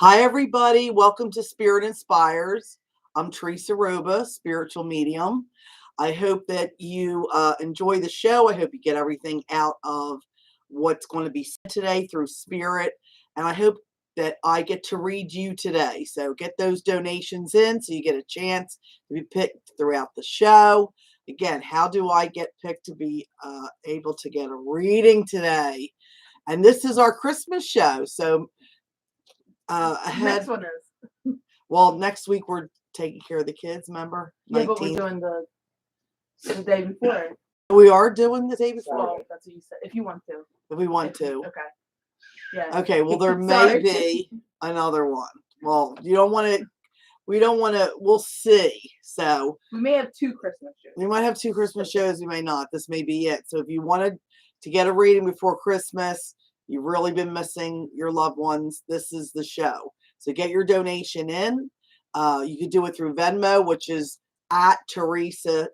Hi, everybody. Welcome to Spirit Inspires. I'm Teresa Roba, spiritual medium. I hope that you enjoy the show. I hope you get everything out of what's going to be said today through spirit. And I hope that I get to read you today. So get those donations in so you get a chance to be picked throughout the show. Again, how do I get picked to be able to get a reading today? And this is our Christmas show. So ahead. Next one is. Well, next week we're taking care of the kids, remember? Yeah, but we're doing the day before. We are doing the day before. Well, that's what you said. If you want to. If we want to. Okay. Yeah. Okay, well, there may be another one. Well, you don't want to, we don't want to, we'll see. So we may have two Christmas shows. We might have two Christmas shows. We may not. This may be it. So if you wanted to get a reading before Christmas, you've really been missing your loved ones, this is the show. So get your donation in. You can do it through Venmo, which is at Teresa-Roba.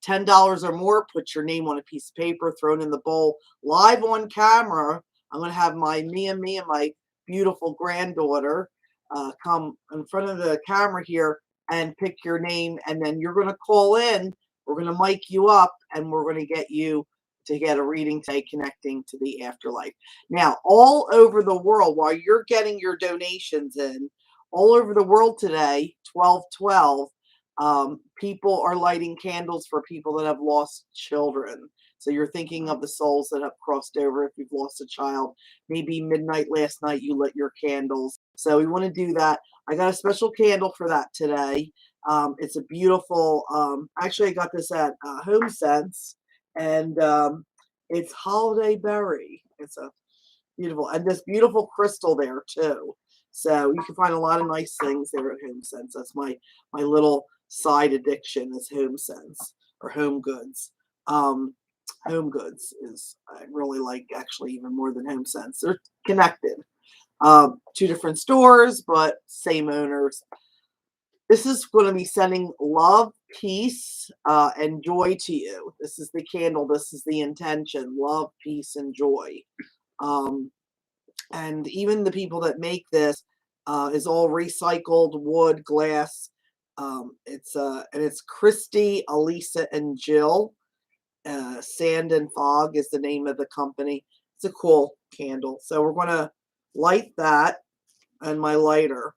$10 or more, put your name on a piece of paper, throw it in the bowl. Live on camera, I'm going to have me and my beautiful granddaughter come in front of the camera here and pick your name. And then you're going to call in. We're going to mic you up and we're going to get you to get a reading today connecting to the afterlife. Now, all over the world, while you're getting your donations in, all over the world today, 12/12, people are lighting candles for people that have lost children. So you're thinking of the souls that have crossed over if you've lost a child. Maybe midnight last night you lit your candles. So we want to do that. I got a special candle for that today. It's a beautiful, actually I got this at Home Sense. And it's holiday berry. It's a beautiful, and this beautiful crystal there too. So you can find a lot of nice things there at Home Sense. That's my little side addiction is Home Sense or Home Goods. Home Goods is I really like actually even more than Home Sense. They're connected. Two different stores, but same owners. This is going to be sending love, peace, and joy to you. This is the candle. This is the intention. Love, peace, and joy. And even the people that make this is all recycled wood, glass. It's Christy, Elisa, and Jill. Sand and Fog is the name of the company. It's a cool candle. So we're going to light that and my lighter.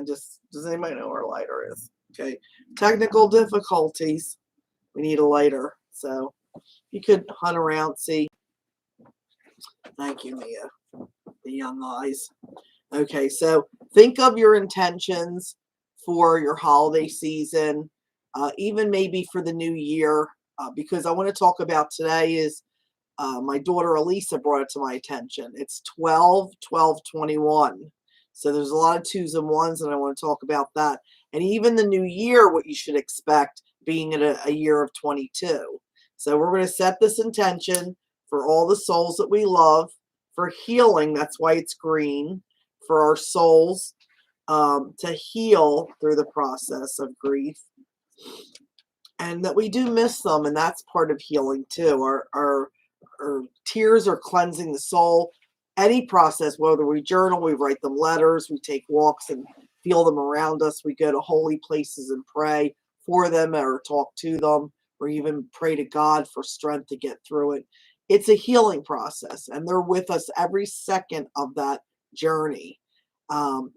Does anybody know where a lighter is? Okay. Technical difficulties. We need a lighter. So you could hunt around, see. Thank you, Mia. The young eyes. Okay, so think of your intentions for your holiday season, even maybe for the new year, because I want to talk about today is my daughter Elisa brought it to my attention. It's 12/12/21. So there's a lot of twos and ones, and I want to talk about that. And even the new year, what you should expect being in a year of 22. So we're going to set this intention for all the souls that we love, for healing. That's why it's green, for our souls to heal through the process of grief. And that we do miss them, and that's part of healing too. Our tears are cleansing the soul. Any process, whether we journal, we write them letters, we take walks and feel them around us, we go to holy places and pray for them or talk to them, or even pray to God for strength to get through it. It's a healing process, and they're with us every second of that journey.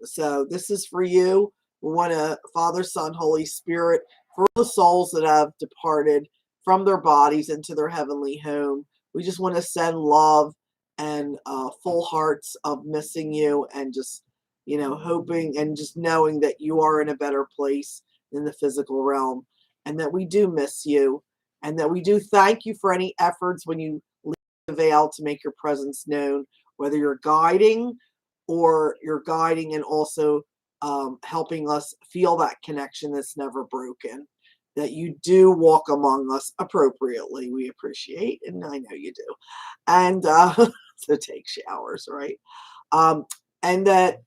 So this is for you. We want to, Father, Son, Holy Spirit, for the souls that have departed from their bodies into their heavenly home. We just want to send love and full hearts of missing you and just, hoping and just knowing that you are in a better place in the physical realm and that we do miss you and that we do thank you for any efforts when you leave the veil to make your presence known, whether you're guiding and also helping us feel that connection that's never broken, that you do walk among us appropriately. We appreciate, and I know you do. And so take showers, right? And that,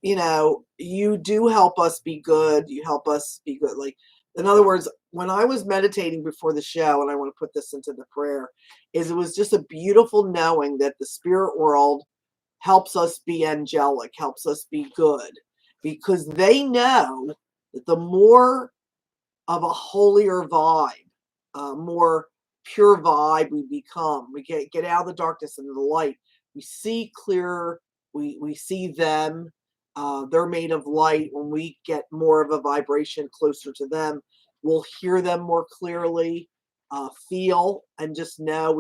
you do help us be good. You help us be good. Like, in other words, when I was meditating before the show, and I want to put this into the prayer, it was just a beautiful knowing that the spirit world helps us be angelic, helps us be good, because they know that the more of a holier vibe, more pure vibe we become, we get out of the darkness into the light. We see clearer. We see them. They're made of light. When we get more of a vibration closer to them, we'll hear them more clearly, feel, and just know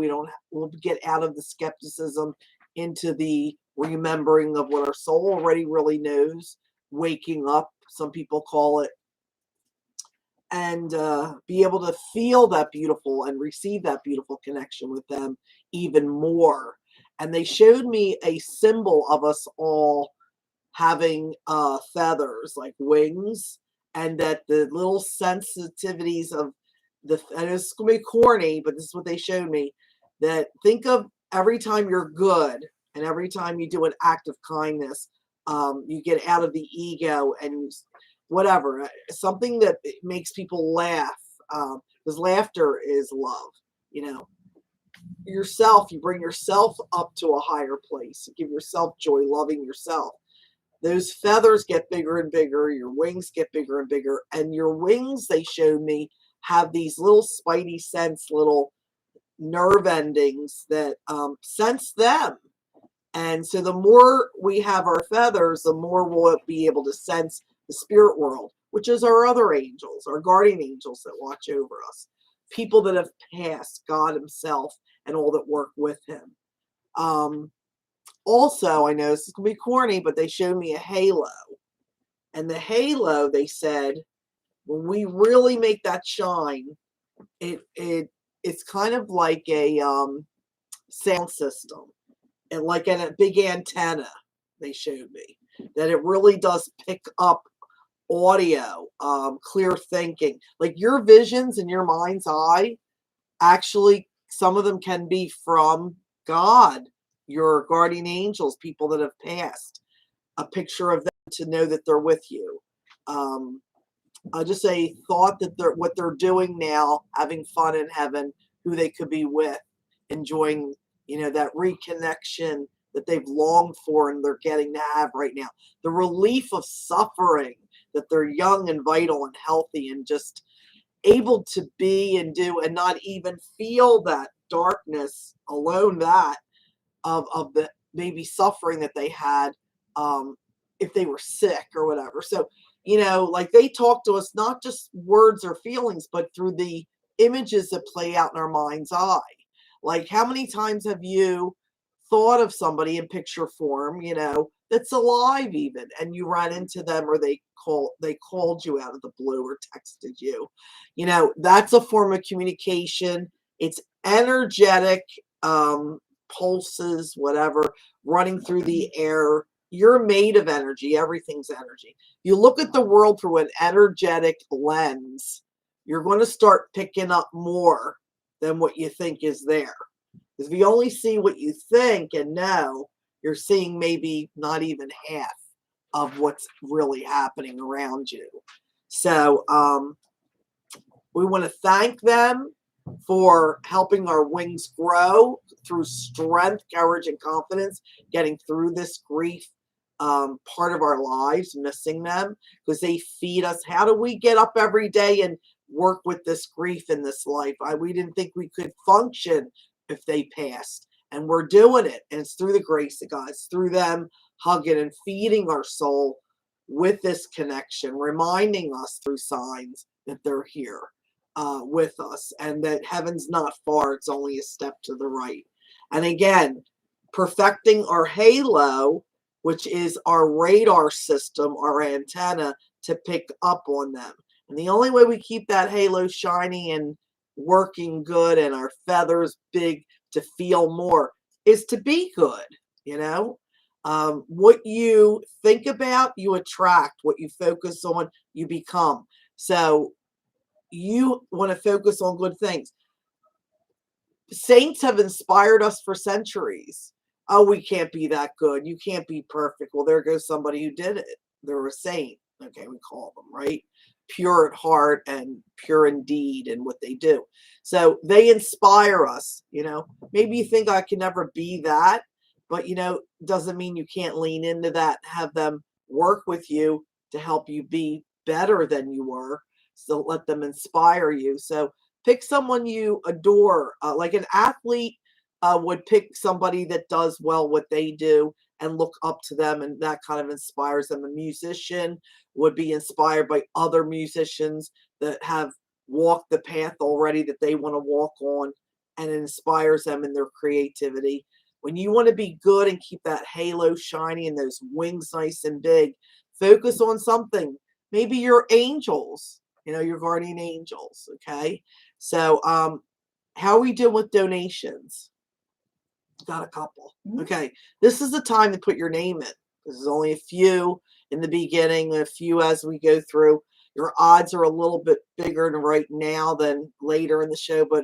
we'll get out of the skepticism into the remembering of what our soul already really knows, waking up, some people call it, and be able to feel that beautiful and receive that beautiful connection with them even more. And they showed me a symbol of us all having feathers, like wings, and that the little sensitivities of and it's going to be corny, but this is what they showed me, that think of every time you're good and every time you do an act of kindness, you get out of the ego and whatever, something that makes people laugh, because laughter is love, you know. Yourself, you bring yourself up to a higher place, you give yourself joy, loving yourself. Those feathers get bigger and bigger, your wings get bigger and bigger, and your wings, they showed me, have these little spidey sense, little nerve endings that sense them. And so the more we have our feathers, the more we'll be able to sense the spirit world, which is our other angels, our guardian angels that watch over us, people that have passed, God himself, and all that work with him. Also, I know this is going to be corny, but they showed me a halo. And the halo, they said, when we really make that shine, it's kind of like a sound system. And like a big antenna, they showed me, that it really does pick up audio, clear thinking. Like your visions in your mind's eye, actually, some of them can be from God, your guardian angels, people that have passed, a picture of them to know that they're with you. Just a thought that what they're doing now, having fun in heaven, who they could be with, enjoying, you know, that reconnection that they've longed for and they're getting to have right now. The relief of suffering, that they're young and vital and healthy and just able to be and do and not even feel that darkness alone, that of the maybe suffering that they had if they were sick or whatever. So, you know, like they talk to us not just words or feelings, but through the images that play out in our mind's eye. Like how many times have you thought of somebody in picture form, you know, that's alive even, and you ran into them, or they called you out of the blue or texted you. You know, that's a form of communication. It's energetic, pulses, whatever, running through the air. You're made of energy. Everything's energy. You look at the world through an energetic lens, you're going to start picking up more than what you think is there. Because if you only see what you think and know, you're seeing maybe not even half of what's really happening around you. So we want to thank them for helping our wings grow through strength, courage, and confidence, getting through this grief part of our lives, missing them, because they feed us. How do we get up every day and work with this grief in this life? We didn't think we could function if they passed, and we're doing it, and it's through the grace of God. It's through them hugging and feeding our soul with this connection, reminding us through signs that they're here with us, and that heaven's not far, it's only a step to the right. And again, perfecting our halo, which is our radar system, our antenna, to pick up on them. And the only way we keep that halo shiny and working good and our feathers big to feel more is to be good, you know. What you think about, you attract. What you focus on, you become. So you want to focus on good things. Saints have inspired us for centuries. Oh, we can't be that good. You can't be perfect. Well, there goes somebody who did it. They're a saint. Okay, we call them, right? Pure at heart and pure in deed in what they do. So they inspire us, you know. Maybe you think I can never be that. but doesn't mean you can't lean into that, have them work with you to help you be better than you were. So let them inspire you. So pick someone you adore, like an athlete would pick somebody that does well what they do and look up to them, and that kind of inspires them. A musician would be inspired by other musicians that have walked the path already that they want to walk on, and it inspires them in their creativity. When you want to be good and keep that halo shiny and those wings nice and big, focus on something. Maybe your angels, your guardian angels. Okay. So, how are we doing with donations? Got a couple. Okay. This is the time to put your name in. This is only a few in the beginning, a few as we go through. Your odds are a little bit bigger right now than later in the show, but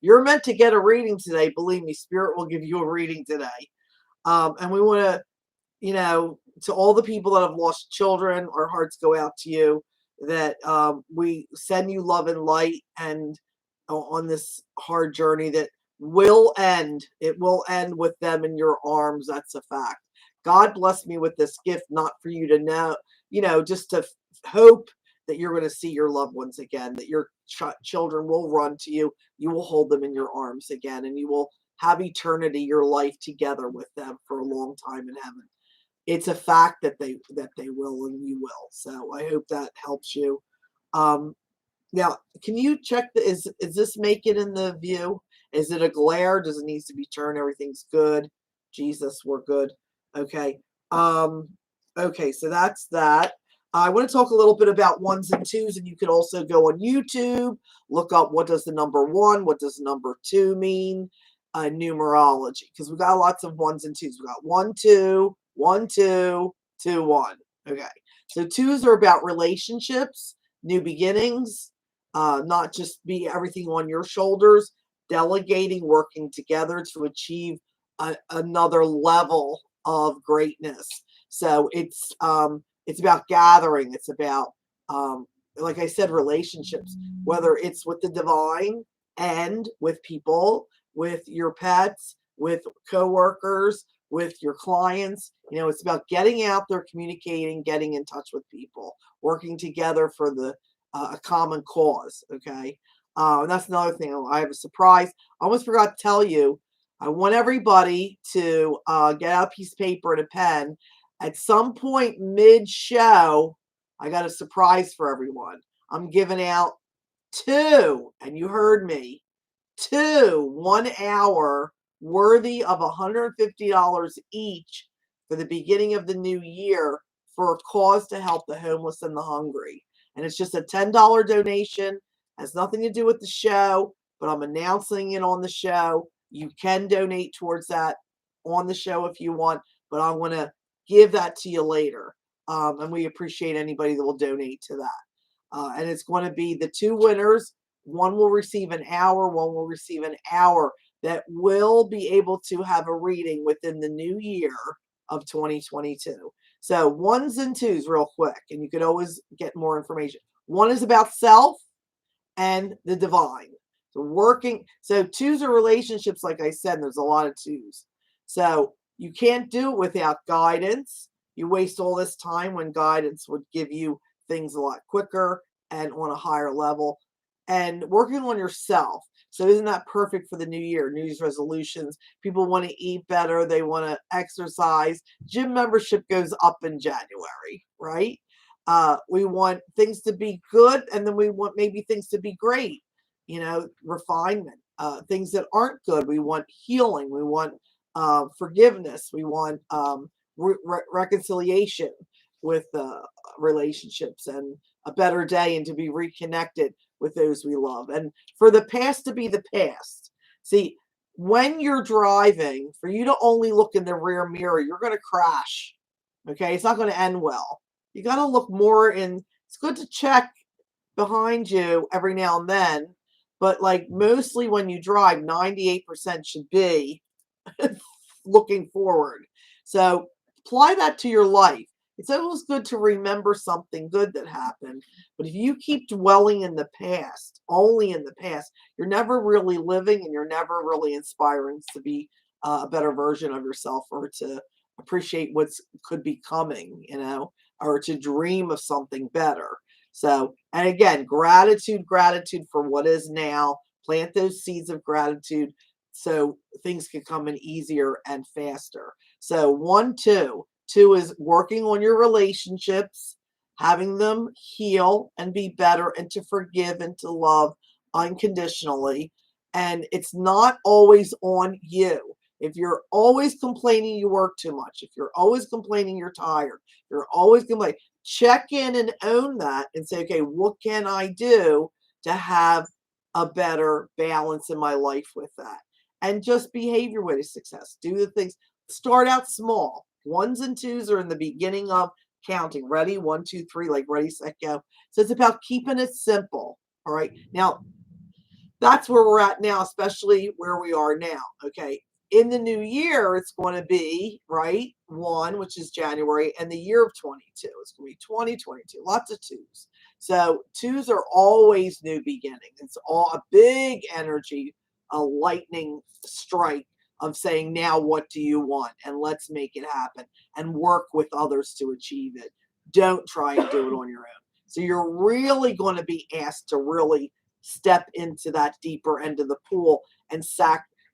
you're meant to get a reading today. Believe me, Spirit will give you a reading today. And we want to, to all the people that have lost children, our hearts go out to you, that we send you love and light, and on this hard journey that will end. It will end with them in your arms. That's a fact. God blessed me with this gift, not for you to know, just to hope that you're going to see your loved ones again, that your children will run to you. You will hold them in your arms again, and you will have eternity, your life together with them for a long time in heaven. It's a fact that they will, and you will. So I hope that helps you. Now, can you check is this making in the view? Is it a glare? Does it need to be turned? Everything's good. Jesus, we're good. Okay. Okay, so that's that. I want to talk a little bit about ones and twos, and you can also go on YouTube, look up what does the number 1, what does the number 2 mean, numerology, because we got lots of ones and twos. We got 1, 2, 1, 2, 2, 1. Okay, so twos are about relationships, new beginnings, not just be everything on your shoulders, delegating, working together to achieve another level of greatness. So it's about gathering. It's about, like I said, relationships, whether it's with the divine and with people, with your pets, with coworkers, with your clients. It's about getting out there, communicating, getting in touch with people, working together for a common cause. Okay. And that's another thing. I have a surprise. I almost forgot to tell you. I want everybody to get out a piece of paper and a pen. At some point mid-show, I got a surprise for everyone. I'm giving out 2, and you heard me, 2 1-hour worthy of $150 each for the beginning of the new year for a cause to help the homeless and the hungry. And it's just a $10 donation. Has nothing to do with the show, but I'm announcing it on the show. You can donate towards that on the show if you want, but I want to give that to you later. And we appreciate anybody that will donate to that. And it's going to be the 2 winners. One will receive an hour, one will receive an hour that will be able to have a reading within the new year of 2022. So 1s and 2s real quick, and you could always get more information. 1 is about self and the divine. So 2s are relationships, like I said, there's a lot of 2s. So you can't do it without guidance. You waste all this time when guidance would give you things a lot quicker and on a higher level. And working on yourself. So isn't that perfect for the new year? New Year's resolutions. People want to eat better. They want to exercise. Gym membership goes up in January, right? We want things to be good, and then we want maybe things to be great. Refinement. Things that aren't good. We want healing. We want forgiveness. We want reconciliation with relationships, and a better day, and to be reconnected with those we love, and for the past to be the past. See, when you're driving, for you to only look in the rear mirror, you're going to crash. Okay, it's not going to end well. You got to look more in. It's good to check behind you every now and then, but like mostly when you drive, 98% should be looking forward. So apply that to your life. It's always good to remember something good that happened. But if you keep dwelling in the past, only in the past, you're never really living, and you're never really inspiring to be a better version of yourself, or to appreciate what's could be coming, or to dream of something better. So, and again, gratitude for what is now. Plant those seeds of gratitude so things can come in easier and faster. So 1, 2. 2 is working on your relationships, having them heal and be better, and to forgive and to love unconditionally. And it's not always on you. If you're always complaining you work too much, if you're always complaining you're tired, you're always complaining, check in and own that and say, okay, what can I do to have a better balance in my life with that? And just behave your way to success. Do the things. Start out small. 1s and 2s are in the beginning of counting. Ready? 1, 2, 3, like ready, set, go. So it's about keeping it simple. All right. Now, that's where we're at now, especially where we are now. Okay. In the new year, it's going to be, right, 1, which is January, and the year of 22. It's going to be 2022. Lots of 2s. So 2s are always new beginnings. It's all a big energy, a lightning strike of saying, now what do you want? And let's make it happen and work with others to achieve it. Don't try and do it on your own. So you're really going to be asked to really step into that deeper end of the pool and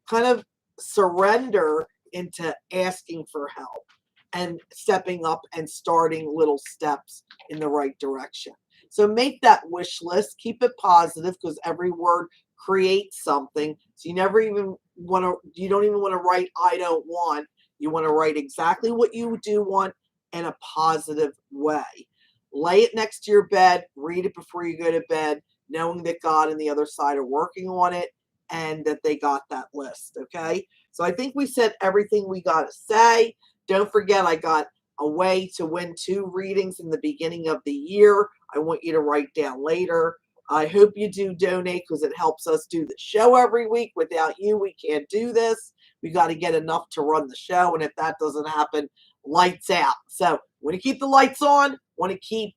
kind of surrender into asking for help and stepping up and starting little steps in the right direction. So make that wish list, keep it positive, because every word creates something. So you don't even want to write I don't want. You want to write exactly what you do want in a positive way. Lay it next to your bed, read it before you go to bed, knowing that God and the other side are working on it and that they got that list. Okay. So I think we said everything we got to say. Don't forget, I got a way to win 2 readings in the beginning of the year. I want you to write down later. I hope you do donate, because it helps us do the show every week. Without you, we can't do this. We got to get enough to run the show. And if that doesn't happen, lights out. So want to keep the lights on, want to keep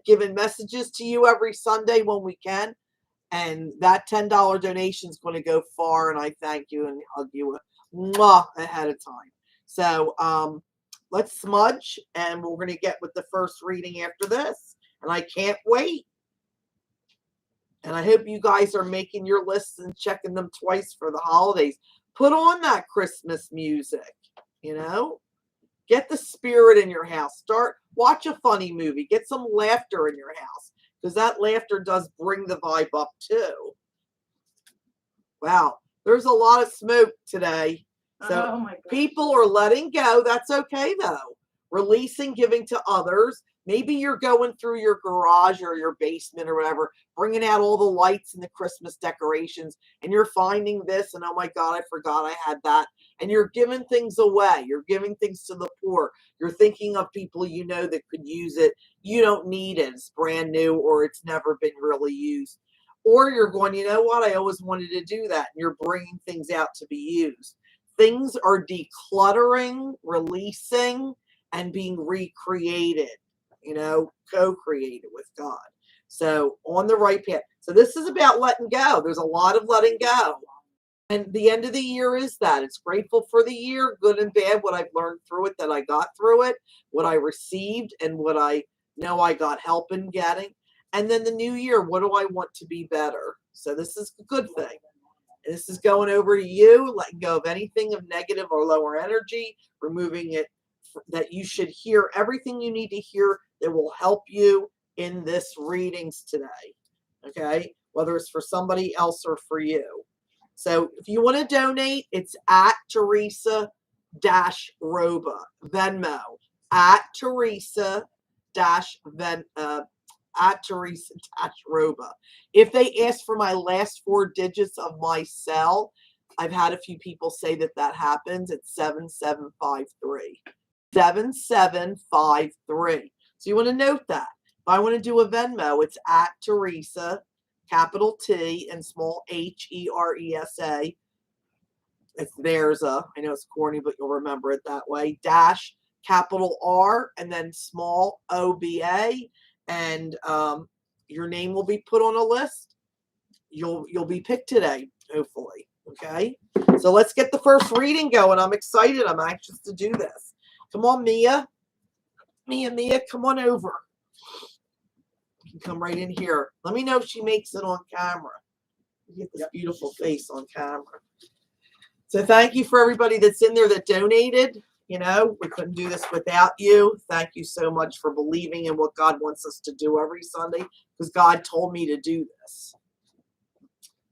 giving messages to you every Sunday when we can. And that $10 donation is going to go far. And I thank you and hug you ahead of time. So let's smudge, and we're going to get with the first reading after this. And I can't wait. And I hope you guys are making your lists and checking them twice for the holidays. Put on that Christmas music, Get the spirit in your house. Watch a funny movie. Get some laughter in your house, because that laughter does bring the vibe up too. Wow, there's a lot of smoke today. So Oh my gosh. People are letting go. That's okay though. Releasing, giving to others. Maybe you're going through your garage or your basement or whatever, bringing out all the lights and the Christmas decorations, and you're finding this, and oh my God, I forgot I had that. And you're giving things away. You're giving things to the poor. You're thinking of people that could use it. You don't need it. It's brand new, or it's never been really used. Or you're going, you know what? I always wanted to do that. And you're bringing things out to be used. Things are decluttering, releasing, and being recreated, co-created with God. So on the right path. So this is about letting go. There's a lot of letting go. And the end of the year is that. It's grateful for the year, good and bad, what I've learned through it, that I got through it, what I received, and what I know I got help in getting. And then the new year, what do I want to be better? So this is a good thing. This is going over to you, letting go of anything of negative or lower energy, removing it, that you should hear everything you need to hear that will help you in this readings today. Okay? Whether it's for somebody else or for you. So if you want to donate, it's at Teresa-Roba, Venmo, at Teresa-Roba. If they ask for my last 4 digits of my cell, I've had a few people say that happens. It's 7753. 7753. So you want to note that. If I want to do a Venmo, it's at Teresa, capital T and small HERESA. It's Versa. I know it's corny, but you'll remember it that way. Dash, capital R, and then small OBA. And your name will be put on a list. You'll be picked today, hopefully. Okay, so let's get the first reading going. I'm excited. I'm anxious to do this. Come on, Mia. Mia, come on over. You can come right in here. Let me know if she makes it on camera. You get this beautiful face on camera. So thank you for everybody that's in there that donated. You know, we couldn't do this without you. Thank you so much for believing in what God wants us to do every Sunday, because God told me to do this.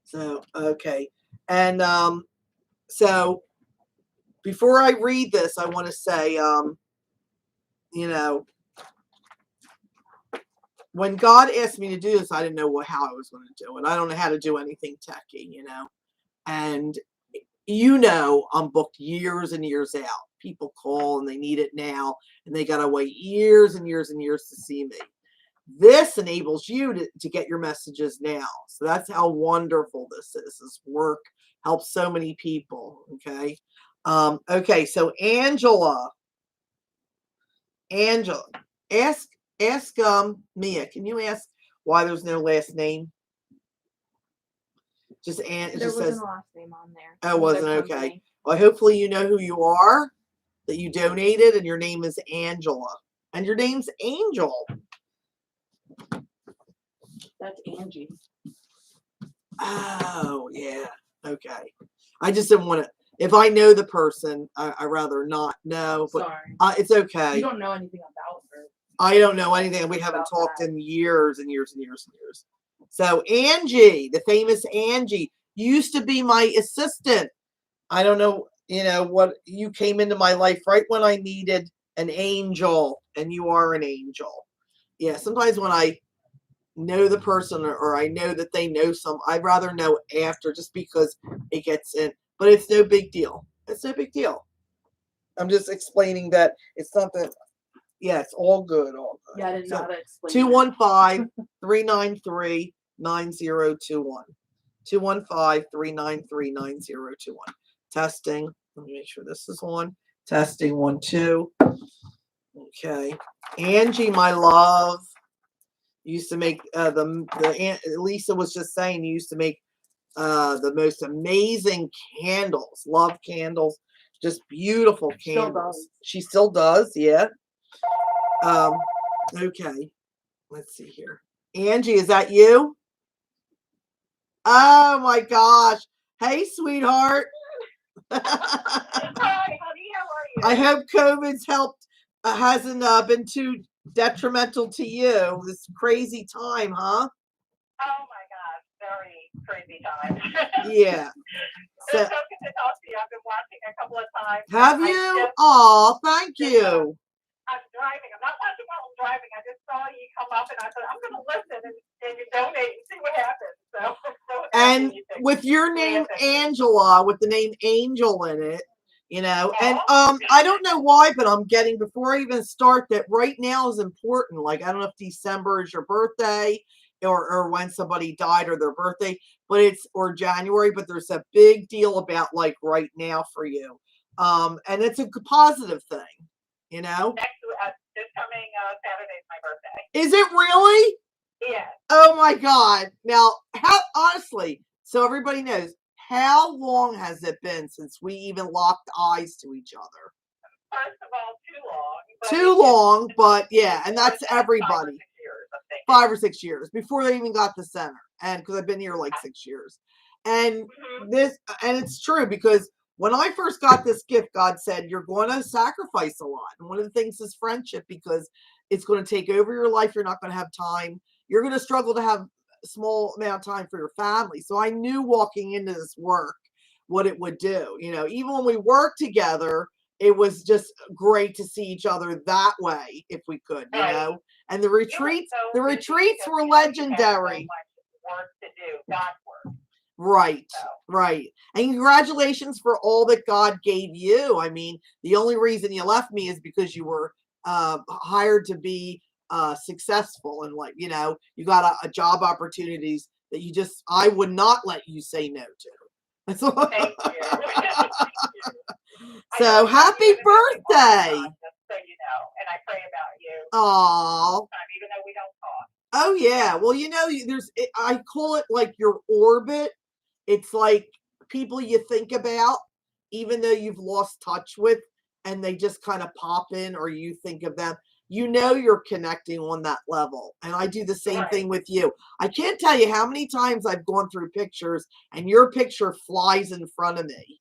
So, okay. And so before I read this, I want to say, you know, when God asked me to do this, I didn't know how I was going to do it. I don't know how to do anything techie, you know. And you know, I'm booked years and years out. People call and they need it now, and they got to wait years and years and years to see me. This enables you to get your messages now. So that's how wonderful this is. This work helps so many people. Okay. Okay. So Angela, ask Mia, can you ask why there's no last name? Just it There just wasn't says a last name on there. oh, wasn't okay. Well, hopefully you know who you are, that you donated, and your name is Angela. And your name's Angel. That's Angie. Oh, yeah. Okay. I just didn't want to, if I know the person, I rather not know. But Sorry. it's okay. You don't know anything about her. I don't know anything. We haven't talked in years and years and years and years. So Angie, the famous Angie, used to be my assistant. I don't know, you know, what, you came into my life right when I needed an angel, and you are an angel. Yeah, sometimes when I know the person, or I know that they know I'd rather know after, just because it gets in. But it's no big deal. It's no big deal. I'm just explaining that it's not that. Yeah, it's all good. All good. Yeah, I didn't know how to explain 215-393-9021. 215-393-9021. Testing. Let me make sure this is on. Testing 1 2. Okay. Angie, my love, used to make Lisa was just saying, you used to make the most amazing candles, love candles, just beautiful candles. She still does, yeah. Okay, let's see here. Angie, is that you? Oh my gosh. Hey, sweetheart. Hi, honey, how are you? I hope COVID's helped, hasn't been too detrimental to you. This crazy time, huh? Oh my gosh, very crazy time. Yeah. So good to talk to you. I've been watching a couple of times. Have you? Oh, thank you. I'm driving. I'm not watching while I'm driving. I just saw you come up, and I thought I'm going to listen and you donate and see what happens. So and with your name Angela, with the name Angel in it, you know, and I don't know why, but I'm getting, before I even start, that right now is important. Like, I don't know if December is your birthday, or when somebody died, or their birthday, but or January, but there's a big deal about like right now for you. And it's a positive thing, you know. This coming Saturday is my birthday. Is it really? Yeah. Oh my God. Now, honestly, so everybody knows, how long has it been since we even locked eyes to each other? First of all, too long. Too long, but yeah, and that's everybody. 5 or 6 years before they even got the center, and because I've been here like 6 years, and it's true, because when I first got this gift, God said, you're going to sacrifice a lot, and one of the things is friendship, because it's going to take over your life. You're not going to have time. You're going to struggle to have a small amount of time for your family. So I knew walking into this work what it would do. You know, even when we worked together, it was just great to see each other that way, if we could, you know. And the retreats were legendary. So work to do, God's work. Right, right. And congratulations for all that God gave you. I mean, the only reason you left me is because you were hired to be successful, and like, you know, you got a job opportunities that I would not let you say no to. Thank you. Thank you. So happy birthday. Just so you know, and I pray about you. Aww. Even though we don't talk. Oh yeah. Well, you know, I call it like your orbit. It's like people you think about, even though you've lost touch with, and they just kind of pop in, or you think of them, you know you're connecting on that level. And I do the same Right. thing with you. I can't tell you how many times I've gone through pictures and your picture flies in front of me,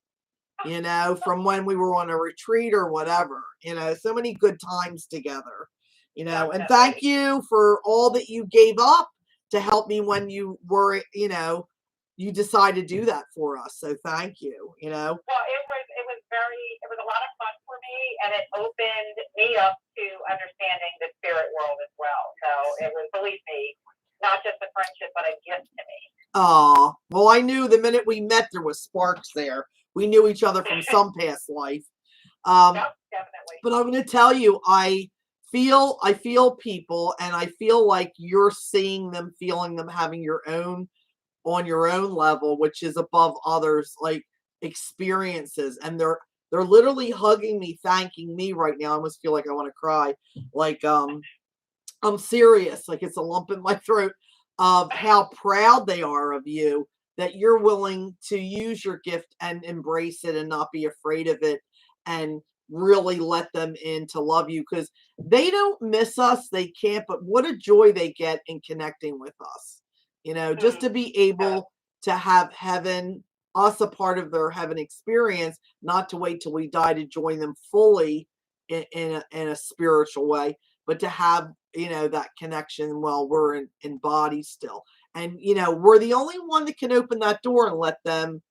you know, from when we were on a retreat or whatever, you know, so many good times together, you know, and thank Definitely. you for all that you gave up to help me when you were, you know, you decided to do that for us. So thank you, you know. Well, it was a lot of fun for me, and it opened me up to understanding the spirit world as well. So it was, believe me, not just a friendship, but a gift to me. Oh, well, I knew the minute we met there was sparks there. We knew each other from some past life. Yep, definitely. But I'm going to tell you, I feel people, and I feel like you're seeing them, feeling them, having your own on your own level, which is above others, like experiences, and they're literally hugging me, thanking me right now. I almost feel like I want to cry. Like I'm serious, like it's a lump in my throat of how proud they are of you, that you're willing to use your gift and embrace it and not be afraid of it, and really let them in to love you, because they don't miss us, they can't, but what a joy they get in connecting with us, you know, just to be able to have heaven, us a part of their heaven experience, not to wait till we die to join them fully in a spiritual way, but to have, you know, that connection while we're in body still. And, you know, we're the only one that can open that door and let them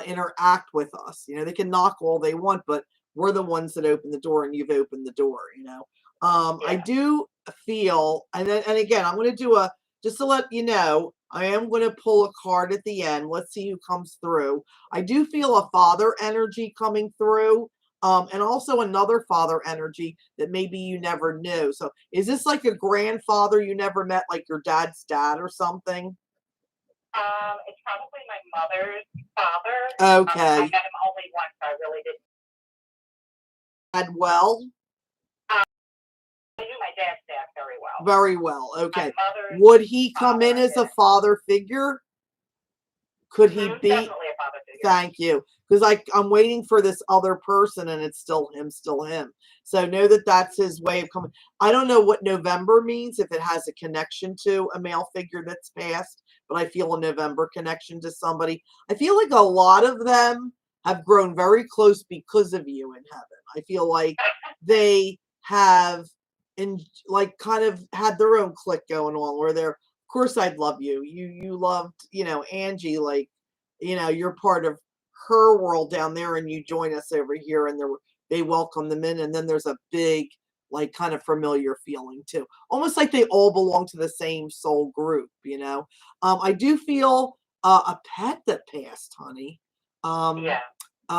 interact with us. You know, they can knock all they want, but we're the ones that open the door, and you've opened the door, you know. I Yeah. do feel, and again, I'm going to do just to let you know, I am going to pull a card at the end. Let's see who comes through. I do feel a father energy coming through. And also another father energy that maybe you never knew. So is this like a grandfather you never met, like your dad's dad or something? It's probably my mother's father. I Okay. met him only once. I really didn't. Dad well? I knew my dad's dad very well. Very well. My Okay. mother's Would he come father, in I as a didn't. father figure? Could he be? Definitely a father figure. Thank you. Because I'm waiting for this other person, and it's still him. So know that that's his way of coming. I don't know what November means, if it has a connection to a male figure that's passed, but I feel a November connection to somebody. I feel like a lot of them have grown very close because of you in heaven. I feel like they have like kind of had their own clique going on, where they're, of course I'd love you. You loved, you know, Angie, like, you know, you're part of her world down there, and you join us over here, and they welcome them in, and then there's a big, like, kind of familiar feeling too, almost like they all belong to the same soul group, you know. I do feel a pet that passed, honey. Yeah.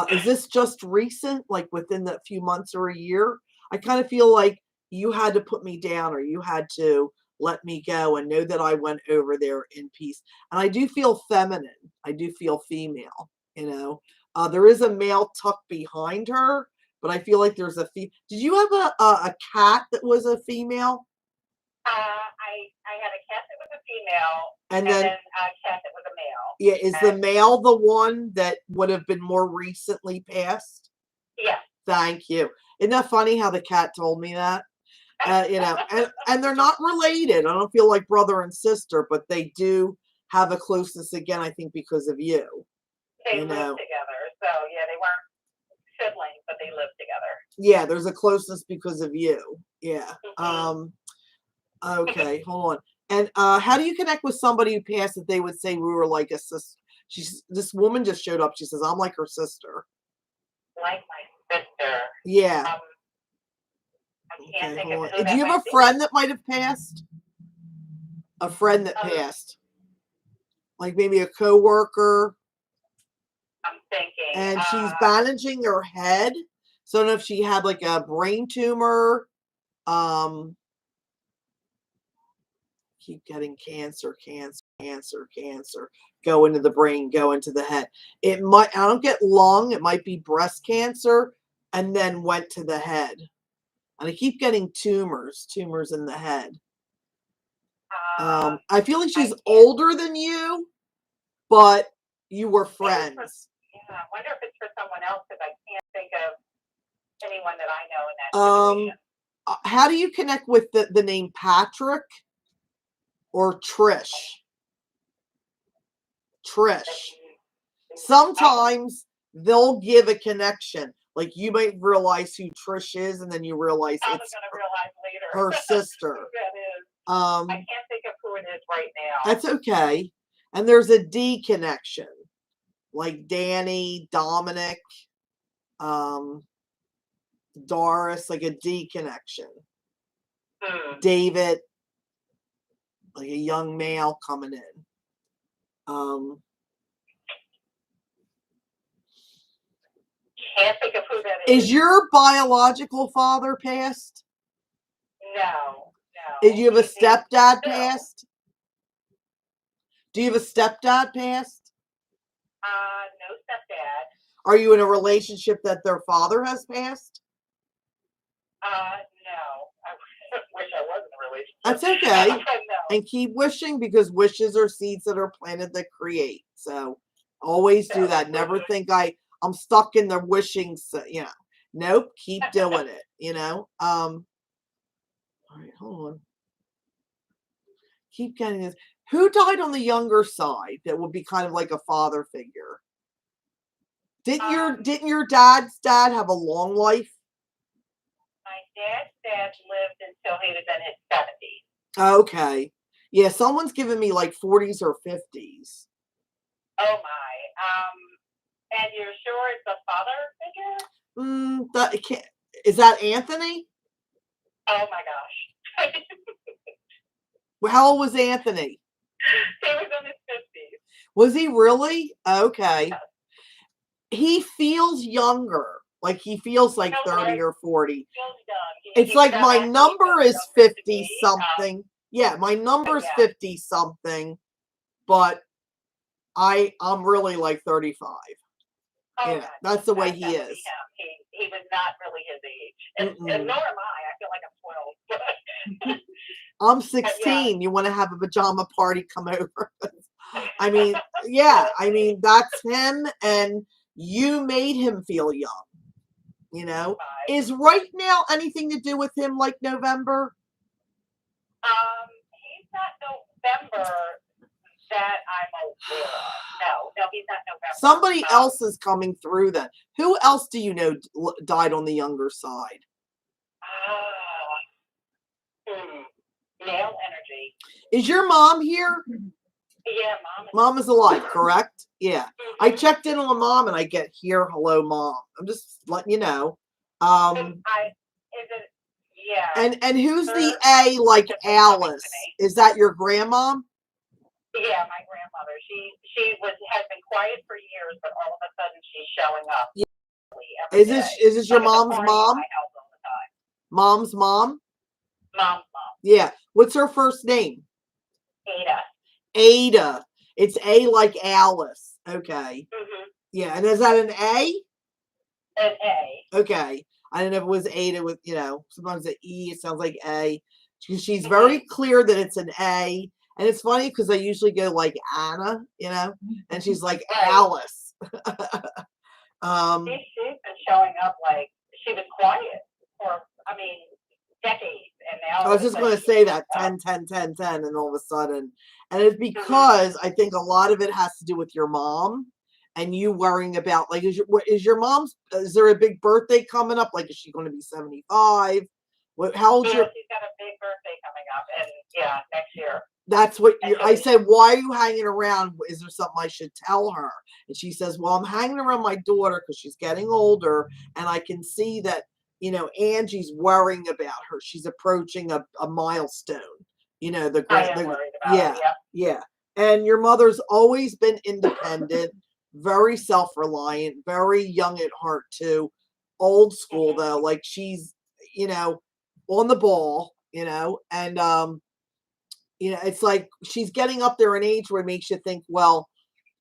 Is this just recent, like within the few months or a year? I kind of feel like you had to put me down, or you had to let me go and know that I went over there in peace. And I do feel feminine. I do feel female, you know. There is a male tucked behind her, but I feel like there's a did you have a cat that was a female? I had a cat that was a female, And and then, then a cat that was a male. yeah, is the And male the one that would have been more recently passed? yeah. Thank you. Isn't that funny how the cat told me that? You know, and they're not related. I don't feel like brother and sister, but they do have a closeness again, I think, because of you. They You lived know, together. So yeah, they weren't siblings, but they lived together. yeah, there's a closeness because of you. Yeah. Hmm. Okay, hold on. And how do you connect with somebody who passed that they would say we were like a sister? This woman just showed up. She says, I'm like her sister. Like my sister. Yeah. Um, I can't Okay, think hold of on. who Do that you have might a be. friend that might have passed? A friend that Um, passed, like maybe a coworker, I'm thinking. and she's bandaging her head. So I don't know if she had like a brain tumor. Um, keep getting cancer. Go into the brain, go into the head. It might, I don't get lung, it might be breast cancer, and then went to the head. And I keep getting tumors in the head. I feel like I she's can't. older than you, but you were Maybe from friends. I wonder if it's for someone else because I can't think of anyone that I know in that situation. How do you connect with the name Patrick or Trish? Trish. Sometimes they'll give a connection. Like you might realize who Trish is, and then you realize I was it's going to realize later her sister. who that is. I can't think of who it is right now. That's okay. And there's a D connection, like Danny, Dominic, Doris, like a D connection. David, like a young male coming in. Can't think of who that is. Is your biological father passed? No. Did you have a stepdad passed? Do you have a stepdad passed? No stepdad. Are you in a relationship that their father has passed? No. I wish I was in a relationship. That's okay. No. And keep wishing, because wishes are seeds that are planted that create. So always do that. Never think I'm stuck in the wishing, nope, keep doing it, all right, hold on. Keep getting this. Who died on the younger side that would be kind of like a father figure? Didn't your dad's dad have a long life? My dad's dad lived until he was in his 70s. Okay. Yeah, someone's giving me like 40s or 50s. Oh my. And you're sure it's a father figure? Is that Anthony? Oh my gosh. How old was Anthony? He was in his 50s. Was he really? Okay. Yes. He feels younger. Like he feels like 30 or 40. He feels young. It's like my number is 50 something. Yeah, my number is 50 something, but I'm really like 35. Oh, yeah, that's the way he is. He was not really his age. And nor am I. I feel like I'm 12. I'm 16. You want to have a pajama party, come over. I mean, that's him, and you made him feel young. Is right now anything to do with him like November? He's not November that I'm aware of. No, he's not November. Somebody else is coming through then. Who else do you know died on the younger side? Male energy. Is your mom here? Yeah, Mom is alive, correct? Yeah. Mm-hmm. I checked in on Mom and I get here, hello, Mom. I'm just letting you know. Yeah. And who's the A like Alice? Is that your grandma? Yeah, my grandmother. She has been quiet for years, but all of a sudden she's showing up. Yeah. Is this your mom's mom? Mom's mom? Mom's mom. Yeah. What's her first name? Ada. It's A like Alice. Okay. Mm-hmm. Yeah. And is that an A? An A. Okay. I don't know if it was Ada with, sometimes the E, it sounds like A. She's very clear that it's an A. And it's funny because I usually go like Anna, and she's like Alice. She's been showing up like she was quiet for, decades. And now I was just going to say that 10, 10, 10, 10, and all of a sudden. And it's because I think a lot of it has to do with your mom and you worrying about, like, is your mom's, is there a big birthday coming up? Like, is she going to be 75? How old? She's got a big birthday coming up, and next year. That's what I said. Why are you hanging around? Is there something I should tell her? And she says, well, I'm hanging around my daughter because she's getting older, and I can see that, Angie's worrying about her. She's approaching a milestone. I am worried about it, yeah. And your mother's always been independent, very self-reliant, very young at heart too. Old school though, like she's, on the ball, and it's like she's getting up there in age where it makes you think, well,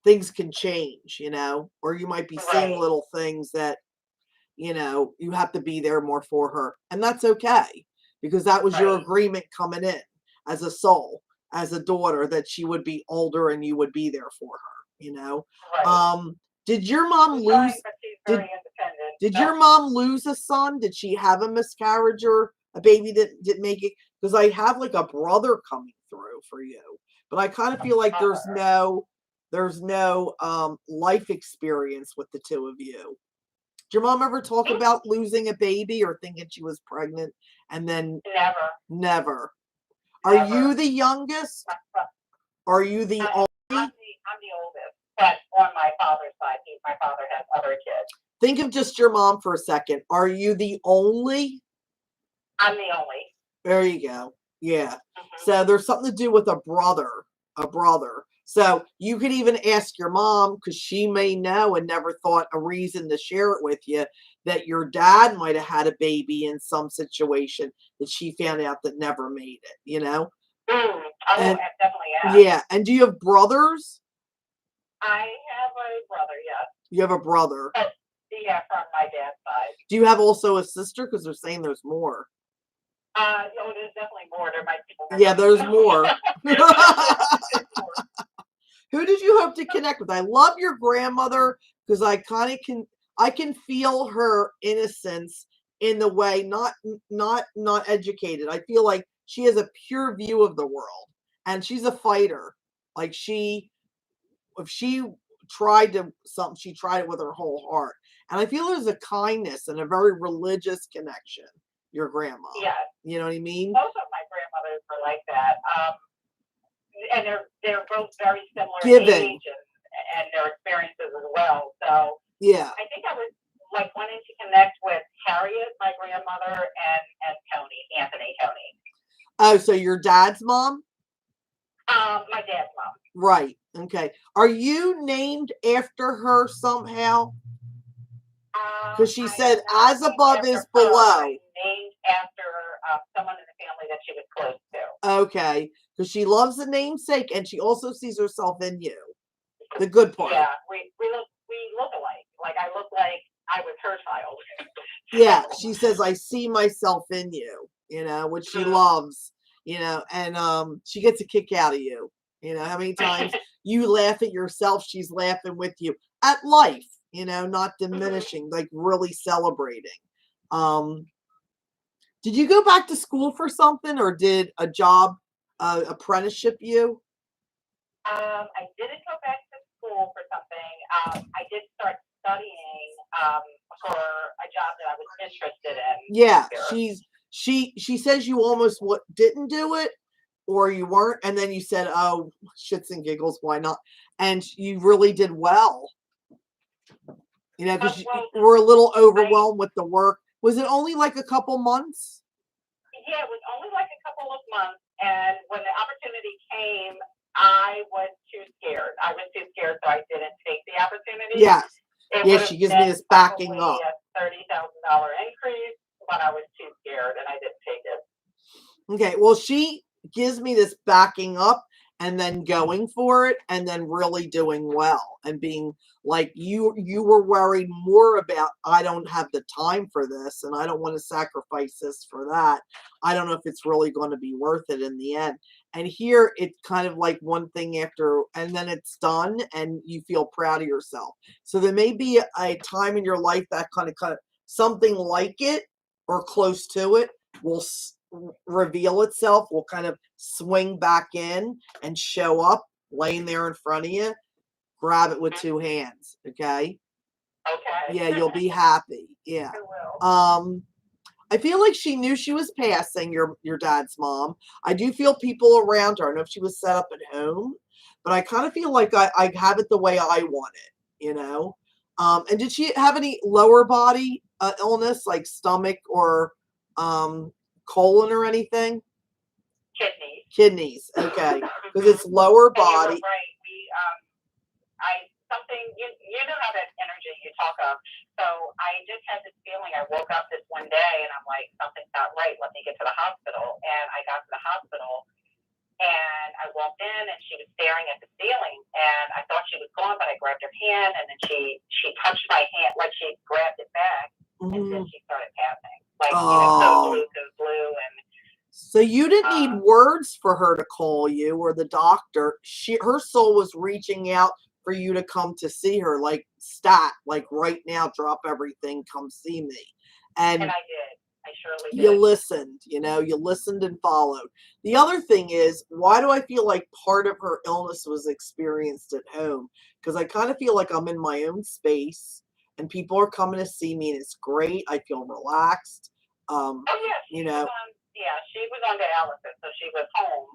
things can change, or you might be seeing little things that, you have to be there more for her. And that's okay, because that was your agreement coming in as a soul, as a daughter, that she would be older and you would be there for her, Did your mom She's trying, lose? but she's Did very independent. Did So, your mom lose a son? Did she have a miscarriage or a baby that didn't make it? Because I have like a brother coming through for you, but I kind of feel like there's no life experience with the two of you. Did your mom ever talk about losing a baby or thinking she was pregnant and then never. never? Are you the youngest? Are you the only? I'm the oldest, but on my father's side, my father has other kids. Think of just your mom for a second. Are you the only? I'm the only. There you go. Yeah. Mm-hmm. So there's something to do with a brother. So you could even ask your mom, because she may know and never thought a reason to share it with you, that your dad might have had a baby in some situation that she found out that never made it, you know? Oh, And, I definitely have. yeah. And do you have brothers? I have a brother, yes. You have a brother. Yeah, from my dad's side. Do you have also a sister? Because they're saying there's more. No, there's definitely more. There might be more. Yeah, there's more. Who did you hope to connect with? I love your grandmother because I can feel her innocence in the way, not educated. I feel like she has a pure view of the world and she's a fighter. Like if she tried to something, she tried it with her whole heart. And I feel there's a kindness and a very religious connection. Your grandma. Yes. You know what I mean? Both of my grandmothers were like that. And they're both very similar Giving. age and their experiences as well. So yeah. I think I was like wanting to connect with Harriet, my grandmother, and Anthony Tony. Oh, so your dad's mom? My dad's mom. Right. Okay. Are you named after her somehow? Because she said, as above is below. Named after someone in the family that she was close to. Okay. Because she loves the namesake and she also sees herself in you. The good part. Yeah, we look alike. Like I look like I was her child. Yeah. She says, I see myself in you, which she loves, and she gets a kick out of you. How many times you laugh at yourself, she's laughing with you at life. Not diminishing, like really celebrating. Did you go back to school for something or did a job, apprenticeship you? I didn't go back to school for something. I did start studying for a job that I was interested in. Yeah, she says you almost didn't do it or you weren't, and then you said, oh, shits and giggles, why not? And you really did well. Because you were a little overwhelmed with the work. Was it only like a couple months? Yeah, it was only like a couple of months. And when the opportunity came, I was too scared. So I didn't take the opportunity. Yes. Yeah, she gives me this backing up. A $30,000 increase, but I was too scared and I didn't take it. Okay, well, she gives me this backing up and then going for it and then really doing well and being like you were worried more about, I don't have the time for this and I don't want to sacrifice this for that. I don't know if it's really going to be worth it in the end. And here it's kind of like one thing after, and then it's done and you feel proud of yourself. So there may be a time in your life that kind of something like it or close to it will reveal itself, will kind of swing back in and show up laying there in front of you. Grab it with two hands. Okay. Yeah, you'll be happy. Yeah. I will. I feel like she knew she was passing, your dad's mom. I do feel people around her. I don't know if she was set up at home, but I kind of feel like I have it the way I want it, and did she have any lower body illness like stomach or colon or anything? Kidneys. Okay. Because it's lower body. You were right. You know how that energy you talk of. So I just had this feeling. I woke up this one day and I'm like, something's not right. Let me get to the hospital. And I got to the hospital and I walked in and she was staring at the ceiling and I thought she was gone, but I grabbed her hand and then she touched my hand, like she grabbed it back and then she started passing. Like, so blue. And so you didn't need words for her to call you or the doctor. Her soul was reaching out for you to come to see her, like stat, like right now, drop everything, come see me. And And I did. I surely you did. listened, you listened and followed. The other thing is, why do I feel like part of her illness was experienced at home? Because I kind of feel like I'm in my own space and people are coming to see me and it's great. I feel relaxed. Oh yeah, she was on dialysis, so she was home,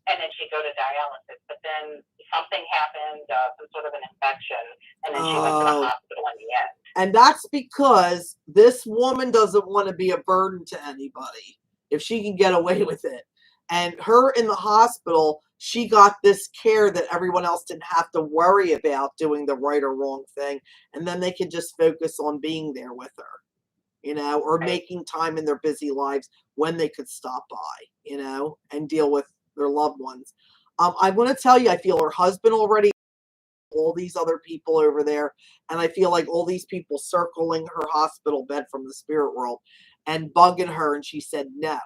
and then she'd go to dialysis. But then something happened, some sort of an infection, and then she went to the hospital in the end. And that's because this woman doesn't want to be a burden to anybody if she can get away with it. And her in the hospital, she got this care that everyone else didn't have to worry about doing the right or wrong thing. And then they could just focus on being there with her, or making time in their busy lives when they could stop by, and deal with their loved ones. I'm going to tell you, I feel her husband already, all these other people over there, and I feel like all these people circling her hospital bed from the spirit world and bugging her, and she said no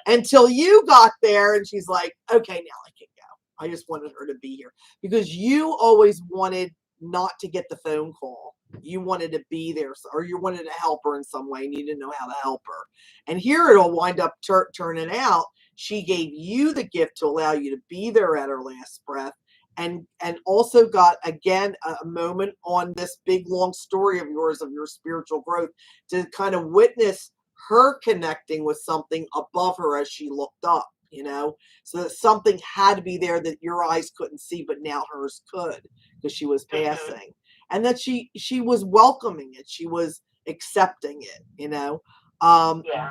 until you got there, and she's like, okay, now I can go. I just wanted her to be here because you always wanted not to get the phone call. You wanted to be there, or you wanted to help her in some way, and you didn't know how to help her. And here it'll wind up turning out. She gave you the gift to allow you to be there at her last breath, and also got, again, a moment on this big, long story of yours, of your spiritual growth, to kind of witness her connecting with something above her as she looked up, so that something had to be there that your eyes couldn't see, but now hers could, because she was passing. And that she was welcoming it. She was accepting it,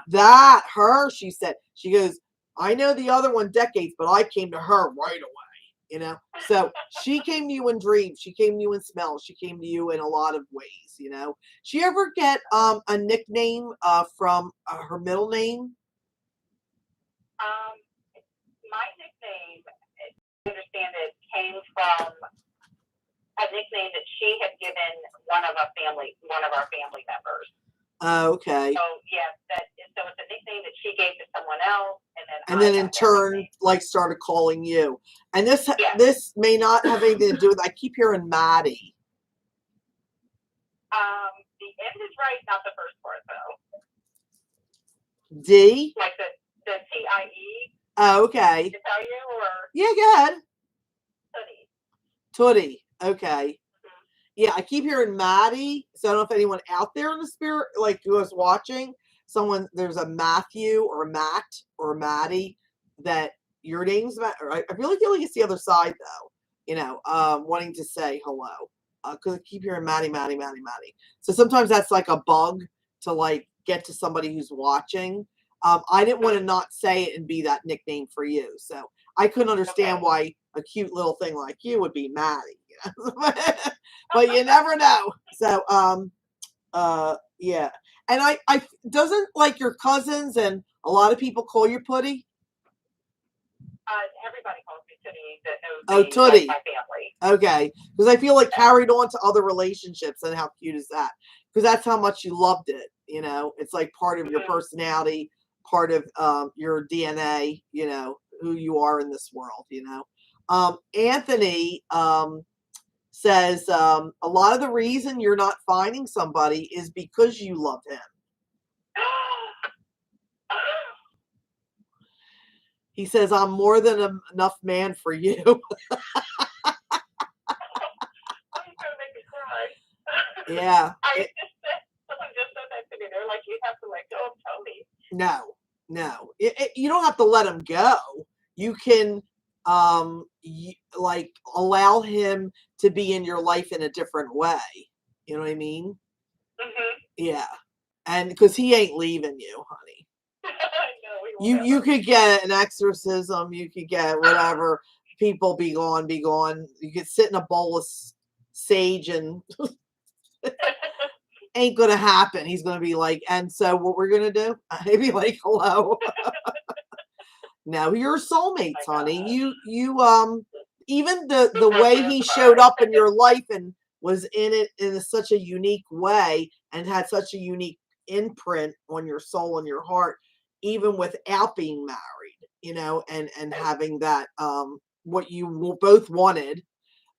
That she said, she goes, I know the other one decades, but I came to her right away, So she came to you in dreams. She came to you in smells. She came to you in a lot of ways, She ever get a nickname from her middle name? My nickname, I understand it, came from a nickname that she had given one of our family members. Okay. So so it's a nickname that she gave to someone else, and then in turn, like, started calling you. And this may not have anything to do with. I keep hearing Maddie. The end is right, not the first part though. D. Like the TIE. Oh, okay. To tell you, or yeah, go ahead. Tootie. Okay. Yeah, I keep hearing Maddie. So I don't know if anyone out there in the spirit, like, who is watching, there's a Matthew or a Matt or a Maddie that your name's Matt. I really feel like it's the other side though, wanting to say hello. Because I keep hearing Maddie. So sometimes that's like a bug to, like, get to somebody who's watching. I didn't want to not say it and be that nickname for you. So I couldn't understand why a cute little thing like you would be Maddie. But you never know. So yeah. And I doesn't, like, your cousins and a lot of people call you Putty? Everybody calls me Tootie that knows me, Tootie. like my family. Okay. Because I feel like carried on to other relationships, and how cute is that? Because that's how much you loved it, It's like part of your personality, part of your DNA, who you are in this world, Anthony says a lot of the reason you're not finding somebody is because you love him. He says, I'm more than enough man for you. You're gonna make me cry. Yeah. Someone just said that to me. They're like, you have to let go of Tony. No. You don't have to let him go. You can like, allow him to be in your life in a different way. You know what I mean? Yeah. And because he ain't leaving you, honey. You could get an exorcism, you could get whatever, people be gone. You could sit in a bowl of sage and ain't gonna happen. He's gonna be like, and so what we're gonna do? He'd be like, hello. No, you're soulmates, honey. You even the way he showed up in your life and was in it in such a unique way and had such a unique imprint on your soul and your heart, even without being married, and having that what you both wanted,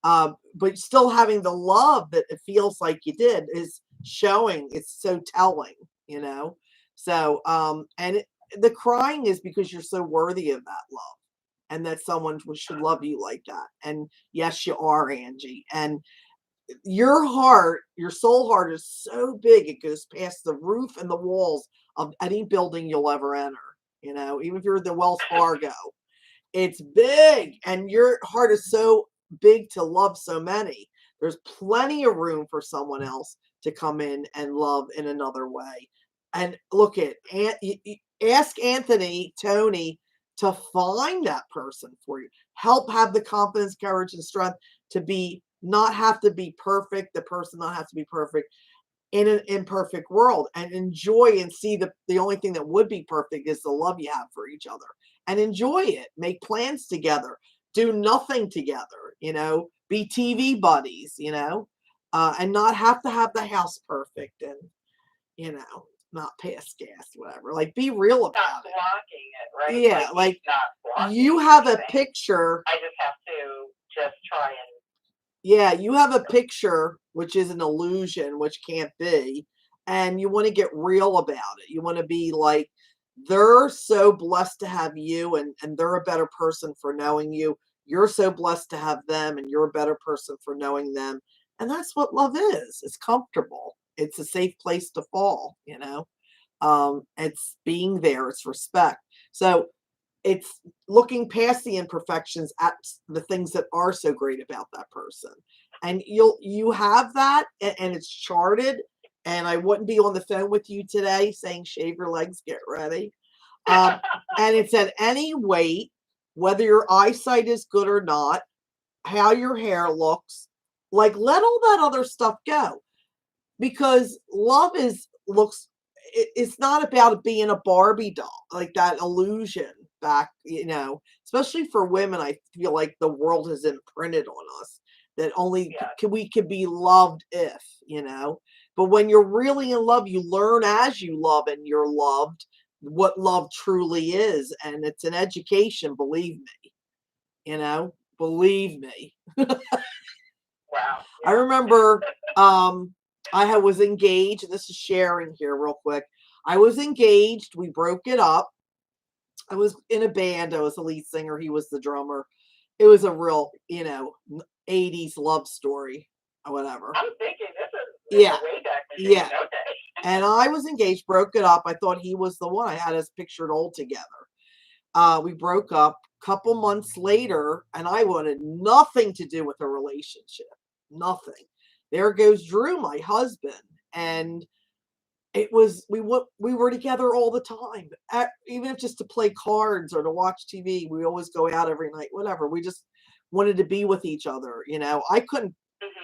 but still having the love that it feels like you did is showing. It's so telling, you know. So the crying is because you're so worthy of that love, and that someone should love you like that. And yes, you are, Angie. And your heart, your soul heart is so big, it goes past the roof and the walls of any building you'll ever enter. You know, even if you're the Wells Fargo, it's big, and your heart is so big to love so many. There's plenty of room for someone else to come in and love in another way. And look at, ask Anthony, Tony, to find that person for you. Help have the confidence, courage, and strength to be, not have to be perfect, the person not have to be perfect in an imperfect world, and enjoy and see the only thing that would be perfect is the love you have for each other, and enjoy it. Make plans together, do nothing together, you know, be TV buddies, you know, and not have to have the house perfect, and, you know, not pass gas, whatever. Like, be real Not about it. blocking it, right? Yeah, like not blocking you have a anything. picture. I just have to just try and. Yeah, you have a picture, which is an illusion, which can't be, and you want to get real about it. You want to be like, they're so blessed to have you, and they're a better person for knowing you. You're so blessed to have them, and you're a better person for knowing them. And that's what love is. It's comfortable. It's a safe place to fall, you know. It's being there, it's respect. So it's looking past the imperfections at the things that are so great about that person, and you have that, and it's charted. And I wouldn't be on the phone with you today saying shave your legs, get ready. And it's at any weight, whether your eyesight is good or not, how your hair looks. Like, let all that other stuff go, because love it's not about it being a Barbie doll, like that illusion back, you know, especially for women. I feel like the world has imprinted on us that only we could be loved if, you know. But when you're really in love, you learn as you love and you're loved what love truly is. And it's an education, believe me, you know, believe me. Wow. I remember I was engaged. This is sharing here real quick. I was engaged. We broke it up. I was in a band. I was the lead singer. He was the drummer. It was a real, you know, 80s love story or whatever. I'm thinking this is way back in the days. Yeah. Okay. And I was engaged, broke it up. I thought he was the one. I had us pictured all together. We broke up a couple months later, and I wanted nothing to do with a relationship. Nothing. There goes Drew, my husband, and it was we were together all the time, even if just to play cards or to watch TV. We always go out every night, whatever. We just wanted to be with each other. You know, I couldn't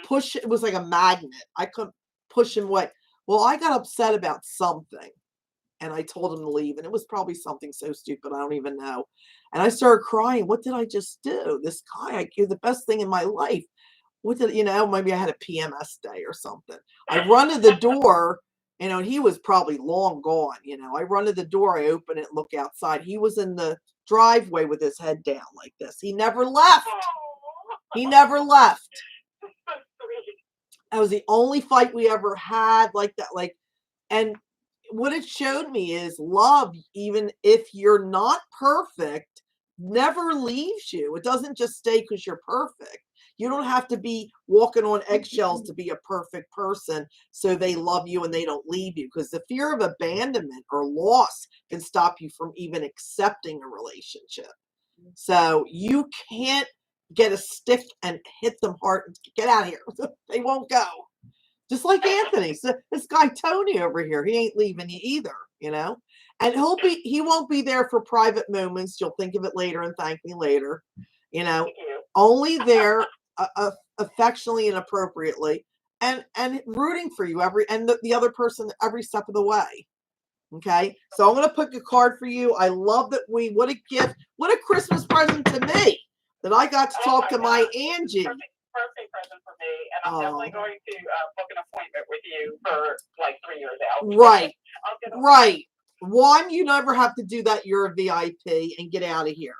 push. It was like a magnet. I couldn't push him away. Well, I got upset about something, and I told him to leave, and it was probably something so stupid I don't even know. And I started crying. What did I just do? This guy, you're the best thing in my life. What did, you know, maybe I had a PMS day or something. I run to the door, you know, and he was probably long gone. You know, I run to the door, I open it, look outside. He was in the driveway with his head down like this. He never left. He never left. That was the only fight we ever had like that. Like, and what it showed me is love, even if you're not perfect, never leaves you. It doesn't just stay because you're perfect. You don't have to be walking on eggshells to be a perfect person so they love you and they don't leave you, because the fear of abandonment or loss can stop you from even accepting a relationship. So you can't get a stick and hit them hard and get out of here. They won't go. Just like Anthony. So this guy Tony over here, he ain't leaving you either, you know? And he won't be there for private moments. You'll think of it later and thank me later. You know, only there affectionately and appropriately, and rooting for you the other person every step of the way. Okay, so I'm gonna pick a card for you. I love that what a gift, what a Christmas present to me that I got to talk to my Angie. Perfect present for me, and I'm definitely going to book an appointment with you for like 3 years out. Right, right. One, you never have to do that. You're a VIP and get out of here.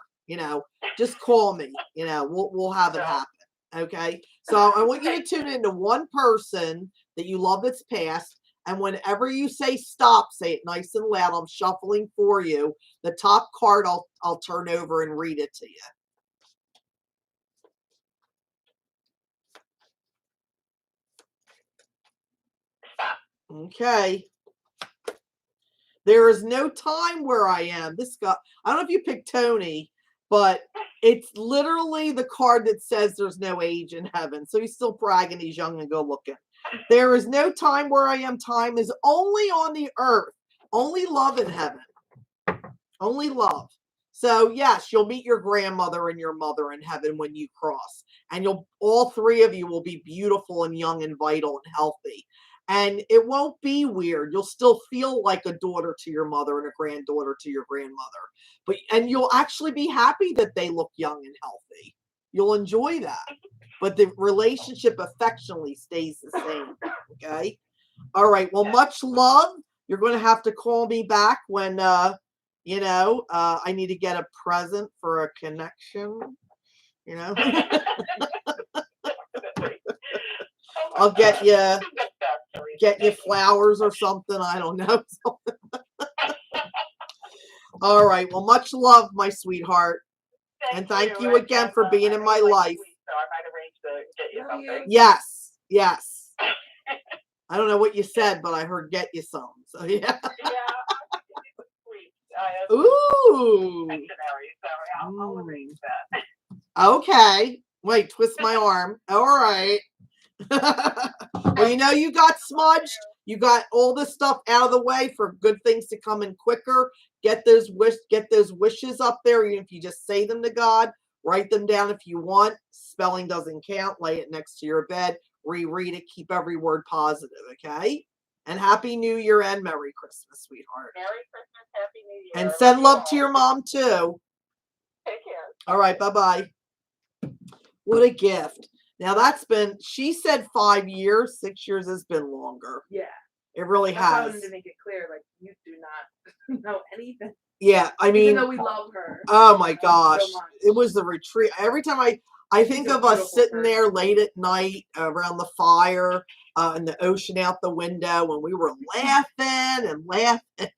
just call me. We'll have it happen. Okay. So I want you to tune into one person that you love that's passed. And whenever you say stop, say it nice and loud. I'm shuffling for you. The top card I'll turn over and read it to you. Okay. There is no time where I am. This guy, I don't know if you picked Tony, but it's literally the card that says there's no age in heaven. So he's still bragging he's young and good looking. There is no time where I am. Time is only on the earth. Only love in heaven. Only love. So yes, you'll meet your grandmother and your mother in heaven when you cross. And all three of you will be beautiful and young and vital and healthy. And it won't be weird. You'll still feel like a daughter to your mother and a granddaughter to your grandmother. And you'll actually be happy that they look young and healthy. You'll enjoy that. But the relationship affectionately stays the same. Okay? All right. Well, much love. You're going to have to call me back when, I need to get a present for a connection. I'll get you flowers or something. I don't know. All right. Well, much love, my sweetheart. And thank you again for being in my life. So I might arrange to get you something. Yes. Yes. I don't know what you said, but I heard get you some. So yeah. Yeah. Sweet. Ooh. So I'll arrange that. Okay. Wait, twist my arm. All right. Well, you got smudged. You got all this stuff out of the way for good things to come in quicker. Get those wishes up there. Even if you just say them to God, write them down if you want. Spelling doesn't count. Lay it next to your bed. Reread it. Keep every word positive. Okay. And Happy New Year and Merry Christmas, sweetheart. Merry Christmas, Happy New Year. And send love to your mom too. Take care. All right. Bye-bye. What a gift. Now she said 5 years. 6 years has been longer. Yeah. It really That's why I has. wanted to make it clear, like, you do not know anything. Yeah, I mean, even though we love her. Oh my gosh. So much. It was the retreat. Every time I think of us sitting there late at night around the fire and the ocean out the window, and we were laughing and laughing.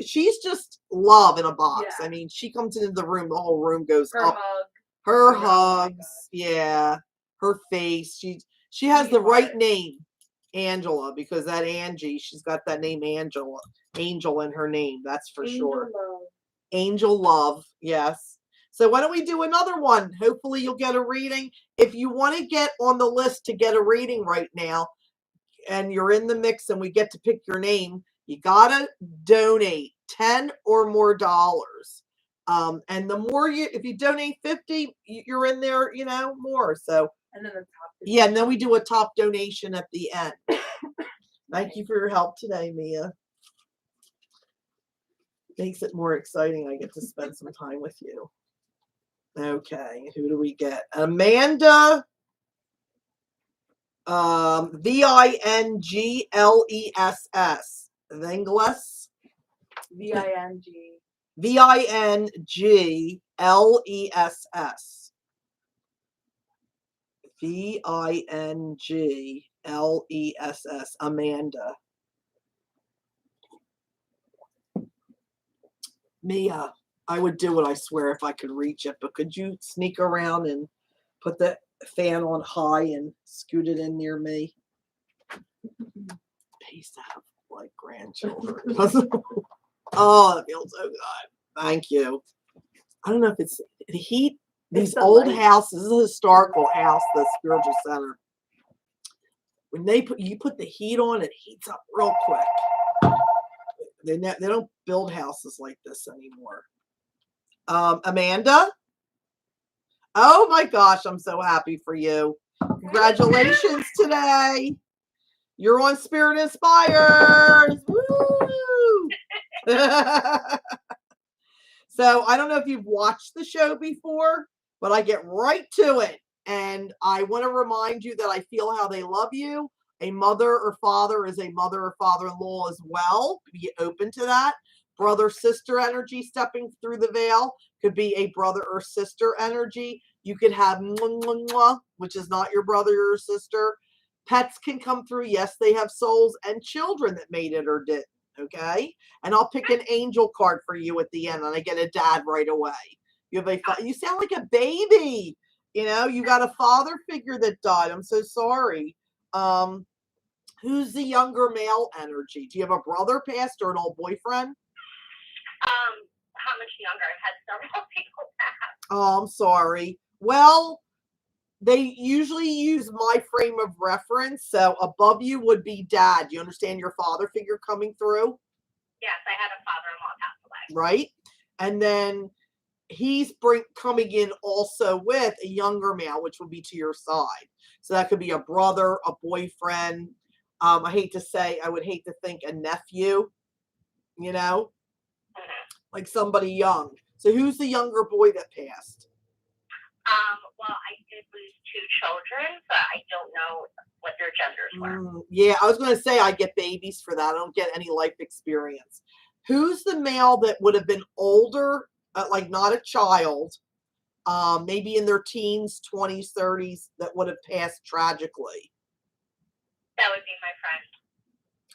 She's just love in a box. Yeah. I mean, she comes into the room, the whole room goes Her up. hug. Her hugs, yeah. Her face. She has the right name, Angela, because that Angie, she's got that name Angela, Angel in her name. That's for sure. Love. Angel love, yes. So why don't we do another one? Hopefully you'll get a reading. If you want to get on the list to get a reading right now, and you're in the mix, and we get to pick your name, you gotta donate $10 or more. And the more if you donate 50, you're in there, more. So, and then the top. Yeah, and then we do a top donation at the end. Thank you for your help today, Mia. Makes it more exciting. I get to spend some time with you. Okay, who do we get? Amanda. Vingles. Vingles. V-I-N-G. Vingles. Vingles. Amanda. Mia, I would do it, I swear, if I could reach it, but could you sneak around and put the fan on high and scoot it in near me? I used to have like grandchildren. Oh, that feels so good. Thank you. I don't know if it's the heat. These old houses, this is a historical house, the spiritual center. When you put the heat on, it heats up real quick. They don't build houses like this anymore. Amanda? Oh my gosh, I'm so happy for you. Congratulations today. You're on Spirit Inspires. Woo! So I don't know if you've watched the show before, but I get right to it. And I want to remind you that I feel how they love you. A mother or father is a mother or father-in-law as well. Be open to that. brother sister energy stepping through the veil. Could be a brother or sister energy. You could have mwah, mwah, mwah, which is not your brother or sister. Pets can come through. Yes, they have souls, and children that made it or didn't. Okay. And I'll pick an angel card for you at the end, and I get a dad right away. You have you sound like a baby. You know, you got a father figure that died. I'm so sorry. Who's the younger male energy? Do you have a brother passed or an old boyfriend? How much younger? I've had several people pass. Oh, I'm sorry. Well, they usually use my frame of reference. So above you would be dad. You understand your father figure coming through? Yes, I had a father-in-law pass away. Right? And then he's coming in also with a younger male, which would be to your side. So that could be a brother, a boyfriend. I would hate to think a nephew, you know, like somebody young. So who's the younger boy that passed? Well, I did lose 2 children, but I don't know what their genders were. Yeah, I was going to say I get babies for that. I don't get any life experience. Who's the male that would have been older, like not a child, maybe in their teens, 20s, 30s, that would have passed tragically? That would be my friend.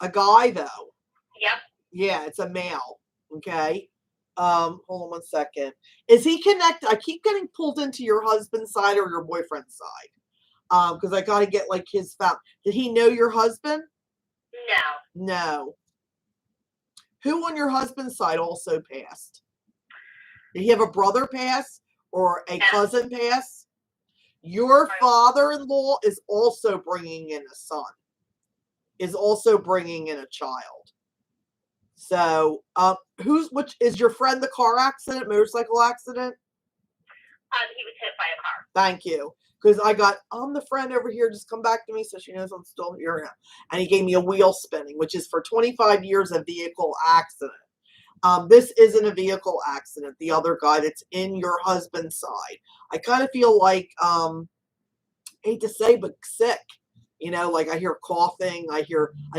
A guy, though. Yep. Yeah, it's a male. Okay. Hold on one second. Is he connected? I keep getting pulled into your husband's side or your boyfriend's side. Because I got to get like his family. Did he know your husband? No. No. Who on your husband's side also passed? Did he have a brother pass or a cousin pass? Your father-in-law is also bringing in a son. Is also bringing in a child. So, which is your friend the car accident, motorcycle accident? He was hit by a car. Thank you. Because I'm the friend over here, just come back to me so she knows I'm still here. And he gave me a wheel spinning, which is for 25 years a vehicle accident. This isn't a vehicle accident. The other guy that's in your husband's side. I kind of feel like, hate to say, but sick. You know, like I hear coughing. I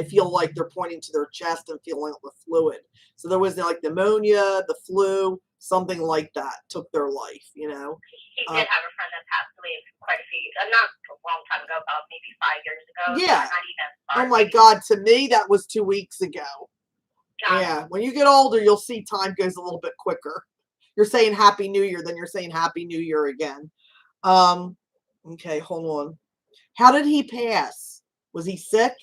feel like they're pointing to their chest and feeling the fluid. So there was like pneumonia, the flu, something like that took their life, you know. He did have a friend that passed away quite a few, not a long time ago, about maybe 5 years ago. Yeah. Not even. Oh my God, to me, that was 2 weeks ago. Yeah. When you get older, you'll see time goes a little bit quicker. You're saying Happy New Year, then you're saying Happy New Year again. Okay, hold on. How did he pass? Was he sick?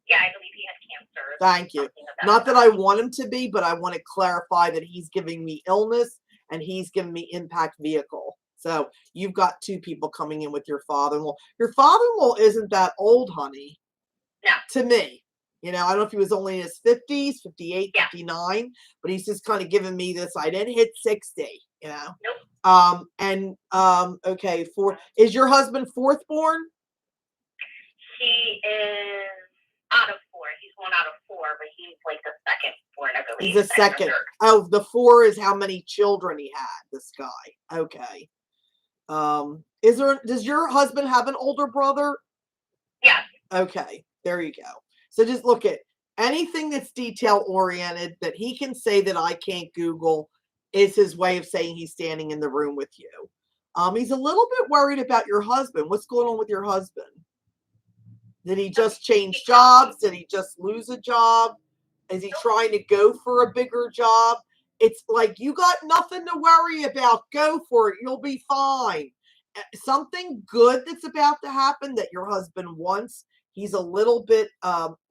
Yeah, I believe he had cancer. Thank you. Not that I want him to be, but I want to clarify that he's giving me illness and he's giving me impact vehicle. So you've got 2 people coming in with your father-in-law. Your father-in-law isn't that old, honey. No. To me. You know, I don't know if he was only in his 50s, 58, 59, but he's just kind of giving me this, I didn't hit 60, you know. Nope. Okay, is your husband 4th born? He is out of 4. He's one out of 4, but he's like the 2nd born, I believe. He's the 2nd. Oh, the 4 is how many children he had, this guy. Okay. Does your husband have an older brother? Yes. Okay, there you go. So just look at anything that's detail oriented that he can say that I can't Google is his way of saying he's standing in the room with you. He's a little bit worried about your husband. What's going on with your husband? Did he just change jobs? Did he just lose a job? Is he trying to go for a bigger job? It's like, you got nothing to worry about. Go for it. You'll be fine. Something good that's about to happen that your husband wants, he's a little bit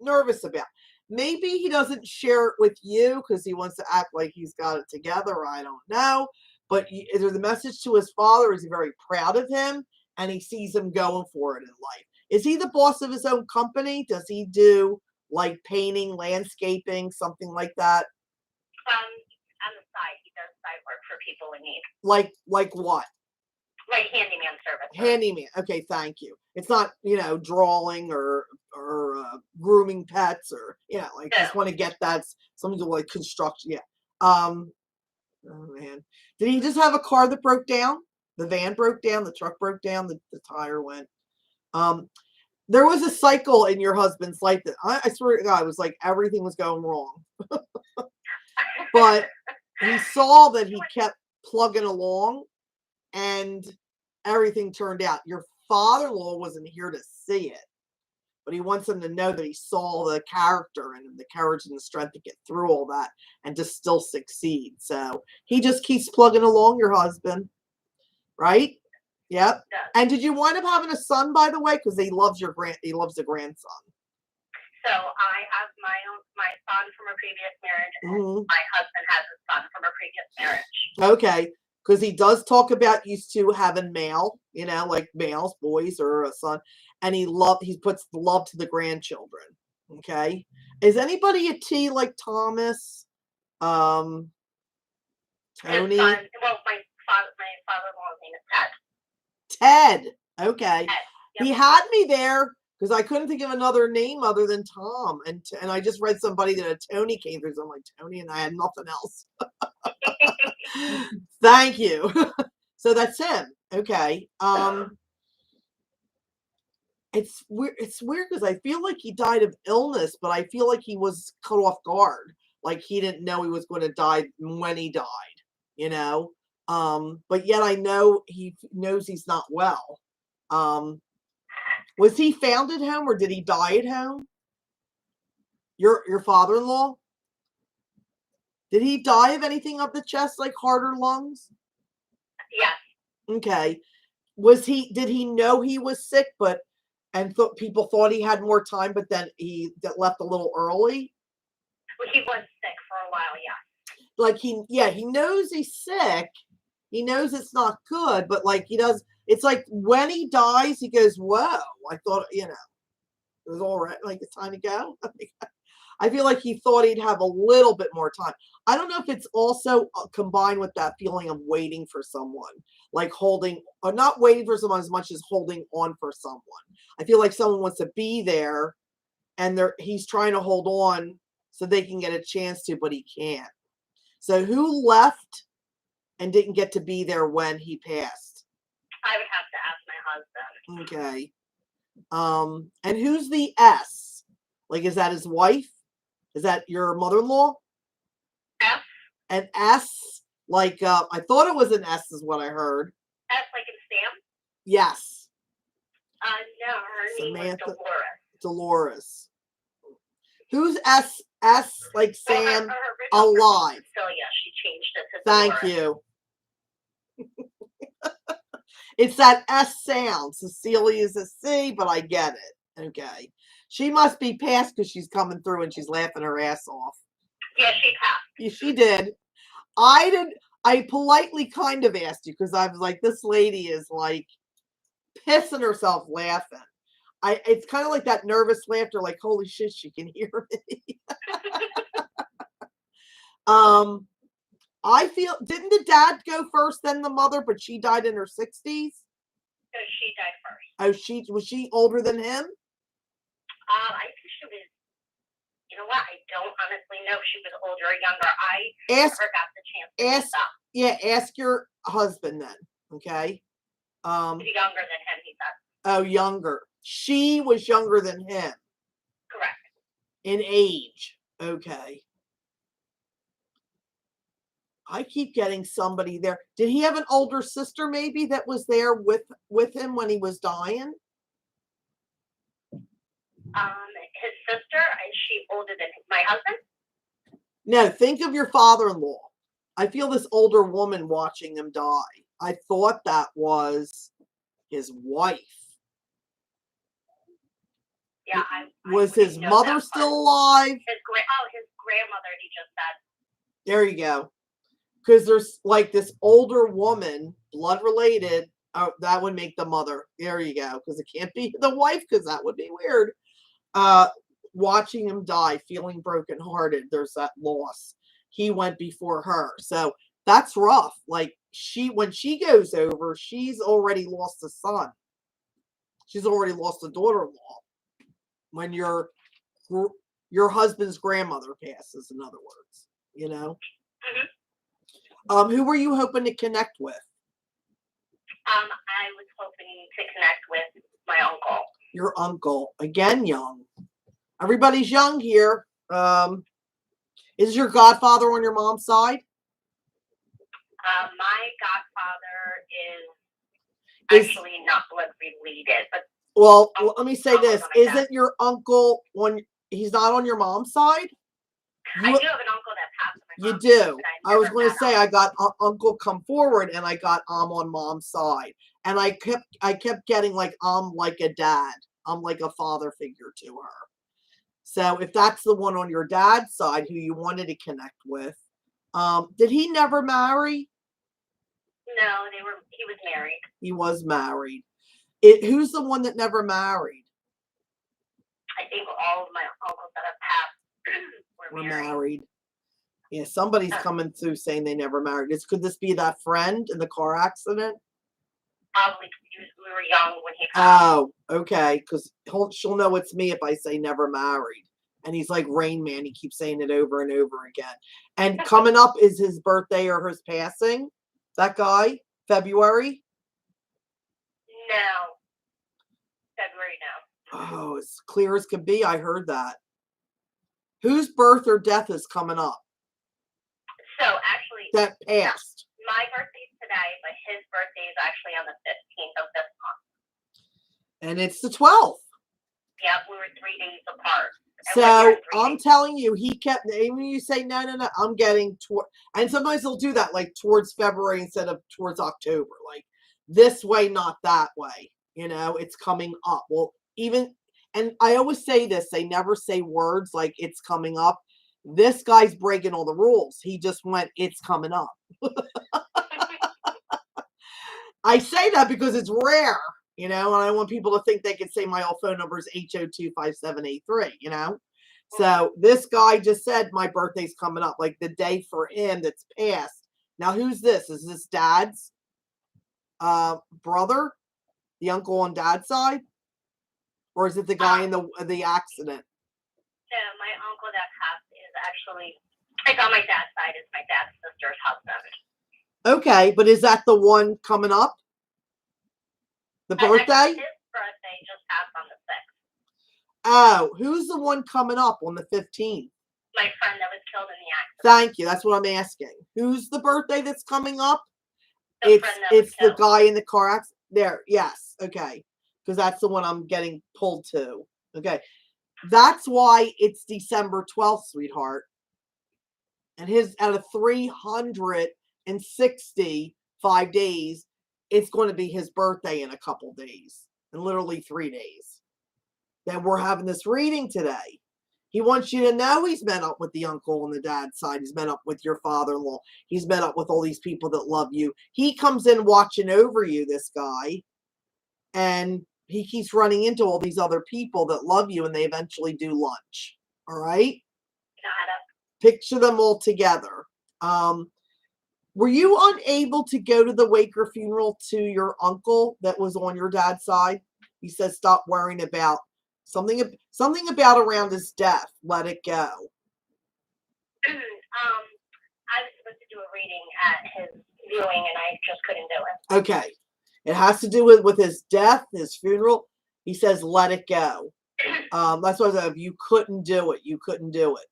nervous about. Maybe he doesn't share it with you because he wants to act like he's got it together. I don't know. But is there the message to his father? Is he very proud of him? And he sees him going for it in life. Is he the boss of his own company? Does he do like painting, landscaping, something like that? On the side, he does side work for people in need. Like what? Like handyman service. Handyman. Okay, thank you. It's not, drawing or grooming pets or, like just want to get that. Something like construction. Yeah. Oh man. Did he just have a car that broke down? The van broke down, the truck broke down, the tire went. There was a cycle in your husband's life that I swear to God, it was like everything was going wrong. But But he saw that he kept plugging along and everything turned out. Your father-in-law wasn't here to see it, but he wants him to know that he saw the character in him, the courage and the strength to get through all that and to still succeed. So he just keeps plugging along, your husband, right? Yep. Yeah. And did you wind up having a son, by the way? Because he loves he loves the grandson. So I have my son from a previous marriage, and my husband has a son from a previous marriage. Okay. Because he does talk about used to having male, like males, boys, or a son, and he puts love to the grandchildren. Okay. Is anybody a T like Thomas? Tony? His son, well, my father-in-law's name is Ted. Ted. Okay. Ted. Yep. He had me there because I couldn't think of another name other than Tom. And I just read somebody that a Tony came through. So I'm like, Tony, and I had nothing else. Thank you. So that's him. Okay. It's weird. It's weird because I feel like he died of illness, but I feel like he was caught off guard. Like he didn't know he was going to die when he died, but yet I know he knows he's not well. Was he found at home or did he die at home? Your father-in-law? Did he die of anything up the chest, like heart or lungs? Yes. Okay. Did he know he was sick, people thought he had more time, but then he left a little early? Well, he was sick for a while, yeah. Like he knows he's sick. He knows it's not good, but it's like when he dies, he goes, whoa, I thought, it was all right. Like, it's time to go. I feel like he thought he'd have a little bit more time. I don't know if it's also combined with that feeling of waiting for someone, like not waiting for someone as much as holding on for someone. I feel like someone wants to be there and he's trying to hold on so they can get a chance to, but he can't. So who left and didn't get to be there when he passed? I would have to ask my husband. Okay. And who's the S? Like, is that his wife? Is that your mother-in-law? S. An S? Like, I thought it was an S is what I heard. S like in Sam? Yes. No, her name was Dolores. Who's S like Sam her alive? Cecilia. She changed it to Thank Dolores. you. It's that S sound. Cecilia is a C, but I get it. Okay. She must be past because she's coming through and she's laughing her ass off. Yeah, she passed. Yeah, she did. I politely kind of asked you because I was like, this lady is like pissing herself laughing. It's kind of like that nervous laughter, like, holy shit, she can hear me. I feel, didn't the dad go first, then the mother, but she died in her 60s? So she died first. Oh, was she older than him? I think she was, you know what? I don't honestly know if she was older or younger. I never got the chance to ask that. Yeah, ask your husband then, okay? He's younger than him, he said. Oh, younger. She was younger than him. Correct. In age. Okay. I keep getting somebody there. Did he have an older sister maybe that was there with him when he was dying? His sister, is she older than my husband? No, think of your father-in-law. I feel this older woman watching him die. I thought that was his wife. Yeah, was his mother still alive? His grandmother, he just said. There you go. Because there's like this older woman, blood related. Oh, that would make the mother. There you go. Because it can't be the wife, because that would be weird. Watching him die, feeling brokenhearted. There's that loss. He went before her. So that's rough. Like when she goes over, she's already lost a son. She's already lost a daughter-in-law. When your husband's grandmother passes, in other words, Mm-hmm. Who were you hoping to connect with? I was hoping to connect with my uncle. Your uncle, again, young. Everybody's young here. Is your godfather on your mom's side? My godfather Is actually not blood related, but well, let me say uncle's this. on my dad's. Isn't your uncle on he's not on your mom's side? I do have an uncle that passed on my You mom's do. side, but I was never going to met say him. I got uncle come forward, and I got on mom's side, and I kept getting like like a dad. I'm like a father figure to her. So if that's the one on your dad's side who you wanted to connect with, did he never marry? No, he was married. He was married. Who's the one that never married? I think all of my uncles that have passed were Were married. married. Yeah, somebody's coming through saying they never married. Could this be that friend in the car accident? Probably because we were young when he passed. Oh, okay. Because she'll know it's me if I say never married. And he's like Rain Man. He keeps saying it over and over again. And coming up is his birthday or his passing. That guy, February. No. February, no. Oh, as clear as could be. I heard that. Whose birth or death is coming up? So actually, That passed. my birthday's today, but his birthday is actually on the 15th of this month. And it's the 12th. Yep, we were 3 days apart. So I'm telling you, he kept, even you say, no, I'm getting toward, and sometimes they'll do that, like towards February instead of towards October, like this way, not that way, it's coming up. Well, and I always say this, they never say words like it's coming up. This guy's breaking all the rules. He just went, it's coming up. I say that because it's rare, and I want people to think they can say my phone number is H025783, So this guy just said my birthday's coming up, like the day for him that's passed. Now, who's this? Is this dad's brother, the uncle on dad's side? Or is it the guy in the accident? No, my uncle that passed is actually, it's on my dad's side. It's my dad's sister's husband. Okay, but is that the one coming up? The birthday? Actually, his birthday just passed on the 6th. Oh, who's the one coming up on the 15th? My friend that was killed in the accident. Thank you. That's what I'm asking. Who's the birthday that's coming up? The It's the guy in the car accident. There, yes. Okay. Because that's the one I'm getting pulled to. Okay. That's why it's December 12th, sweetheart. And his out of 365 days, it's going to be his birthday in a couple days. In literally 3 days. That we're having this reading today. He wants you to know he's met up with the uncle on the dad's side. He's met up with your father-in-law. He's met up with all these people that love you. He comes in watching over you, this guy. And he keeps running into all these other people that love you, and they eventually do lunch. All right? Got it. Picture them all together. Were you unable to go to the Waker funeral to your uncle that was on your dad's side? He says, stop worrying about something about around his death. Let it go. I was supposed to do a reading at his viewing, and I just couldn't do it. Okay. It has to do with his death, his funeral. He says, let it go. That's why I said, if you couldn't do it, you couldn't do it.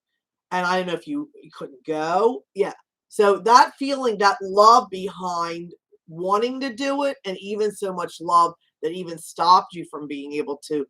And I don't know if you couldn't go. Yeah. So that feeling, that love behind wanting to do it, and even so much love that even stopped you from being able to,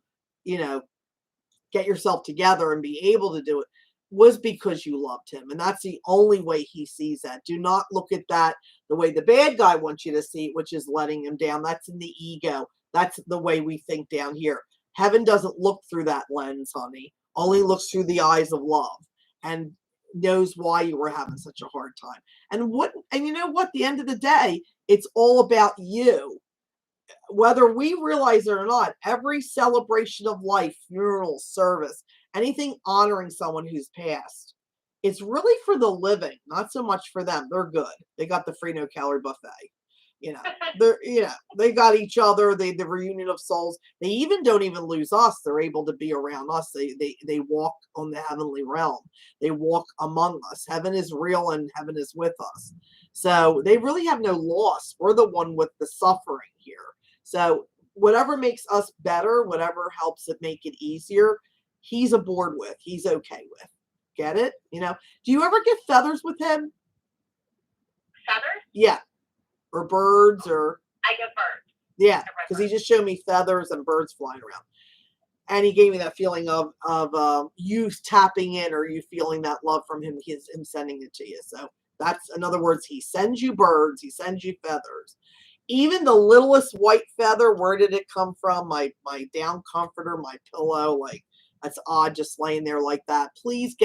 get yourself together and be able to do it, was because you loved him. And that's the only way he sees that. Do not look at that the way the bad guy wants you to see it, which is letting him down. That's in the ego. That's the way we think down here. Heaven doesn't look through that lens, honey. Only looks through the eyes of love and knows why you were having such a hard time. And you know what? At the end of the day, it's all about you. Whether we realize it or not, every celebration of life, funeral, service, anything honoring someone who's passed, it's really for the living, not so much for them. They're good. They got the free no calorie buffet. They got each other. The reunion of souls. They don't even lose us. They're able to be around us. They walk on the heavenly realm. They walk among us. Heaven is real and heaven is with us. So they really have no loss. We're the one with the suffering here. So whatever makes us better, whatever helps it make it easier, he's aboard with. He's okay with. Get it? You know, do you ever get feathers with him? Feathers? Yeah. Or birds or. I get birds. Yeah. Because he just showed me feathers and birds flying around. And he gave me that feeling of you tapping in or you feeling that love from him, him sending it to you. So that's, in other words, he sends you birds, he sends you feathers. Even the littlest white feather, where did it come from? My down comforter, my pillow, like that's odd just laying there like that. Please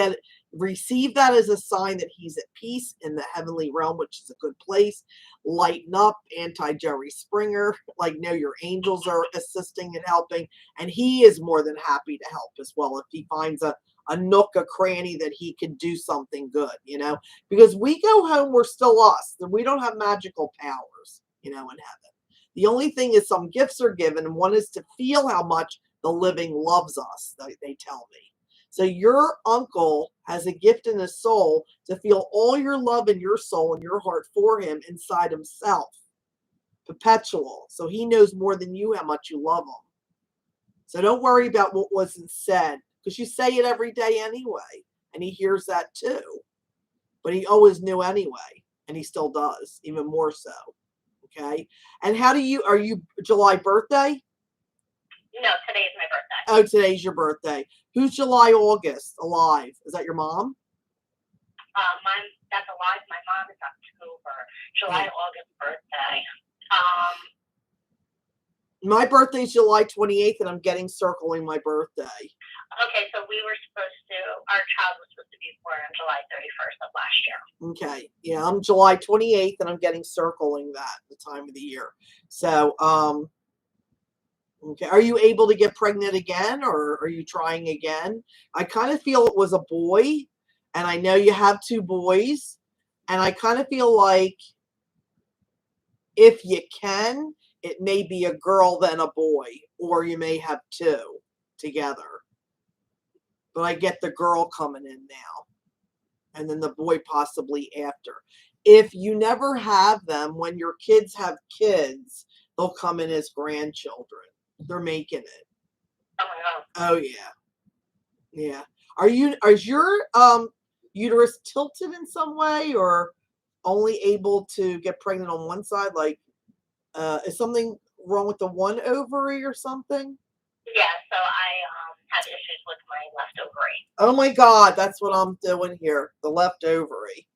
receive that as a sign that he's at peace in the heavenly realm, which is a good place. Lighten up, anti-Jerry Springer, like know your angels are assisting and helping, and he is more than happy to help as well if he finds a nook, a cranny that he can do something good, you know, because we go home, we're still us. We don't have magical powers, you know, in heaven. The only thing is some gifts are given, and one is to feel how much the living loves us, they tell me. So your uncle has a gift in his soul to feel all your love in your soul and your heart for him inside himself. Perpetual. So he knows more than you how much you love him. So don't worry about what wasn't said, because you say it every day anyway, and he hears that too. But he always knew anyway, and he still does, even more so. Okay? And are you July birthday? No, today is my birthday. Oh, today's your birthday. Who's July, August alive? Is that your mom? That's alive. My mom is October. July, August birthday. My birthday's July 28th, and I'm circling my birthday. Okay, so our child was supposed to be born on July 31st of last year. Okay, yeah, I'm July 28th, and I'm circling that, the time of the year. So, okay, are you able to get pregnant again, or are you trying again? I kind of feel it was a boy, and I know you have 2 boys, and I kind of feel like if you can, it may be a girl then a boy, or you may have 2 together. But I get the girl coming in now, and then the boy possibly after. If you never have them, when your kids have kids, they'll come in as grandchildren. They're making it. Oh my God. Oh yeah. Yeah. Is your uterus tilted in some way, or only able to get pregnant on one side? Like, is something wrong with the one ovary or something? Yeah, so I had issues with my left ovary. Oh my God, that's what I'm doing here. The left ovary.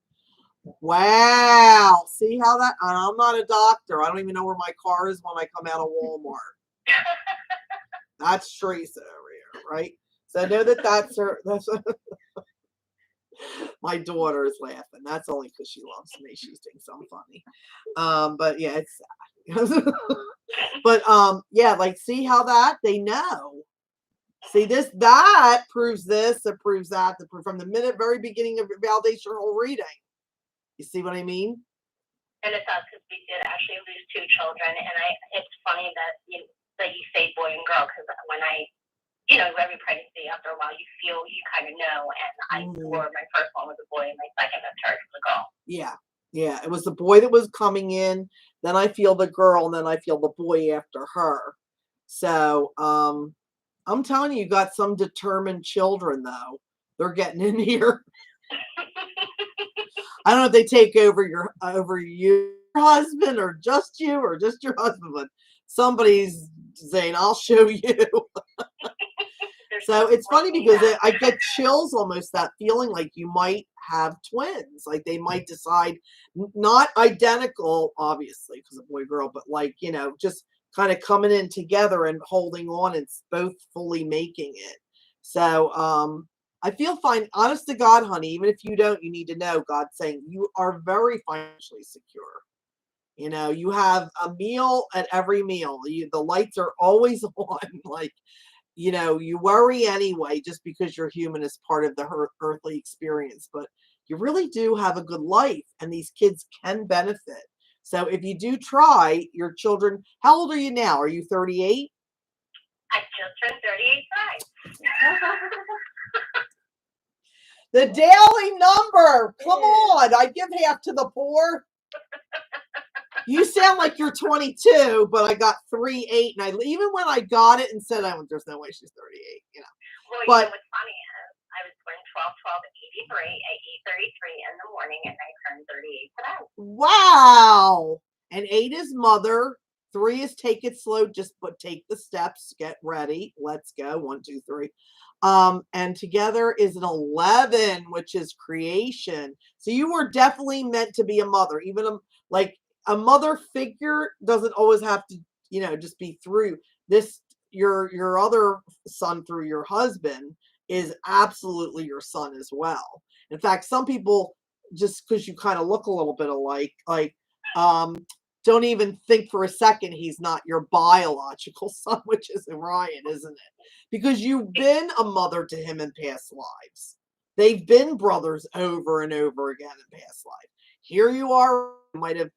Wow. See how that, and I'm not a doctor. I don't even know where my car is when I come out of Walmart. That's Teresa over here, right? So I know that's her. That's my daughter is laughing. That's only because she loves me. She's doing something funny. But yeah, it's sad. But yeah, like see how that they know. See that proves this, it proves that, from the very beginning of your validation whole reading. You see what I mean? And it does, because we did actually lose 2 children, and it's funny that you say boy and girl, because when every pregnancy, after a while, you kind of know, and I swore my first one was a boy, and my second and third was a girl. Yeah, it was the boy that was coming in, then I feel the girl, and then I feel the boy after her. So, I'm telling you, you got some determined children, though. They're getting in here. I don't know if they take over your husband, or just you, or just your husband, but somebody's saying, I'll show you. So it's funny because I get chills, almost that feeling like you might have twins. Like they might decide, not identical, obviously, because of boy, girl, but like, just kind of coming in together and holding on and both fully making it. So I feel fine. Honest to God, honey, even if you don't, you need to know God's saying you are very financially secure. You have a meal at every meal. The lights are always on. Like, you worry anyway, just because you're human as part of the earthly experience, but you really do have a good life, and these kids can benefit. So if you do try, your children, how old are you now? Are you 38? I just turned 38. The daily number. Come on. I give half to the poor. You sound like you're 22, but I got 38, and even when I got it and said, there's no way she's 38, Well, but what's funny is I was born 12/12/83 at 8:33 in the morning, and I turned 38 today. Wow. And 8 is mother. 3 is take it slow. Just take the steps. Get ready. Let's go. 1, 2, 3. And together is an 11, which is creation. So you were definitely meant to be a mother. Even like a mother figure doesn't always have to, just be through this. Your other son through your husband is absolutely your son as well. In fact, some people, just because you kind of look a little bit alike, don't even think for a second he's not your biological son, which is Ryan, isn't it? Because you've been a mother to him in past lives. They've been brothers over and over again in past life. Here you are, you might have,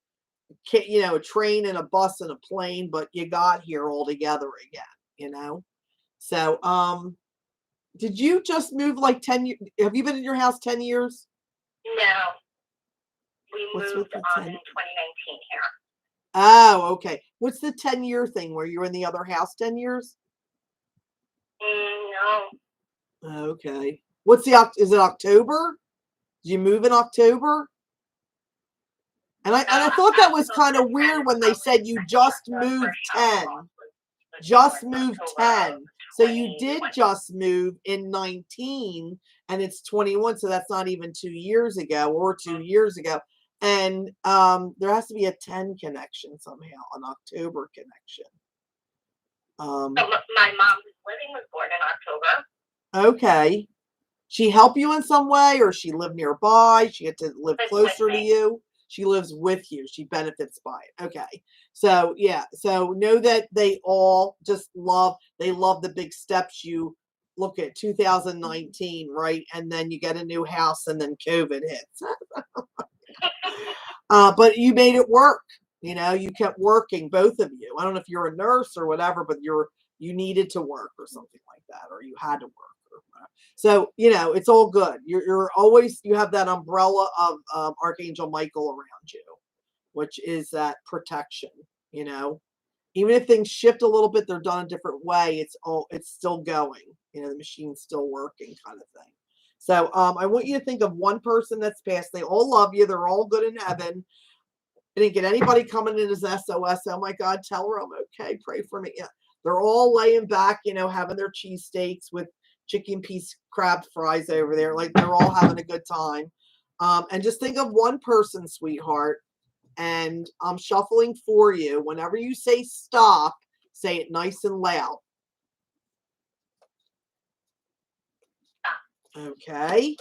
a train and a bus and a plane, but you got here all together again, So, did you just move like 10 years? Have you been in your house 10 years? No, we What's moved with the 10? in 2019 here. Oh, okay. What's the 10-year thing where you were in the other house 10 years? No. Okay. Is it October? Did you move in October? And I thought that was kind of weird when they said you just moved 10. Just moved 10. So you did just move in 19 and it's 21. So that's not even 2 years ago or 2 years ago. And there has to be a 10 connection somehow, an October connection. So my mom who's living was born in October. Okay. She help you in some way, or she lived nearby? She had to live closer to you? She lives with you. She benefits by it. Okay. So yeah. So know that they all just love the big steps you look at 2019, right? And then you get a new house and then COVID hits. But you made it work. You kept working, both of you. I don't know if you're a nurse or whatever, but you needed to work or something like that, or you had to work. So, it's all good. You're always, you have that umbrella of Archangel Michael around you, which is that protection, Even if things shift a little bit, they're done a different way. It's still going, the machine's still working kind of thing. So, I want you to think of one person that's passed. They all love you. They're all good in heaven. I didn't get anybody coming in as SOS. Oh my God, tell her I'm okay. Pray for me. Yeah. They're all laying back, having their cheesesteaks with chicken piece crab fries over there. Like they're all having a good time. And just think of one person, sweetheart. And I'm shuffling for you. Whenever you say stop, say it nice and loud. Okay.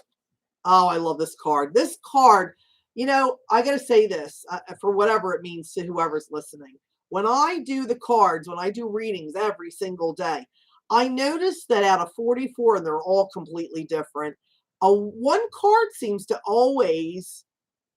Oh, I love this card. This card, I got to say this for whatever it means to whoever's listening. When I do the cards, when I do readings every single day, I notice that out of 44, and they're all completely different, one card seems to always,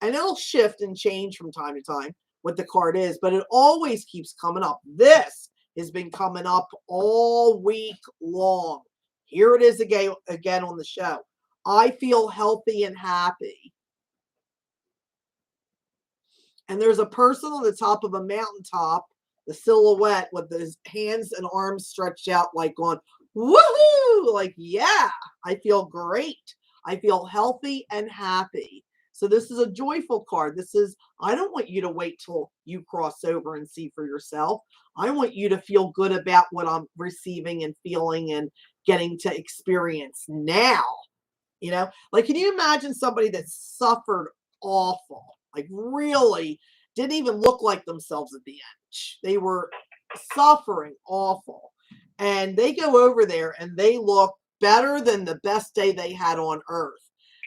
and it'll shift and change from time to time what the card is, but it always keeps coming up. This has been coming up all week long. Here it is again on the show. I feel healthy and happy. And there's a person on the top of a mountaintop, the silhouette with his hands and arms stretched out, like going, woohoo! Like, yeah, I feel great. I feel healthy and happy. So this is a joyful card. I don't want you to wait till you cross over and see for yourself. I want you to feel good about what I'm receiving and feeling and getting to experience now. Like, can you imagine somebody that suffered awful, like really didn't even look like themselves at the end? They were suffering awful. And they go over there and they look better than the best day they had on earth.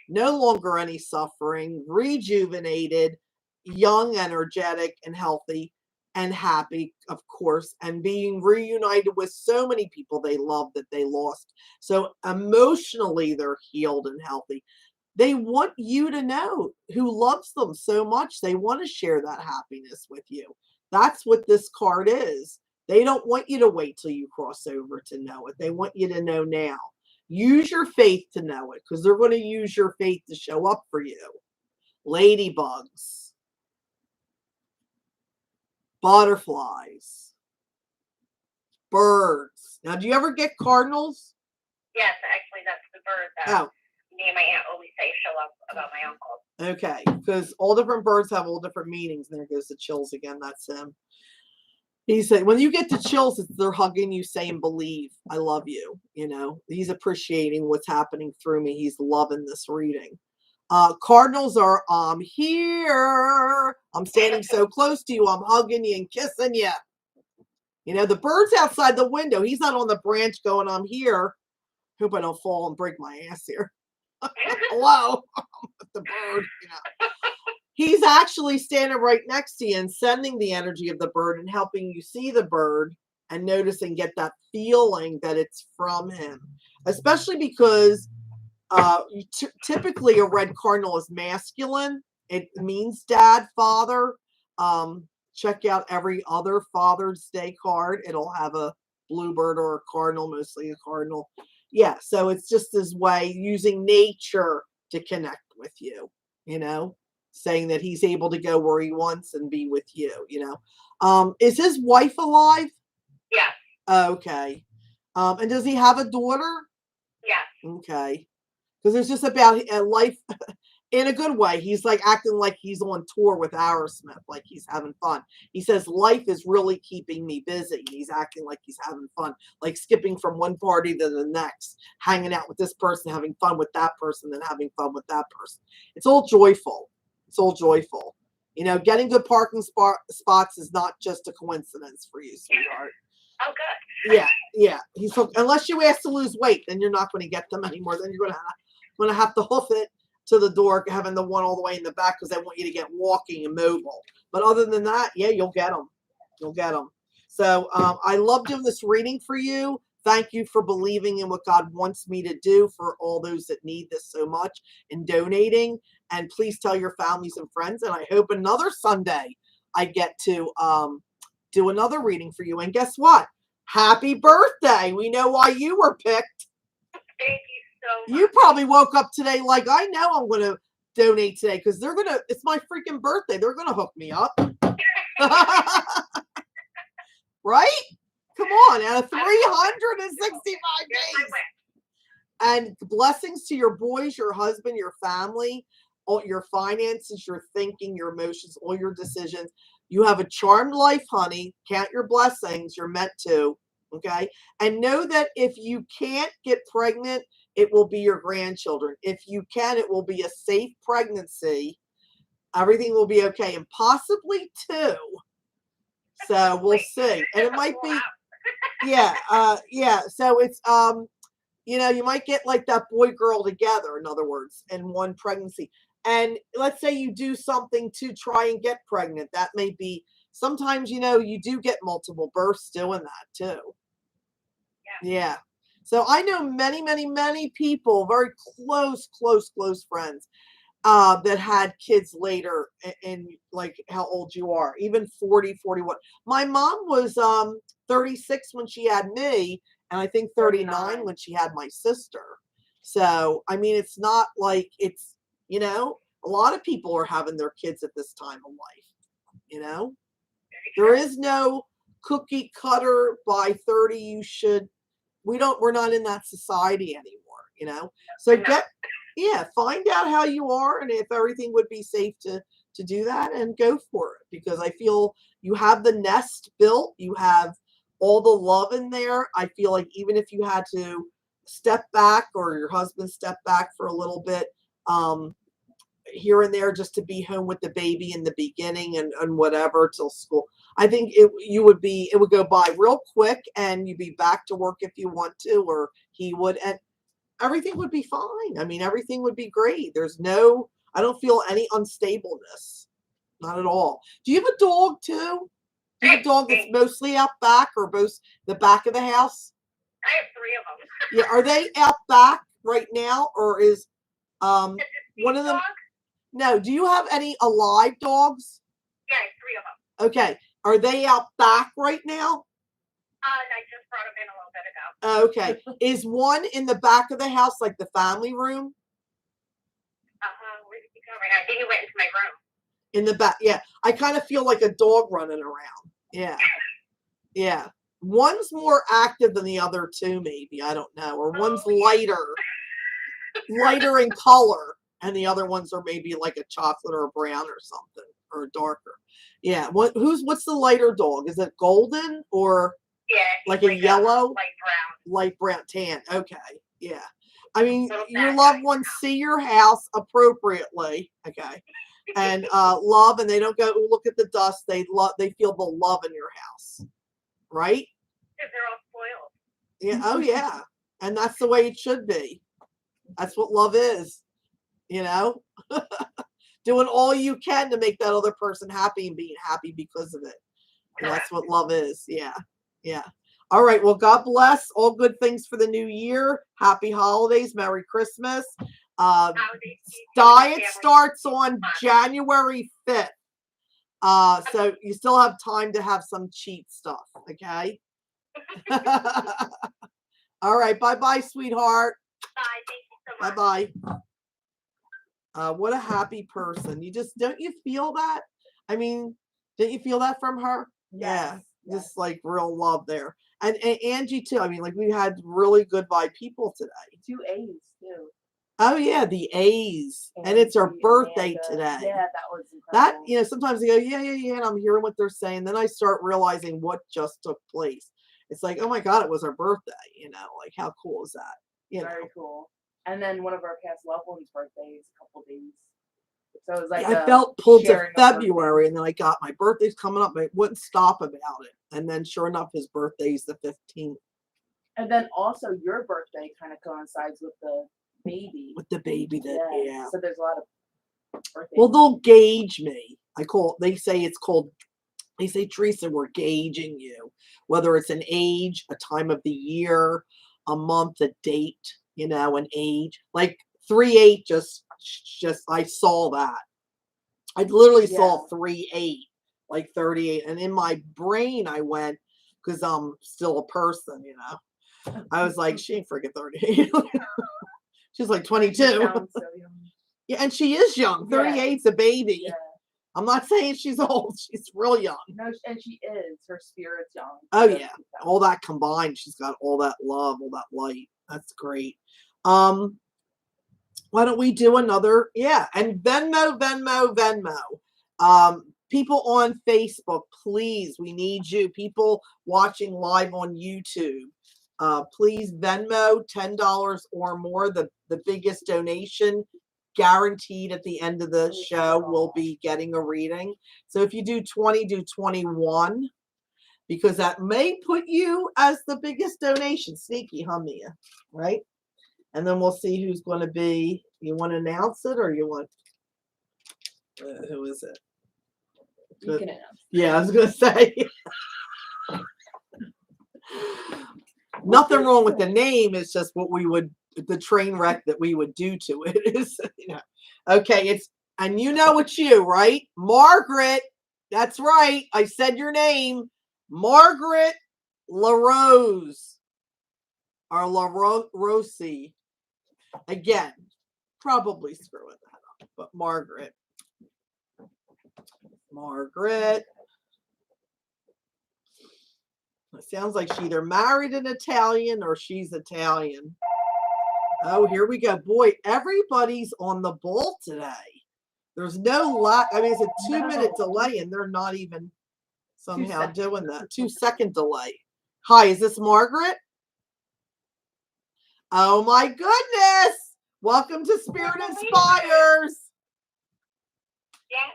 No longer any suffering, rejuvenated, young, energetic, and healthy and happy, of course, and being reunited with so many people they love that they lost. So emotionally, they're healed and healthy. They want you to know who loves them so much. They want to share that happiness with you. That's what this card is. They don't want you to wait till you cross over to know it. They want you to know now. Use your faith to know it, because they're going to use your faith to show up for you. Ladybugs. Butterflies. Birds. Now, do you ever get cardinals? Yes, actually, that's the bird that me and my aunt always say show up about my uncle. Okay, because all different birds have all different meanings. And there goes the chills again. That's him. He said, when you get the chills, it's they're hugging you, saying, believe, I love you. You know, he's appreciating what's happening through me. He's loving this reading. Cardinals are, I'm here. I'm standing so close to you. I'm hugging you and kissing you. You know, the bird's outside the window. He's not on the branch going, I'm here. Hope I don't fall and break my ass here. Hello. The bird, you know. He's actually standing right next to you and sending the energy of the bird and helping you see the bird and notice and get that feeling that it's from him. Especially because typically a red cardinal is masculine. It means dad, father. Check out every other Father's Day card. It'll have a bluebird or a cardinal, mostly a cardinal. Yeah, so it's just this way using nature to connect with you, you know, saying that he's able to go where he wants and be with you, you know. Is his wife alive? Yes. Okay. And does he have a daughter? Yes. Okay. Because it's just about life in a good way. He's like acting like he's on tour with Aerosmith, like he's having fun. He says, life is really keeping me busy. He's acting like he's having fun, like skipping from one party to the next, hanging out with this person, having fun with that person, then having fun with that person. It's all joyful. It's all joyful. You know, getting good parking spots is not just a coincidence for you, sweetheart. Oh, good. Yeah. He's unless you ask to lose weight, then you're not going to get them anymore. Then you're going to have to hoof it to the door, having the one all the way in the back because they want you to get walking and mobile. But other than that, yeah, you'll get them. You'll get them. So I love doing this reading for you. Thank you for believing in what God wants me to do for all those that need this so much and donating. And please tell your families and friends. And I hope another Sunday I get to do another reading for you. And guess what? Happy birthday. We know why you were picked. Thank you so much. You probably woke up today like, I know I'm going to donate today because they're going to, it's my freaking birthday. They're going to hook me up. Right? Come on, out of 365 days. And blessings to your boys, your husband, your family, all your finances, your thinking, your emotions, all your decisions. You have a charmed life, honey. Count your blessings. You're meant to. Okay. And know that if you can't get pregnant, it will be your grandchildren. If you can, it will be a safe pregnancy. Everything will be okay. And possibly two. So we'll see. And it might be, yeah. So it's, you know, you might get like that boy girl together, in other words, in one pregnancy. And let's say you do something to try and get pregnant. That may be, sometimes, you know, you do get multiple births doing that too. Yeah. So I know many, many, many people, very close friends that had kids later in like how old you are, even 40, 41. My mom was 36 when she had me, and I think 39 when she had my sister. So, I mean, it's not like it's, you know, a lot of people are having their kids at this time of life, you know. There is no cookie cutter by 30 you should, we're not in that society anymore, you know. So find out how you are and if everything would be safe to do that, and go for it, because I feel you have the nest built, you have all the love in there. I feel like even if you had to step back or your husband step back for a little bit, here and there, just to be home with the baby in the beginning and whatever till school, I think it would go by real quick, and you'd be back to work if you want to, or he would, and everything would be fine. I mean, everything would be great. I don't feel any unstableness. Not at all. Do you have a dog too? Do you have a dog that's mostly out back or both the back of the house? I have 3 of them. Yeah. Are they out back right now, or is one of them? No. Do you have any alive dogs? Yeah, I have 3 of them. Okay. Are they out back right now? I just brought them in a little bit ago. Okay. Is one in the back of the house, like the family room? Where did he go right now? I think he went into my room. In the back. Yeah. I kind of feel like a dog running around. Yeah. Yeah. One's more active than the other two, maybe. I don't know. Or one's lighter. lighter in color, and the other ones are maybe like a chocolate or a brown or something, or a darker. Yeah. What's the lighter dog? Is it golden or Yeah, like he's a yellow? light brown. Light brown tan. Okay. Yeah. I mean, Little your fat loved guy. ones see your house appropriately. Okay. And love, and they don't go, "Ooh, look at the dust." They feel the love in your house. Right? Because they're all spoiled. Yeah. Oh yeah. And that's the way it should be. That's what love is. You know? Doing all you can to make that other person happy and being happy because of it. And that's what love is. Yeah. Yeah. All right. Well, God bless. All good things for the new year. Happy holidays. Merry Christmas. Diet starts on January 5th. So you still have time to have some cheat stuff. Okay. All right. Bye-bye, sweetheart. Bye. Thank you so much. Bye-bye. What a happy person. Don't you feel that? I mean, didn't you feel that from her? Yes, Yeah. Just like real love there. And Angie too. I mean, like we had really good vibe people today. 2 A's too. Oh yeah, the A's. And it's her Angie, birthday Amanda. today. Yeah, that was That, incredible. sometimes they go, yeah, and I'm hearing what they're saying. Then I start realizing what just took place. It's like, oh my God, it was her birthday, like how cool is that? Very cool. And then one of our past loved ones' birthdays, a couple days. So it was like I felt pulled to sharing of February, and then I got my birthday's coming up, and I wouldn't stop about it. And then sure enough, his birthday's the 15th. And then also your birthday kind of coincides with the baby. With the baby yeah. So there's a lot of birthdays. Well, they'll gauge me. They say, Teresa, we're gauging you. Whether it's an age, a time of the year, a month, a date, an age. Like 3/8 just I saw that. I literally saw 3/8, like 38. And in my brain I went, because I'm still a person, I was like, she ain't freaking 38. She's like 22. She sounds so young. Yeah, and she is young. 38's a baby. Yeah. I'm not saying she's old. She's real young. No, and she is. Her spirit's young. Oh yeah. All that combined, she's got all that love, all that light. That's great. Why don't we do another? Yeah, and Venmo. People on Facebook, please, we need you. People watching live on YouTube, please Venmo $10 or more. The biggest donation guaranteed at the end of the show will be getting a reading. So if you do 20, do 21, because that may put you as the biggest donation. Sneaky, huh, Mia? Right? And then we'll see who's going to be. You want to announce it, or you want? Who is it? You can announce. Yeah, I was going to say. Nothing wrong with the name. It's just what the train wreck that we would do to it is, Okay, and it's you, right? Margaret. That's right. I said your name. Margaret LaRose. Or LaRossi. Again, probably screwing that up, but Margaret. It sounds like she either married an Italian or she's Italian. Oh, here we go. Boy, everybody's on the ball today. There's no it's a 2-minute delay, and they're not even somehow doing that. 2-second delay. Hi, is this Margaret? Oh my goodness! Welcome to Spirit Inspires. Yes.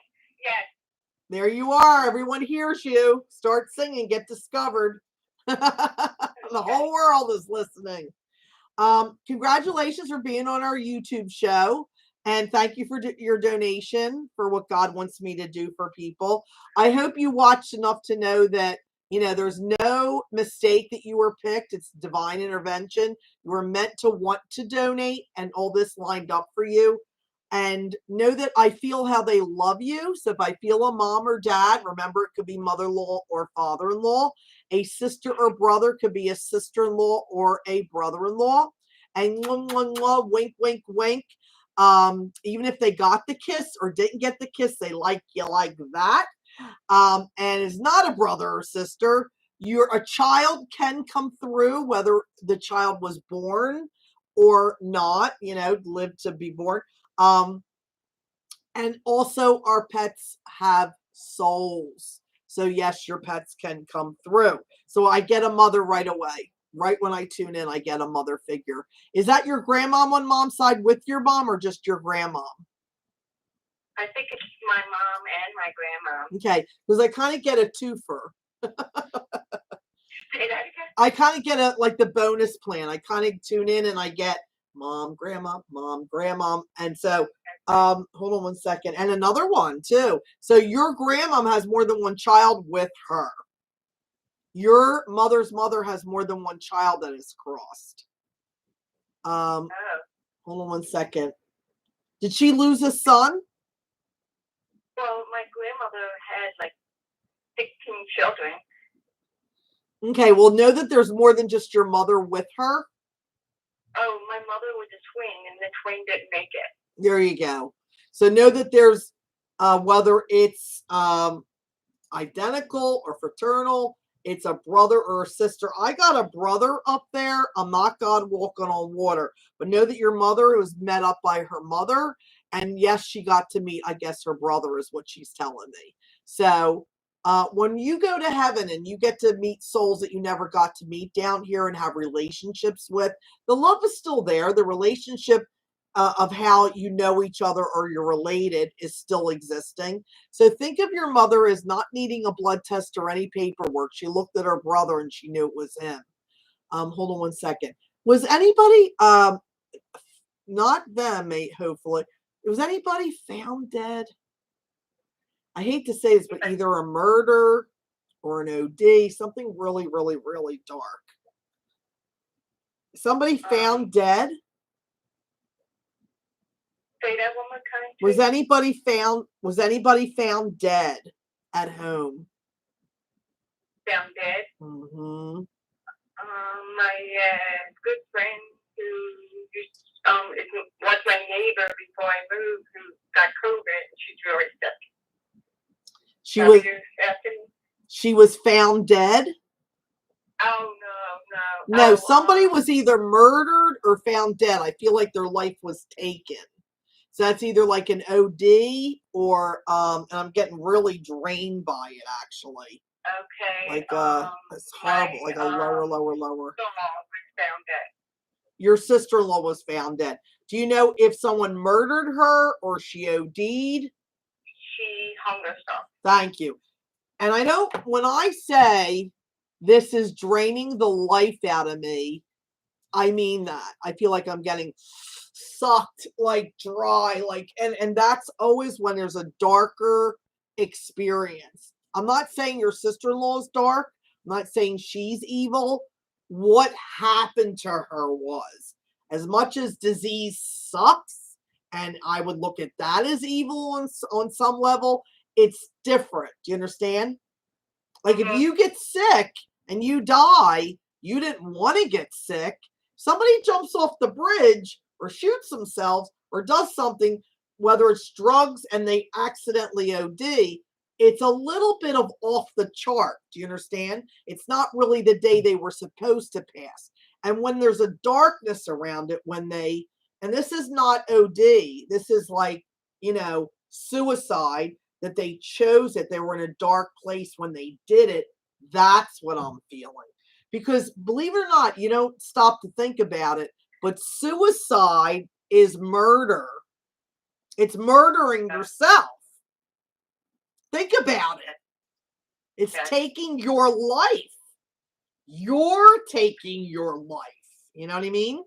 There you are. Everyone hears you. Start singing. Get discovered. The whole world is listening. Congratulations for being on our YouTube show. And thank you for your donation for what God wants me to do for people. I hope you watched enough to know that, there's no mistake that you were picked. It's divine intervention. You were meant to want to donate, and all this lined up for you. And know that I feel how they love you. So if I feel a mom or dad, remember it could be mother-in-law or father-in-law. A sister or brother could be a sister-in-law or a brother-in-law. And wink, wink, wink. Even if they got the kiss or didn't get the kiss, they like you like that. And is not a brother or sister. A child can come through, whether the child was born or not, live to be born. And also our pets have souls. So yes, your pets can come through. So I get a mother right away. Right when I tune in, I get a mother figure. Is that your grandmom on mom's side with your mom or just your grandmom? I think it's my mom and my grandma. Okay, because I kind of get a twofer. Say that again? I kind of get like the bonus plan. I kind of tune in and I get mom, grandma, and so hold on one second, and another one too. So your grandmom has more than one child with her. Your mother's mother has more than one child that is crossed. Hold on one second. Did she lose a son? Well, my grandmother had like 16 children. Okay, well, know that there's more than just your mother with her. Oh, my mother was a twin, and the twin didn't make it. There you go. So know that there's, whether it's identical or fraternal, it's a brother or a sister. I got a brother up there. I'm not God walking on water, but know that your mother was met up by her mother. And yes, she got to meet, I guess, her brother is what she's telling me. So when you go to heaven and you get to meet souls that you never got to meet down here and have relationships with, the love is still there. The relationship of how you know each other or you're related is still existing. So think of your mother as not needing a blood test or any paperwork. She looked at her brother and she knew it was him. Hold on one second. Was anybody, not them, mate, hopefully, was anybody found dead? I hate to say this, but either a murder or an OD, something really, really, really dark. Somebody found dead? Say that one more time. Was anybody found dead at home? Found dead? Mm-hmm. My good friend who was my neighbor before I moved, who got COVID, and she's really sick. She was found dead? Oh, no. No, somebody was either murdered or found dead. I feel like their life was taken. So that's either like an OD or, and I'm getting really drained by it, actually. Okay. Like, it's horrible. Like a lower. Sister-in-law was found dead. Your sister-in-law was found dead. Do you know if someone murdered her or she OD'd? She hung herself. Thank you. And I know when I say this is draining the life out of me, I mean that. I feel like I'm getting sucked, like dry, like, and that's always when there's a darker experience. I'm not saying your sister-in-law is dark. I'm not saying she's evil. What happened to her was, as much as disease sucks, and I would look at that as evil on some level, it's different. Do you understand? Like if you get sick and you die, you didn't want to get sick. Somebody jumps off the bridge or shoots themselves or does something, whether it's drugs and they accidentally OD, it's a little bit of off the chart. Do you understand? It's not really the day they were supposed to pass. And when there's a darkness around it, and this is not OD, this is like, suicide, that they chose it. They were in a dark place when they did it. That's what I'm feeling. Because believe it or not, you don't stop to think about it, but suicide is murder. It's murdering yourself. Think about it. It's taking your life. You're taking your life. You know what I mean?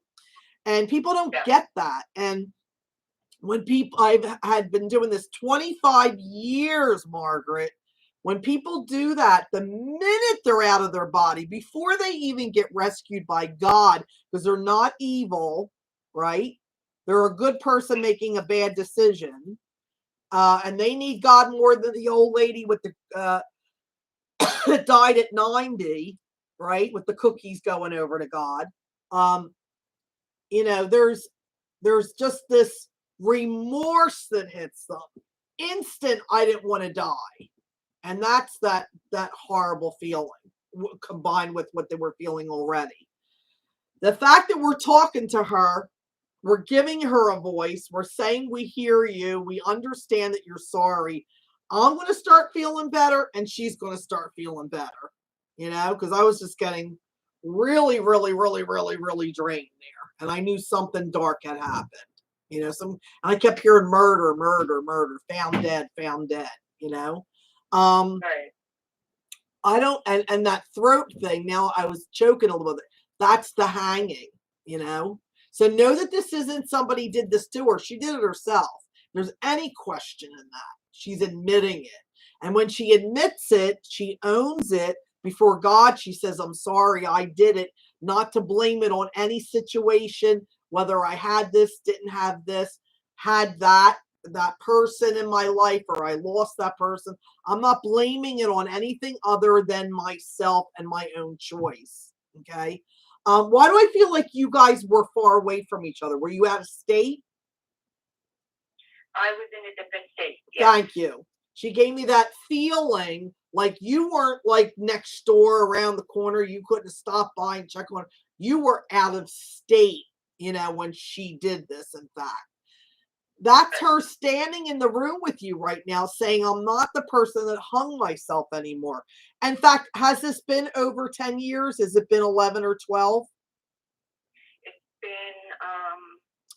And people don't get that. And when I've had been doing this 25 years, Margaret, when people do that, the minute they're out of their body, before they even get rescued by God, because they're not evil, right? They're a good person making a bad decision. And they need God more than the old lady with the that died at 90, right? With the cookies going over to God. There's just this remorse that hits them. Instant, I didn't want to die. And that's that horrible feeling combined with what they were feeling already. The fact that we're talking to her, we're giving her a voice, we're saying we hear you, we understand that you're sorry. I'm going to start feeling better, and she's going to start feeling better, because I was just getting really, really, really, really, really drained there. And I knew something dark had happened. And I kept hearing murder, murder, murder, found dead, Right. I don't, and that throat thing, now I was choking a little bit. That's the hanging, So know that this isn't somebody did this to her. She did it herself. If there's any question in that, she's admitting it. And when she admits it, she owns it before God. She says, I'm sorry, I did it, not to blame it on any situation, whether I had this, didn't have this, had that person in my life, or I lost that person. I'm not blaming it on anything other than myself and my own choice. Okay. Why do I feel like you guys were far away from each other? Were you out of state? I was in a different state. Yes. Thank you. She gave me that feeling like you weren't like next door around the corner. You couldn't stop by and check on her. You were out of state, when she did this, in fact. That's her standing in the room with you right now saying, I'm not the person that hung myself anymore. In fact, has this been over 10 years? Has it been 11 or 12? It's been,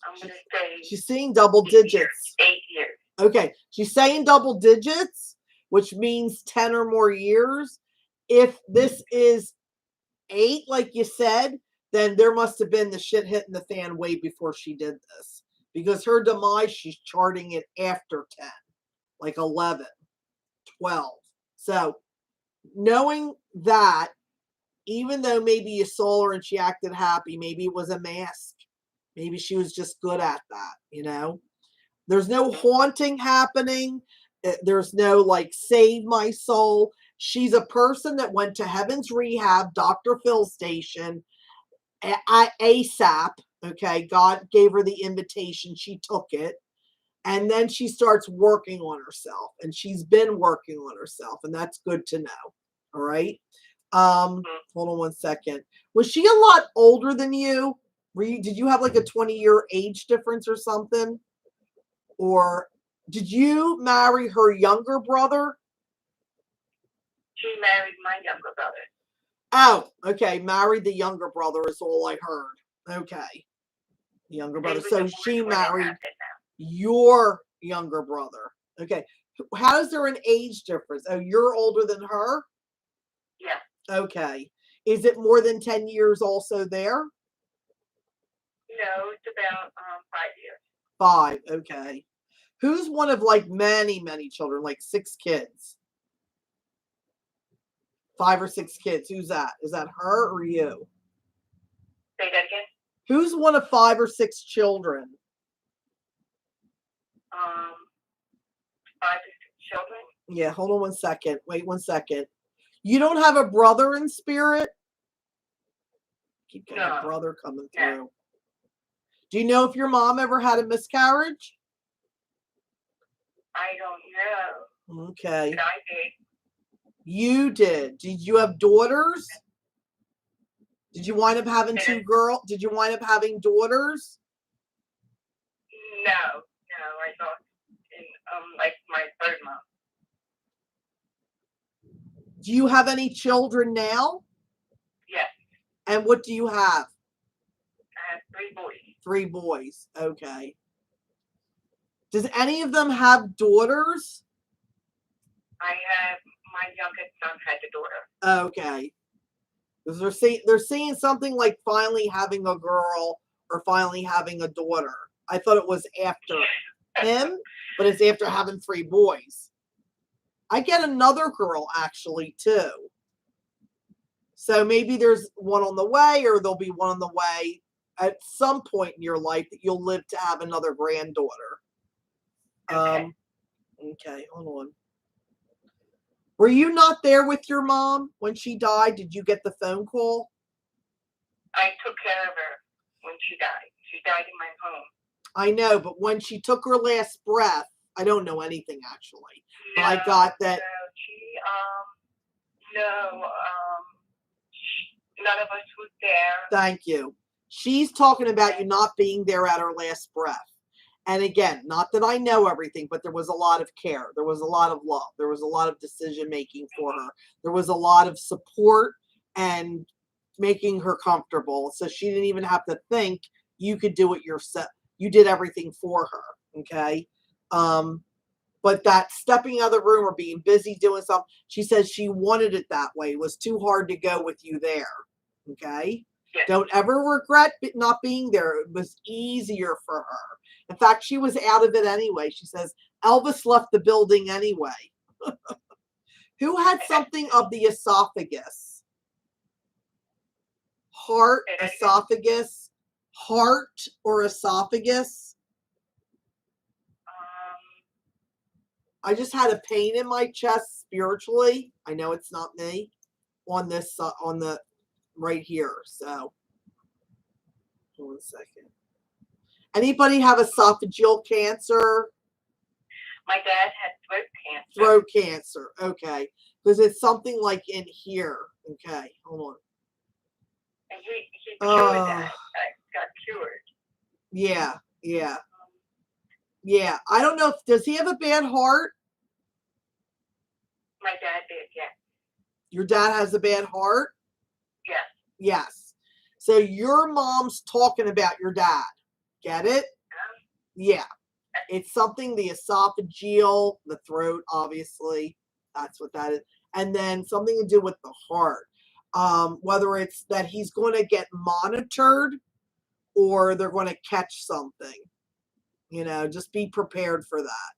I'm going to say. She's seeing double digits. 8 years. Okay. She's saying double digits, which means 10 or more years. If this is 8, like you said, then there must have been the shit hitting the fan way before she did this. Because her demise, she's charting it after 10, like 11, 12. So knowing that, even though maybe you saw her and she acted happy, maybe it was a mask. Maybe she was just good at that, There's no haunting happening. There's no like save my soul. She's a person that went to Heaven's Rehab, Dr. Phil Station, ASAP. Okay, God gave her the invitation. She took it. And then she starts working on herself. And she's been working on herself. And that's good to know. All right. Hold on one second. Was she a lot older than you? Did you have like a 20-year age difference or something? Or did you marry her younger brother? She married my younger brother. Oh, okay. Married the younger brother is all I heard. Okay. The younger brother. So she married your younger brother. Okay. How is there an age difference? Oh, you're older than her? Yeah. Okay. Is it more than 10 years also there? No, it's about 5 years. 5. Okay. Who's one of like many, many children, like 6 kids? 5 or 6 kids. Who's that? Is that her or you? Say that again? Who's one of 5 or 6 children? 5 or 6 children. Yeah, hold on one second. Wait 1 second. You don't have a brother in spirit? Keep getting a brother coming through. No. Do you know if your mom ever had a miscarriage? I don't know. Okay. But I did. You did. Did you have daughters? Did you wind up having 2 girls? Did you wind up having daughters? No, I thought in like my third month. Do you have any children now? Yes. And what do you have? I have 3 boys. 3 boys. Okay. Does any of them have daughters? I have my youngest son had a daughter. Okay. Because they're saying something like finally having a girl or finally having a daughter. I thought it was after him, but it's after having 3 boys. I get another girl actually too. So maybe there's one on the way, or there'll be one on the way at some point in your life that you'll live to have another granddaughter. Okay, hold on. Were you not there with your mom when she died? Did you get the phone call? I took care of her when she died. She died in my home. I know, but when she took her last breath, I don't know anything actually. No, but I got that. None of us was there. Thank you. She's talking about you not being there at her last breath. And again, not that I know everything, but there was a lot of care. There was a lot of love. There was a lot of decision making for her. There was a lot of support and making her comfortable. So she didn't even have to think. You could do it yourself. You did everything for her. Okay. But that stepping out of the room or being busy doing something, she says she wanted it that way. It was too hard to go with you there. Okay. Yes. Don't ever regret not being there. It was easier for her. In fact, she was out of it anyway. She says Elvis left the building anyway. Who had something of the esophagus? Heart, esophagus, heart or esophagus? I just had a pain in my chest spiritually. I know it's not me on this, on the right here. So, hold on a second. Anybody have esophageal cancer? My dad had throat cancer. Throat cancer. Okay. Because it's something like in here. Okay. Hold on. And he cured that. Got cured. Yeah. Yeah. Yeah. I don't know if, does he have a bad heart? My dad did, yes. Your dad has a bad heart? Yes. Yes. So your mom's talking about your dad. Get it? Yeah. It's something, the esophageal, the throat, obviously. That's what that is. And then something to do with the heart. Whether it's that he's going to get monitored or they're going to catch something. You know, just be prepared for that.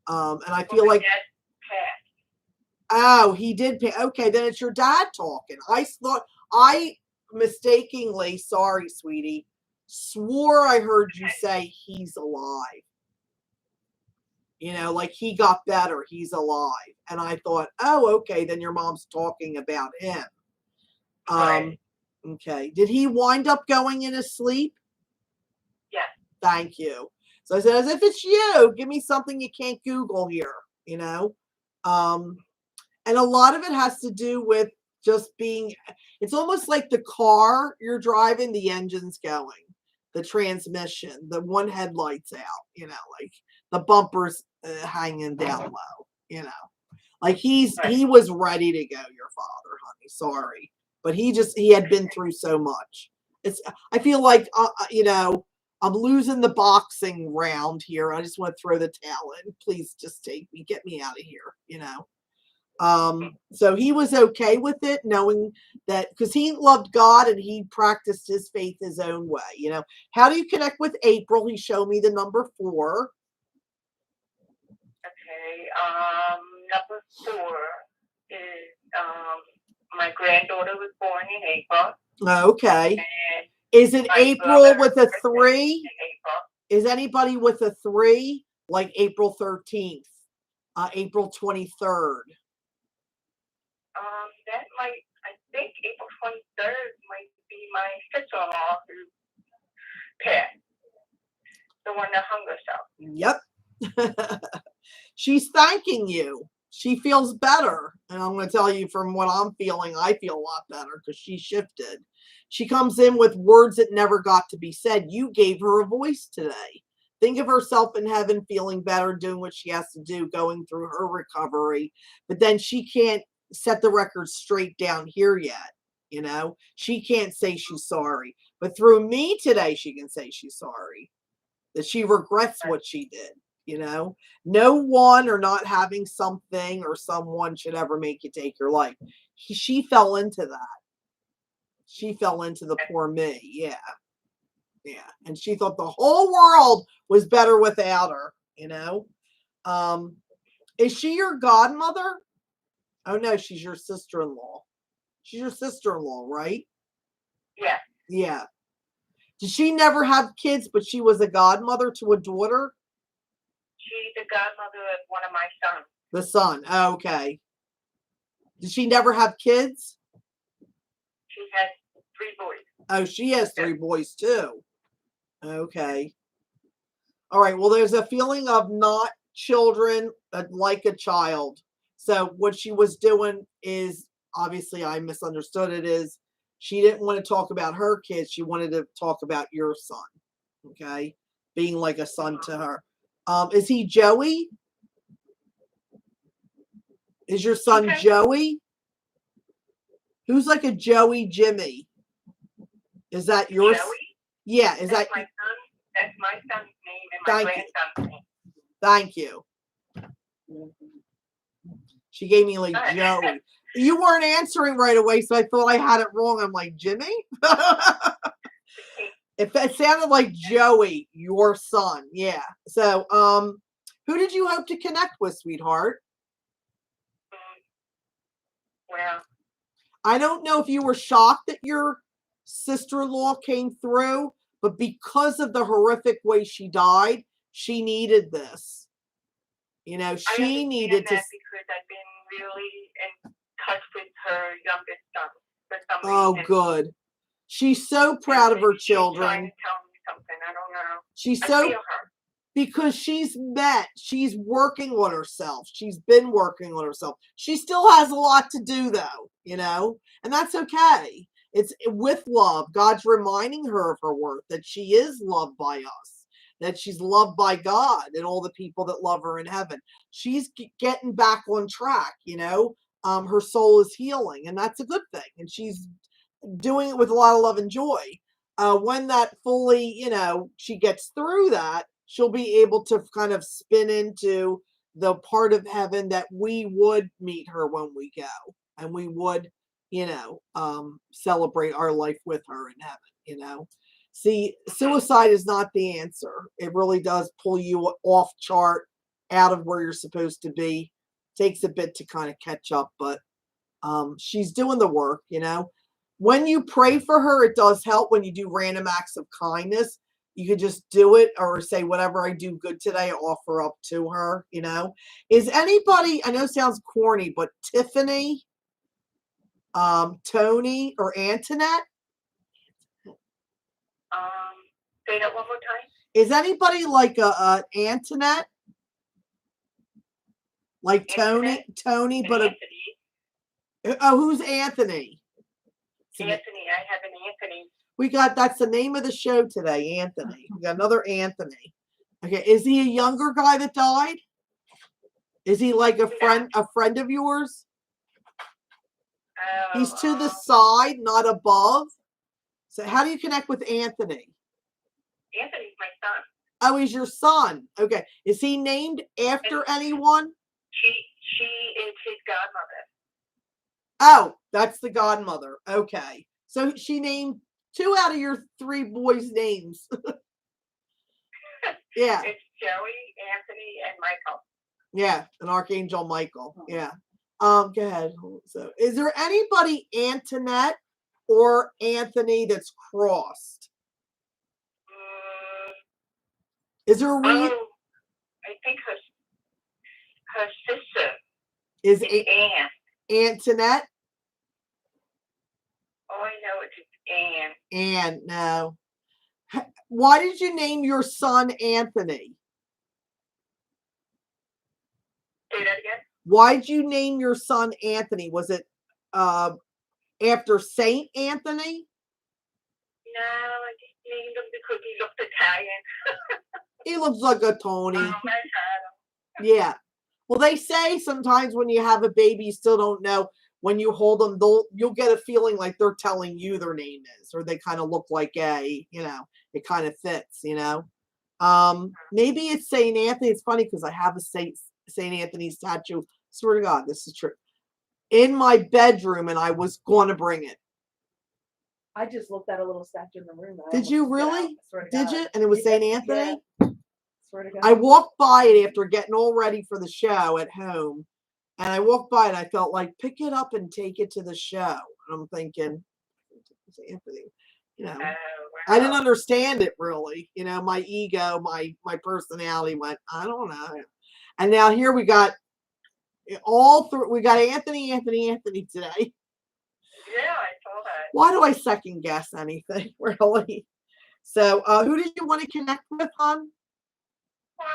And I feel like... Oh, he did pay. Okay, then it's your dad talking. I mistakenly, sorry, sweetie, swore I heard you say he's alive. You know, like he got better, he's alive. And I thought, oh, okay, then your mom's talking about him. Right. Okay. Did he wind up going in his sleep? Yes. Thank you. So I said, as if it's you, give me something you can't Google here, you know? And a lot of it has to do with just being, it's almost like the car you're driving, the engine's going, the transmission, the one headlight's out, you know, like the bumpers hanging down low, you know, like he was ready to go, your father, honey, sorry. But he had been through so much. I feel like, you know, I'm losing the boxing round here. I just want to throw the towel in. Please just take me, get me out of here, you know. So he was okay with it, knowing that, because he loved God and he practiced his faith his own way, you know. How do you connect with April? He showed me the number 4. Okay. Number 4 is my granddaughter was born in April. Okay. And is it April with a 3? April. Is anybody with a 3? Like April 13th, April 23rd? That might, I think April 23rd might be my sister-in-law who passed. The one that hung herself. Yep. She's thanking you. She feels better. And I'm going to tell you from what I'm feeling, I feel a lot better because she shifted. She comes in with words that never got to be said. You gave her a voice today. Think of herself in heaven, feeling better, doing what she has to do, going through her recovery. But then she can't set the record straight down here yet. You know, she can't say she's sorry. But through me today, she can say she's sorry. That she regrets what she did. You know, no one or not having something or someone should ever make you take your life. She fell into that. She fell into the poor me. Yeah. Yeah. And she thought the whole world was better without her, you know. Is she your godmother? Oh no, she's your sister-in-law. She's your sister-in-law, right? Yeah. Yeah. Did she never have kids, but she was a godmother to a daughter? She's the godmother of one of my sons. The son. Oh, okay. Did she never have kids? She has 3 boys. Oh, she has 3 boys too. Okay. All right. Well, there's a feeling of not children like a child. So what she was doing is, obviously I misunderstood it, is She didn't want to talk about her kids. She wanted to talk about your son. Okay. Being like a son to her. Is he Joey? Is your son Okay. Joey? Who's like a Joey Jimmy? Is that yours? Joey? Yeah, is That's that my son. That's my son's name and my Thank you. grandson's name. Thank you. She gave me like Joey. You weren't answering right away, so I thought I had it wrong. I'm like, Jimmy? It sounded like Joey, your son. Yeah. So, who did you hope to connect with, sweetheart? Well, I don't know if you were shocked that your sister-in-law came through, but because of the horrific way she died, she needed this. You know, she needed to. that because I've been really in touch with her youngest son for some Oh, reason. good. She's so proud of her She's trying children. to tell me something. I don't know. She's I so feel her. because she's working on herself. She's been working on herself. She still has a lot to do though, you know, and that's okay. It's with love. God's reminding her of her worth, that she is loved by us, that she's loved by God and all the people that love her in heaven. She's getting back on track, you know. Her soul is healing, and that's a good thing. And she's doing it with a lot of love and joy. When that fully, you know, she gets through that, she'll be able to kind of spin into the part of heaven that we would meet her when we go, and we would, you know, celebrate our life with her in heaven, you know. See, suicide is not the answer. It really does pull you off chart, out of where you're supposed to be. Takes a bit to kind of catch up, but she's doing the work, you know. When you pray for her, it does help when you do random acts of kindness. You could just do it or say, whatever I do good today, I offer up to her, you know. Is anybody, I know it sounds corny, but Tiffany, Tony, or Antoinette? Say that one more time. Is anybody like a Antoinette? Like Antoinette? Tony, but Anthony. who's Anthony? Anthony. I have an Anthony. That's the name of the show today, Anthony. We got another Anthony. Okay, is he a younger guy that died? Is he like a friend of yours? He's to the side, not above. So how do you connect with Anthony? Anthony's my son. Oh, he's your son. Okay. Is he named after anyone? She is his godmother. Oh, that's the godmother. Okay. So she named 2 out of your 3 boys' names. Yeah. It's Joey, Anthony, and Michael. Yeah, an Archangel Michael. Yeah. Go ahead. So is there anybody Antoinette or Anthony that's crossed? Is there a reason? Oh, I think her sister Is Anne. Antoinette? Oh, I know it's Anne. Anne, no. Why did you name your son Anthony? Say that again? Why'd you name your son Anthony? Was it after Saint Anthony? No, I just named him because he looked Italian. He looks like a Tony. I had him. Yeah. Well, they say sometimes when you have a baby, you still don't know. When you hold them, you'll get a feeling like they're telling you their name is, or they kind of look like you know, it kind of fits, you know. Maybe it's Saint Anthony. It's funny because I have a Saint Anthony statue. Swear to God, this is true. In my bedroom, and I was going to bring it. I just looked at a little statue in the room. Did you really? Did you? And it was Yeah, Saint Anthony? yeah. Swear to God. I walked by it after getting all ready for the show at home. And I walked by it. I felt like, pick it up and take it to the show. And I'm thinking, Anthony, you know, Wow. I didn't understand it really. You know, my ego, my personality went, I don't know. And now here we got we got Anthony today. Yeah, I saw that. Why do I second guess anything, really? So, who did you want to connect with, hon? Well,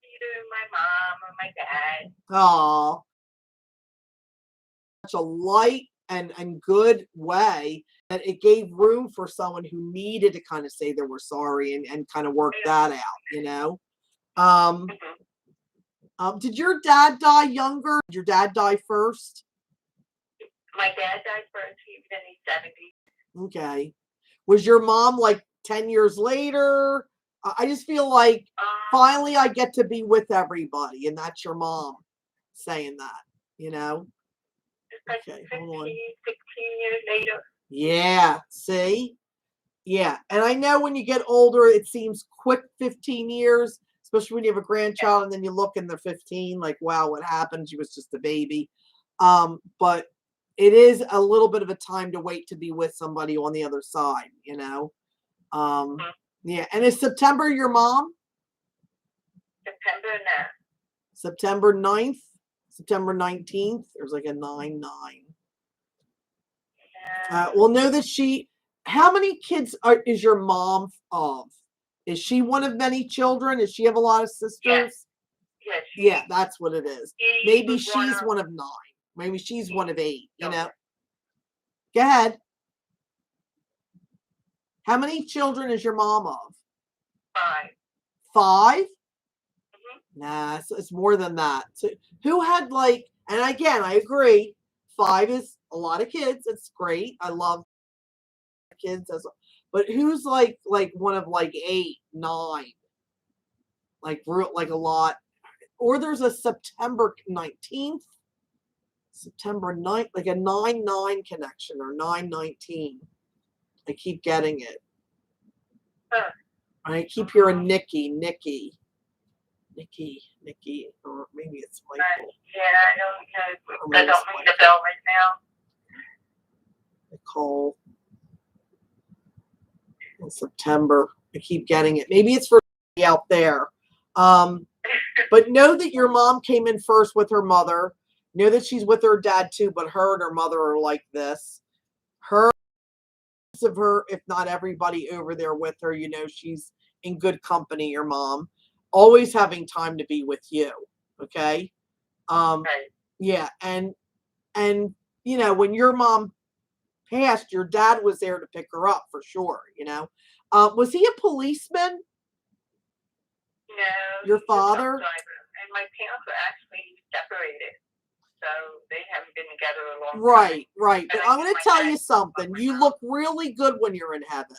either my mom or my dad. Oh, such a light and good way, that it gave room for someone who needed to kind of say they were sorry and kind of work that out, you know. Did your dad die younger? Did your dad die first? My dad died first. He was in his 70s. Okay. Was your mom like 10 years later? I just feel like finally I get to be with everybody, and that's your mom saying that, you know? Like Okay, 15, hold on. 16 years later. Yeah, see? Yeah, and I know when you get older, it seems quick, 15 years, especially when you have a grandchild and then you look and they're 15, like, wow, what happened? She was just a baby. But it is a little bit of a time to wait to be with somebody on the other side, you know? Yeah, and is September your mom? September 9th. September 9th? September 19th? There's like a 9-9. Well, know that how many kids is your mom of? Is she one of many children? Does she have a lot of sisters? Yes. Yeah, that's what it is. Maybe she's one of 9. Maybe she's one of 8, you know? Go ahead. How many children is your mom of? 5. 5? Nah, it's more than that. So who had like, and again, I agree, 5 is a lot of kids. It's great. I love kids as well. But who's like one of like 8, 9? Like a lot. Or there's a September 19th. September 9th, like a 9-9 connection or 9-19. I keep getting it. I keep hearing Nikki, or maybe it's Michael. Yeah, I don't know. I don't ring the bell right now. Nicole. In September. I keep getting it. Maybe it's for out there. But know that your mom came in first with her mother. Know that she's with her dad too, but her and her mother are like this. Of her, if not everybody over there with her, you know, she's in good company, your mom. Always having time to be with you. Okay. Yeah, and you know, when your mom passed, your dad was there to pick her up for sure, you know. Was he a policeman? No. Your father? And my parents were actually separated. So they haven't been together a long time. Right. But I'm going to tell you something. You look really good when you're in heaven.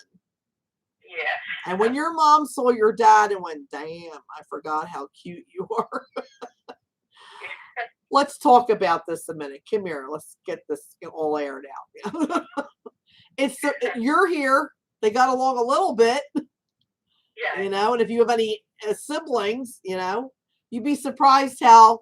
Yeah. And when your mom saw your dad and went, damn, I forgot how cute you are. Let's talk about this a minute. Come here. Let's get this all aired out. You're here. They got along a little bit. Yeah. You know, and if you have any siblings, you know, you'd be surprised how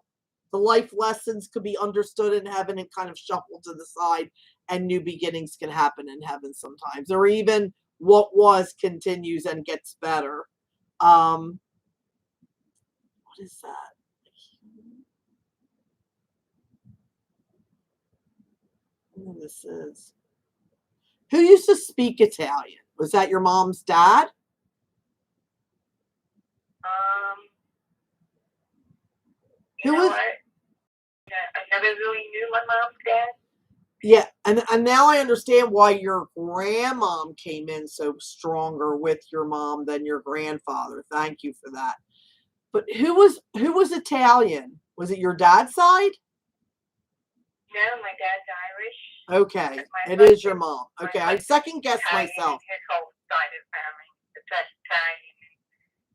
the life lessons could be understood in heaven and kind of shuffled to the side, and new beginnings can happen in heaven sometimes, or even what was continues and gets better. What is that? What this is? Who used to speak Italian? Was that your mom's dad? You know what? I never really knew my mom's dad. Yeah, and now I understand why your grandmom came in so stronger with your mom than your grandfather. Thank you for that. But who was Italian? Was it your dad's side? No, my dad's Irish. Okay, it is your mom. Okay, I second guessed myself. His whole side of the family, the best Italian,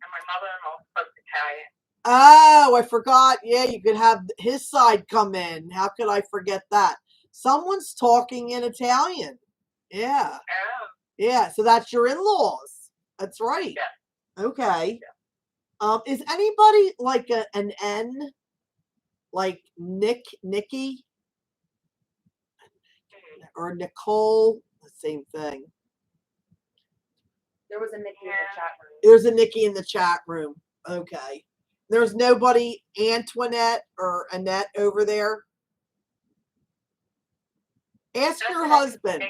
and my mother-in-law spoke Italian. Oh, I forgot. Yeah, you could have his side come in. How could I forget that? Someone's talking in Italian. Yeah. Oh. Yeah, so that's your in-laws. That's right. Yeah. Okay. Yeah. Is anybody like an N? Like Nikki? Or Nicole? The same thing. There was a Nikki in the chat room. There's a Nikki in the chat room. Okay. There's nobody Antoinette or Annette over there? Ask your husband.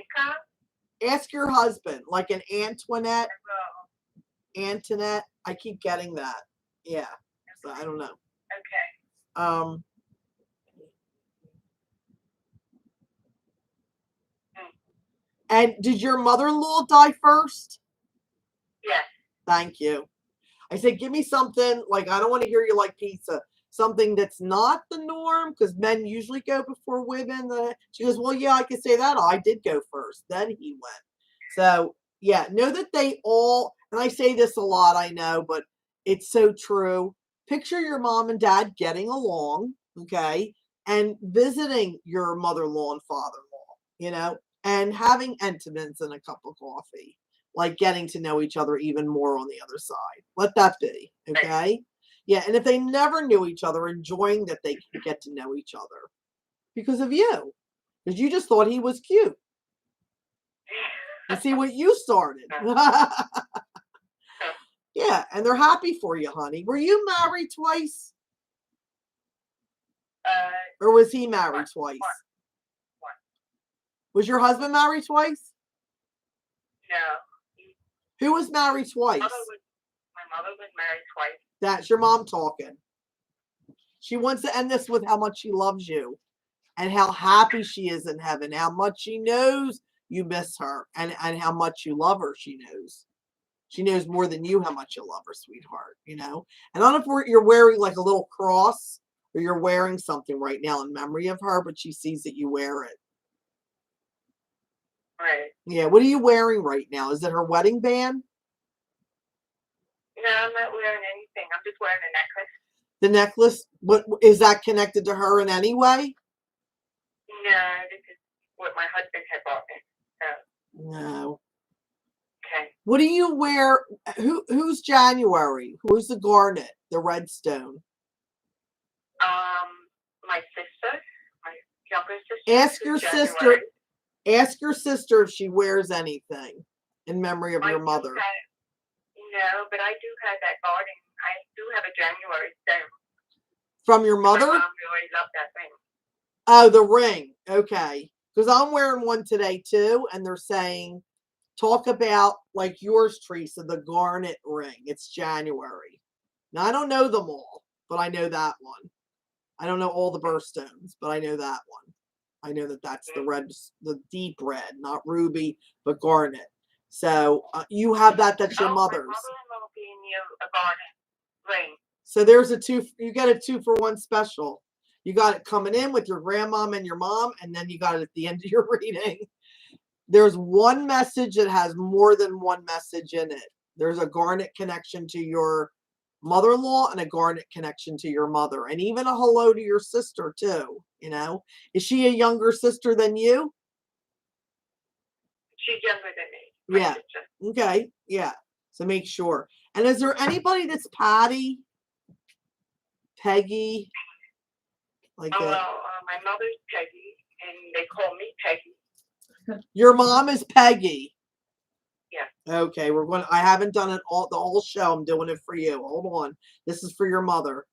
Ask your husband, like an Antoinette. Antoinette. I keep getting that. Yeah. So I don't know. Okay. And did your mother-in-law die first? Yes. Thank you. I said, give me something, like, I don't want to hear you like pizza. Something that's not the norm, because men usually go before women. She goes, well, yeah, I can say that. I did go first. Then he went. So, yeah, know that they all, and I say this a lot, I know, but it's so true. Picture your mom and dad getting along, okay, and visiting your mother-in-law and father-in-law, you know, and having intimates and a cup of coffee, like getting to know each other even more on the other side. Let that be, okay? Yeah, and if they never knew each other, enjoying that they can get to know each other because of you, because you just thought he was cute. You see what you started. Yeah, and they're happy for you, honey. Were you married twice? Or was he married twice? One. Was your husband married twice? No. Who was married twice? My mother was married twice. That's your mom talking. She wants to end this with how much she loves you and how happy she is in heaven, how much she knows you miss her, and how much you love her. She knows. She knows more than you how much you love her, sweetheart, you know? And I don't know if you're wearing like a little cross or you're wearing something right now in memory of her, but she sees that you wear it. Right. Yeah, what are you wearing right now? Is it her wedding band? No, I'm not wearing anything. I'm just wearing a necklace. The necklace? What is that connected to her in any way? No, this is what my husband had bought me. So. No. Okay. What do you wear? Who's January? Who's the garnet? The red stone? My sister, my younger sister. Ask your sister. Ask your sister if she wears anything in memory of your mother. No, but I do have that garden. I do have a January stone. From your mother? My mom really loved that ring. Oh, the ring. Okay. Because I'm wearing one today too, and they're saying, talk about like yours, Teresa, the garnet ring. It's January. Now, I don't know them all, but I know that one. I don't know all the birthstones, but I know that one. I know that that's the red, the deep red, not ruby, but garnet. So you have that. That's your mother's. My mother-in-law gave me a garnet ring. So there's a two. You get a 2-for-1 special. You got it coming in with your grandmom and your mom, and then you got it at the end of your reading. There's one message that has more than one message in it. There's a garnet connection to your mother-in-law and a garnet connection to your mother, and even a hello to your sister too. You know, is she a younger sister than you? She's younger than me. Yeah. Sister. Okay. Yeah. So make sure. And is there anybody that's Patty, Peggy? Like my mother's Peggy, and they call me Peggy. Your mom is Peggy. Yeah. Okay, we're going. I haven't done it all the whole show. I'm doing it for you. Hold on. This is for your mother.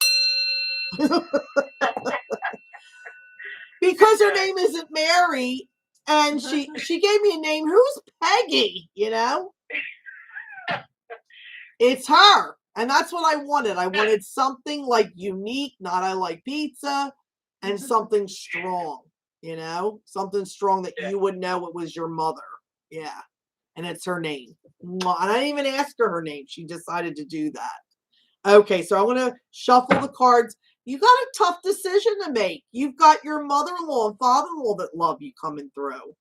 Because her name isn't Mary, and she gave me a name. Who's Peggy? You know, it's her, and that's what I wanted. I wanted something like unique, not I like pizza, and something strong. You know, something strong that you would know it was your mother. Yeah. And it's her name. And I didn't even ask her name. She decided to do that. Okay, so I'm going to shuffle the cards. You got a tough decision to make. You've got your mother-in-law and father-in-law that love you coming through.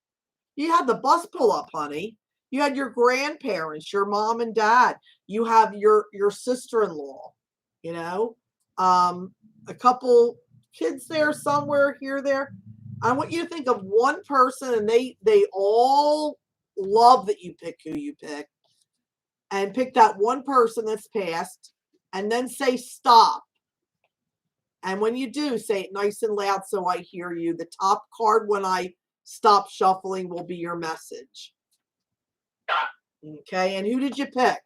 You had the bus pull up, honey. You had your grandparents, your mom and dad. You have your sister-in-law, you know, a couple kids there somewhere here, there. I want you to think of one person, and they all love that you pick who you pick, and pick that one person that's passed, and then say stop. And when you do, say it nice and loud so I hear you. The top card when I stop shuffling will be your message. Stop. Okay, and who did you pick?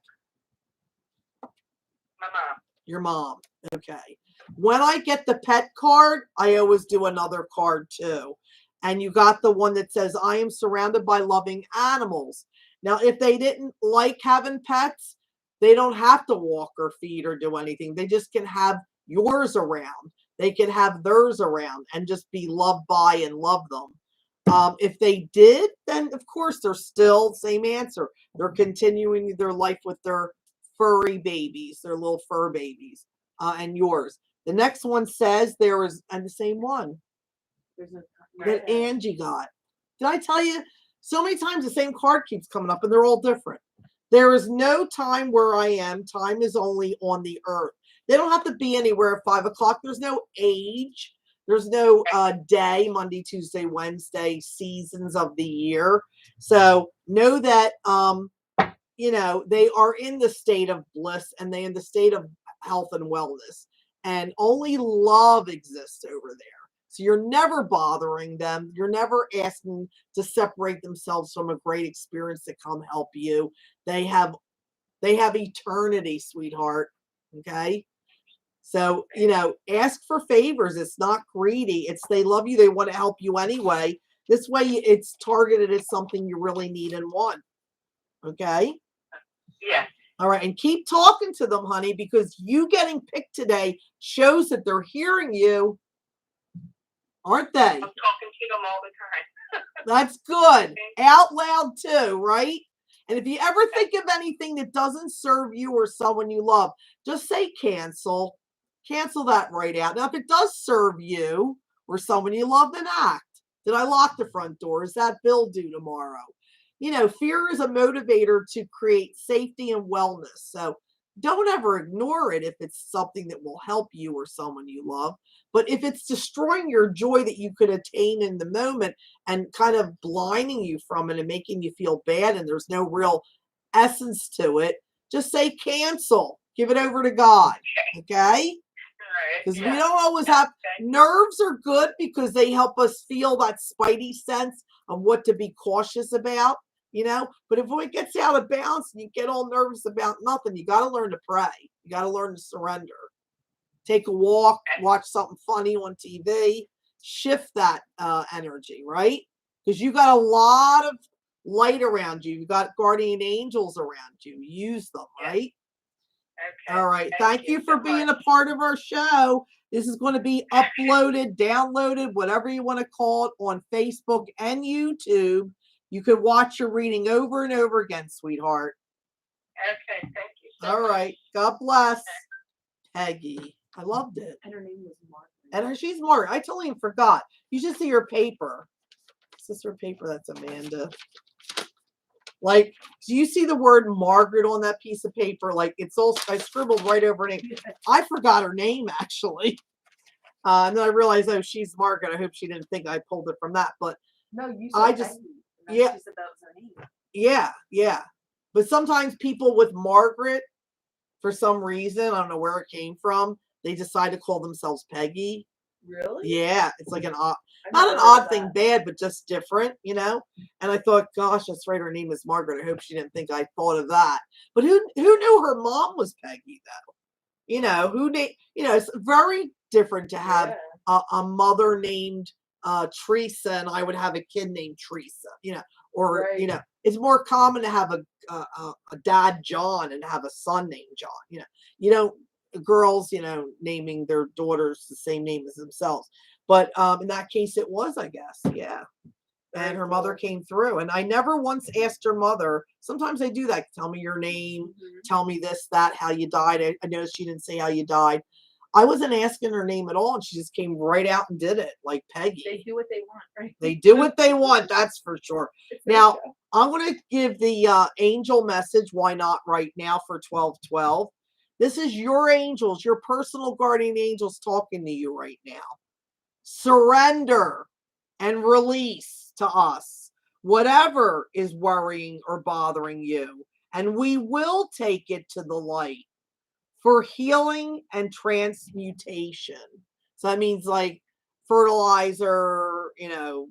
My mom. Your mom. Okay. When I get the pet card, I always do another card too. And you got the one that says, I am surrounded by loving animals. Now, if they didn't like having pets, they don't have to walk or feed or do anything. They just can have yours around. They can have theirs around and just be loved by and love them. If they did, then of course they're still same answer. They're continuing their life with their furry babies, their little fur babies, and yours. The next one says there is, and the same one There's a that Angie got. Did I tell you? So many times the same card keeps coming up and they're all different. There is no time where I am. Time is only on the earth. They don't have to be anywhere at 5 o'clock. There's no age. There's no day, Monday, Tuesday, Wednesday, seasons of the year. So know that, you know, they are in the state of bliss and they in the state of health and wellness. And only love exists over there. So you're never bothering them. You're never asking to separate themselves from a great experience to come help you. They have eternity, sweetheart. Okay. So, you know, ask for favors. It's not greedy. It's they love you. They want to help you anyway. This way it's targeted at something you really need and want. Okay. Yeah. All right. And keep talking to them, honey, because you getting picked today shows that they're hearing you. Aren't they? I'm talking to them all the time. That's good. Out loud too, right? And if you ever think of anything that doesn't serve you or someone you love, just say cancel. Cancel that right out. Now, if it does serve you or someone you love, then act. Did I lock the front door? Is that bill due tomorrow? You know, fear is a motivator to create safety and wellness. So don't ever ignore it if it's something that will help you or someone you love. But if it's destroying your joy that you could attain in the moment and kind of blinding you from it and making you feel bad and there's no real essence to it, just say cancel. Give it over to God. Okay? Because we don't always have nerves are good because they help us feel that spidey sense of what to be cautious about, you know. But if it gets out of bounds and you get all nervous about nothing, you got to learn to pray. You got to learn to surrender. Take a walk, watch something funny on TV, shift that energy, right? Because you got a lot of light around you. You got guardian angels around you. Use them, right? Okay. All right. Thank you for being a part of our show. This is going to be uploaded, downloaded, whatever you want to call it, on Facebook and YouTube. You can watch your reading over and over again, sweetheart. Okay, thank you so All much. right. God bless. Peggy. I loved it. And her name was Margaret. And she's Margaret. I totally forgot. You should see her paper. Is this her paper? That's Amanda. Like, do you see the word Margaret on that piece of paper? Like, it's all, I scribbled right over her name. I forgot her name, actually. And then I realized, oh, she's Margaret. I hope she didn't think I pulled it from that. But No, you said I just, Peggy, yeah. She said that was her name. Yeah, yeah. But sometimes people with Margaret, for some reason, I don't know where it came from, they decide to call themselves Peggy. Really? Yeah, it's like an odd, I've not never an heard of odd thing, that. bad, but just different, you know. And I thought, gosh, that's right. Her name is Margaret. I hope she didn't think I thought of that. But who knew her mom was Peggy though? You know you know, it's very different to have a mother named Teresa, and I would have a kid named Teresa. You know, or Right. you know, it's more common to have a dad John and have a son named John. You know, girls, you know, naming their daughters the same name as themselves. But in that case, it was, I guess, yeah. And her mother came through, and I never once asked her mother. Sometimes they do that. Tell me your name. Tell me this, that, how you died. I noticed she didn't say how you died. I wasn't asking her name at all, and she just came right out and did it, like Peggy. They do what they want, right? They do what they want. That's for sure. Now, I'm going to give the angel message. Why not right now for 12/12? This is your angels, your personal guardian angels talking to you right now. Surrender and release to us whatever is worrying or bothering you, and we will take it to the light for healing and transmutation. So that means like fertilizer, you know,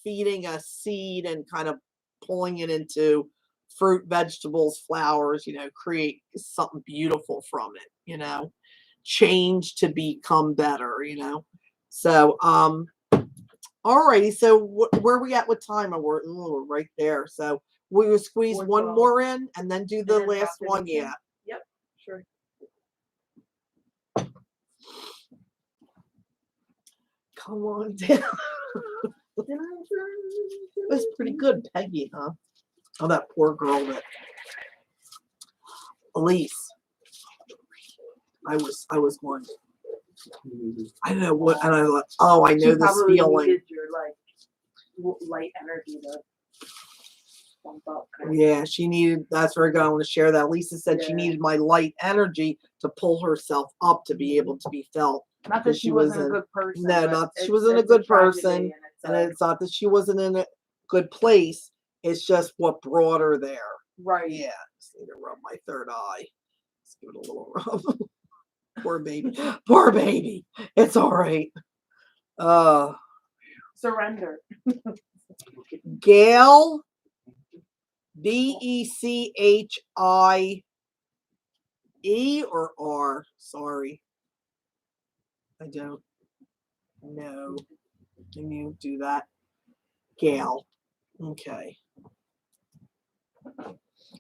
feeding a seed and kind of pulling it into fruit, vegetables, flowers, you know, create something beautiful from it, you know, change to become better, you know. So, alrighty. So where are we at with time? We're right there. So we will squeeze one 4:12. more in and then do the then last after one. the Yeah. Yep, sure. Come on down. It was pretty good, Peggy, huh? Oh, that poor girl that Elise. I was going. I don't know what, and I thought, oh, I know She this probably feeling. needed your light energy to bump up. Yeah, she needed. That's where I want to share that. Lisa said she Yeah. needed my light energy to pull herself up to be able to be felt. Not that she wasn't a good person. No, but not she it's- wasn't a it's good tragedy person, and and it's not that she wasn't in a good place. It's just what brought her there. right. Yeah, just need to rub my third eye. Let's give it a little rub. Poor baby. Poor baby. It's all right. Surrender. Gail, Bechie or R? Sorry. I don't know. Can you do that? Gail. Okay.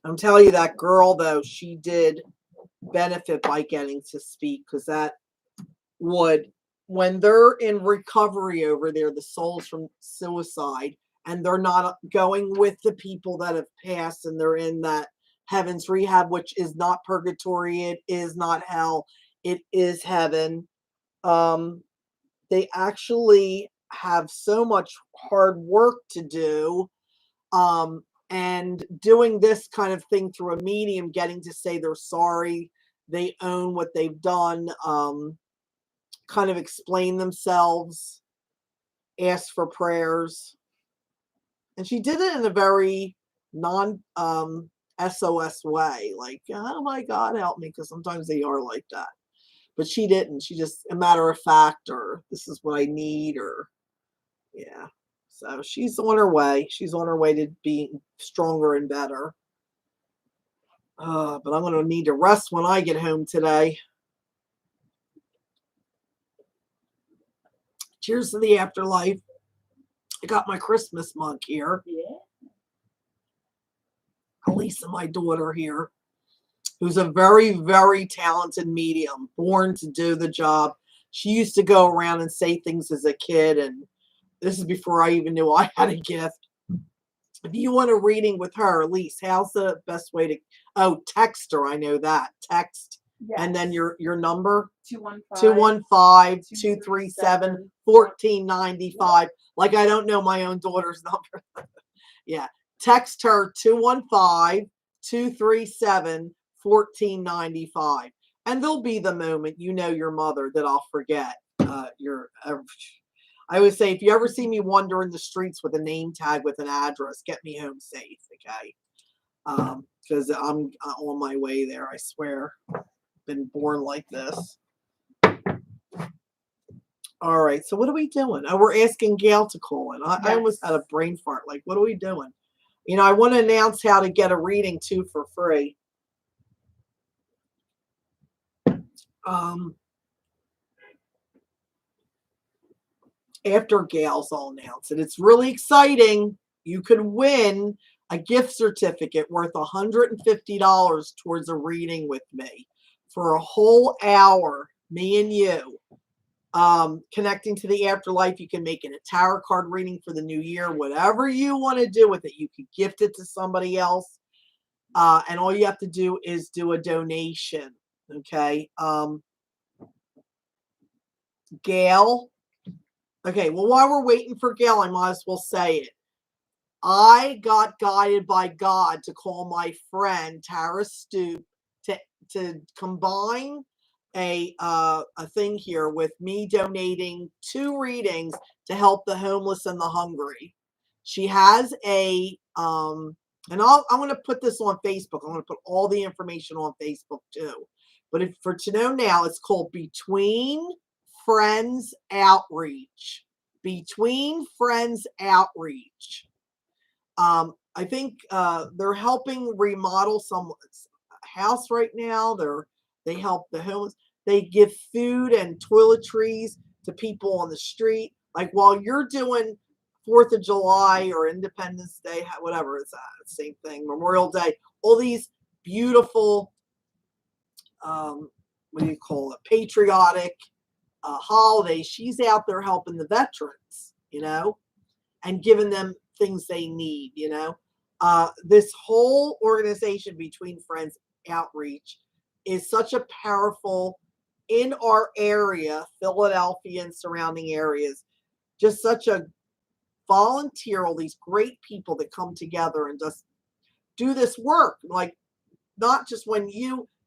I'm telling you, that girl, though, she did benefit by getting to speak, because that would, when they're in recovery over there, the souls from suicide, and they're not going with the people that have passed, and they're in that heaven's rehab, which is not purgatory, it is not hell, it is heaven. They actually have so much hard work to do, and doing this kind of thing through a medium, getting to say they're sorry, they own what they've done, kind of explain themselves, ask for prayers. And she did it in a very non SOS way, like, oh my God, help me, because sometimes they are like that. But she didn't. She just a matter of fact, or this is what I need, or yeah. So she's on her way. She's on her way to being stronger and better. But I'm going to need to rest when I get home today. Cheers to the afterlife. I got my Christmas mug here. Yeah. Elisa, my daughter here, who's a very, very talented medium, born to do the job. She used to go around and say things as a kid, and this is before I even knew I had a gift. If you want a reading with her, Elise, how's the best way to? Oh, text her. I know that. Text. Yes. And then your number? 215-237-1495. Like I don't know my own daughter's number. Yeah. Text her 215-237-1495. And there'll be the moment you know your mother that I'll forget. I would say, if you ever see me wander in the streets with a name tag with an address, get me home safe, okay? Because I'm on my way there, I swear. Been born like this. All right, so what are we doing? Oh, we're asking Gail to call in. I almost had a brain fart. Like, what are we doing? You know, I want to announce how to get a reading, too, for free. After Gail's, I'll announce it. It's really exciting. You could win a gift certificate worth $150 towards a reading with me for a whole hour, me and you. Connecting to the afterlife. You can make it a tarot card reading for the new year, whatever you want to do with it. You could gift it to somebody else. And all you have to do is do a donation. Okay. Gail. Okay, well, while we're waiting for Gail, I might as well say it. I got guided by God to call my friend Tara Stoop to combine a thing here with me donating 2 readings to help the homeless and the hungry. She has a and I'm going to put this on Facebook. I'm going to put all the information on Facebook too. But for to know now, it's called Between Friends Outreach. Between Friends Outreach. I think they're helping remodel some house right now. They help the homeless. They give food and toiletries to people on the street. Like while you're doing 4th of July or Independence Day, whatever, it's same thing, Memorial Day, all these beautiful, what do you call it, patriotic holidays. She's out there helping the veterans, you know. and giving them things they need, you know. This whole organization, Between Friends Outreach, is such a powerful, in our area, Philadelphia and surrounding areas, just such a volunteer, all these great people that come together and just do this work. Like, not just when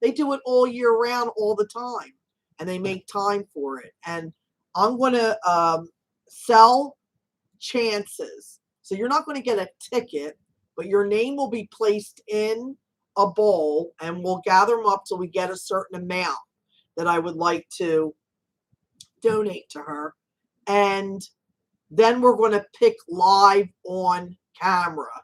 they do it all year round, all the time, and they make time for it. And I'm going to sell chances. So you're not going to get a ticket, but your name will be placed in a bowl, and we'll gather them up till we get a certain amount that I would like to donate to her. And then we're going to pick live on camera,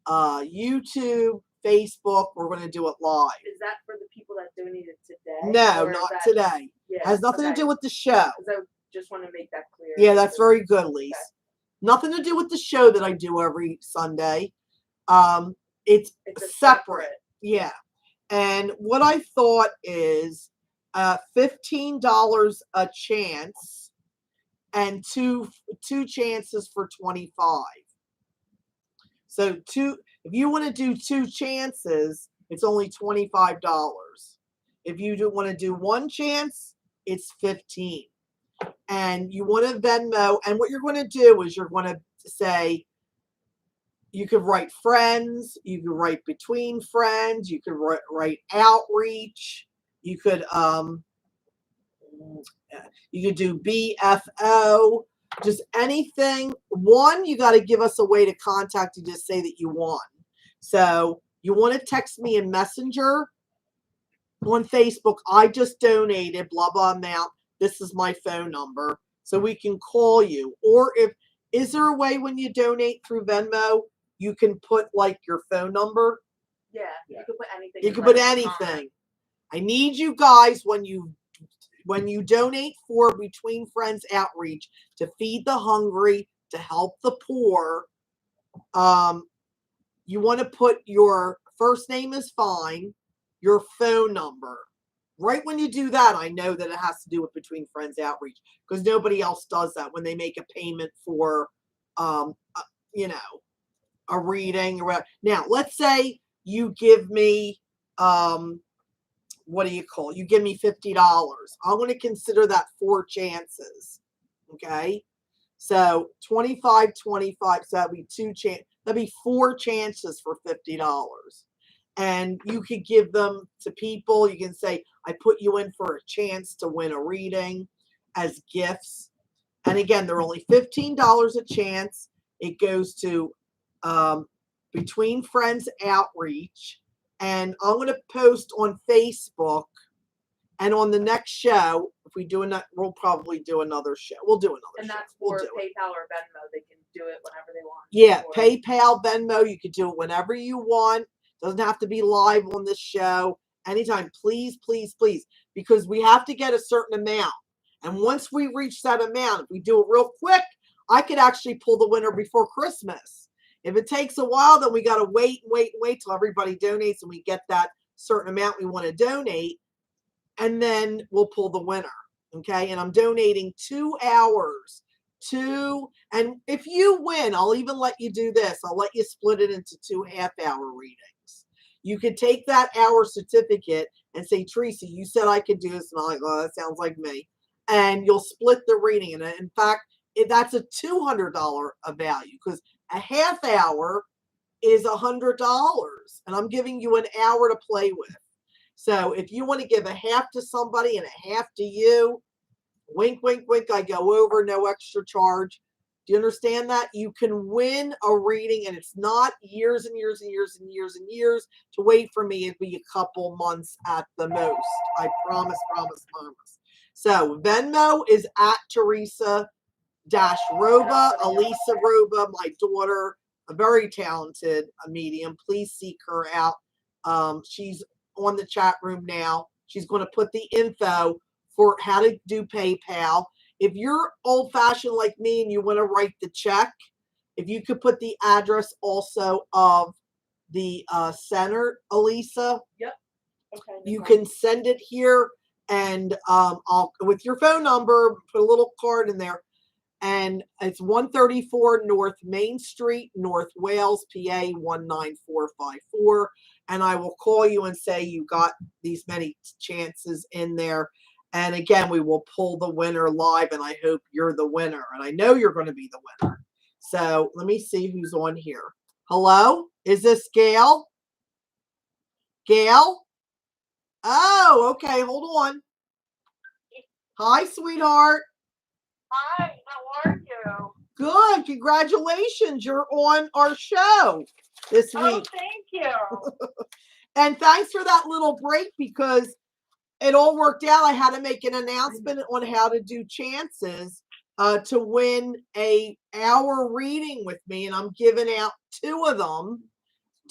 YouTube, Facebook. We're going to do it live. Is that for the people that donated today? No, or is not that- today. Yeah, Has nothing to do with the show. 'Cause I just want to make that clear. Yeah, that's very good, Lise. Nothing to do with the show that I do every Sunday. It's It's a separate. Yeah. And what I thought is $15 a chance and two chances for 25. So if you want to do 2 chances, it's only $25. If you want to do 1 chance, it's 15. And you want to Venmo, and what you're going to do is you're going to say, you could write friends, you could write Between Friends, you could write outreach, you could do BFO, just anything. One, you got to give us a way to contact you, just say that you won. So you want to text me in Messenger on Facebook, I just donated blah blah amount, this is my phone number, so we can call you. Or is there a way when you donate through Venmo you can put like your phone number? Yeah, you can put anything. You in can put writing. anything. I need you guys, when you donate for Between Friends Outreach, to feed the hungry, to help the poor, you want to put your first name is fine, your phone number. Right when you do that, I know that it has to do with Between Friends Outreach, because nobody else does that when they make a payment for, a reading or whatever. Now, let's say you give me, you give me $50. I'm going to consider that 4 chances. Okay. So 25, 25. So that'd be that'd be 4 chances for $50. And you could give them to people. You can say, I put you in for a chance to win a reading as gifts. And again, they're only $15 a chance. It goes to Between Friends Outreach. And I'm going to post on Facebook. And on the next show, if we do we'll probably do another show. We'll do another And show. that's We'll for do it. PayPal or Venmo. They can do it whenever they want. Yeah, Or- PayPal, Venmo, you could do it whenever you want. Doesn't have to be live on this show. Anytime, please, please, please, because we have to get a certain amount. And once we reach that amount, if we do it real quick, I could actually pull the winner before Christmas. If it takes a while, then we got to wait till everybody donates and we get that certain amount we want to donate. And then we'll pull the winner. Okay. And I'm donating 2 hours. And if you win, I'll even let you do this. I'll let you split it into 2 half-hour readings. You could take that hour certificate and say, Teresa, you said I could do this. And I'm like, oh, that sounds like me. And you'll split the reading. And in fact, that's a $200 value, because a half hour is $100. And I'm giving you an hour to play with. So if you want to give a half to somebody and a half to you, wink, wink, wink, I go over, no extra charge. Do you understand that? You can win a reading, and it's not years and years and years and years and years to wait for me. It'd be a couple months at the most. I promise, promise, promise. So Venmo is at Teresa-Roba, Elisa Roba, my daughter, a very talented medium. Please seek her out. She's on the chat room now. She's going to put the info for how to do PayPal. If you're old fashioned like me and you want to write the check, if you could put the address also of the center, Elisa, Yep. Okay. no you problem. can send it here, and I'll, with your phone number, put a little card in there. and it's 134 North Main Street, North Wales, PA 19454. And I will call you and say you got these many chances in there. And again, we will pull the winner live, and I hope you're the winner. And I know you're going to be the winner. So let me see who's on here. Hello? Is this Gail? Gail? Oh, okay. Hold on. Hi, sweetheart. Hi, how are you? Good. Congratulations. You're on our show this Oh, week. thank you. And thanks for that little break, because it all worked out. I had to make an announcement on how to do chances to win a hour reading with me. And I'm giving out 2 of them,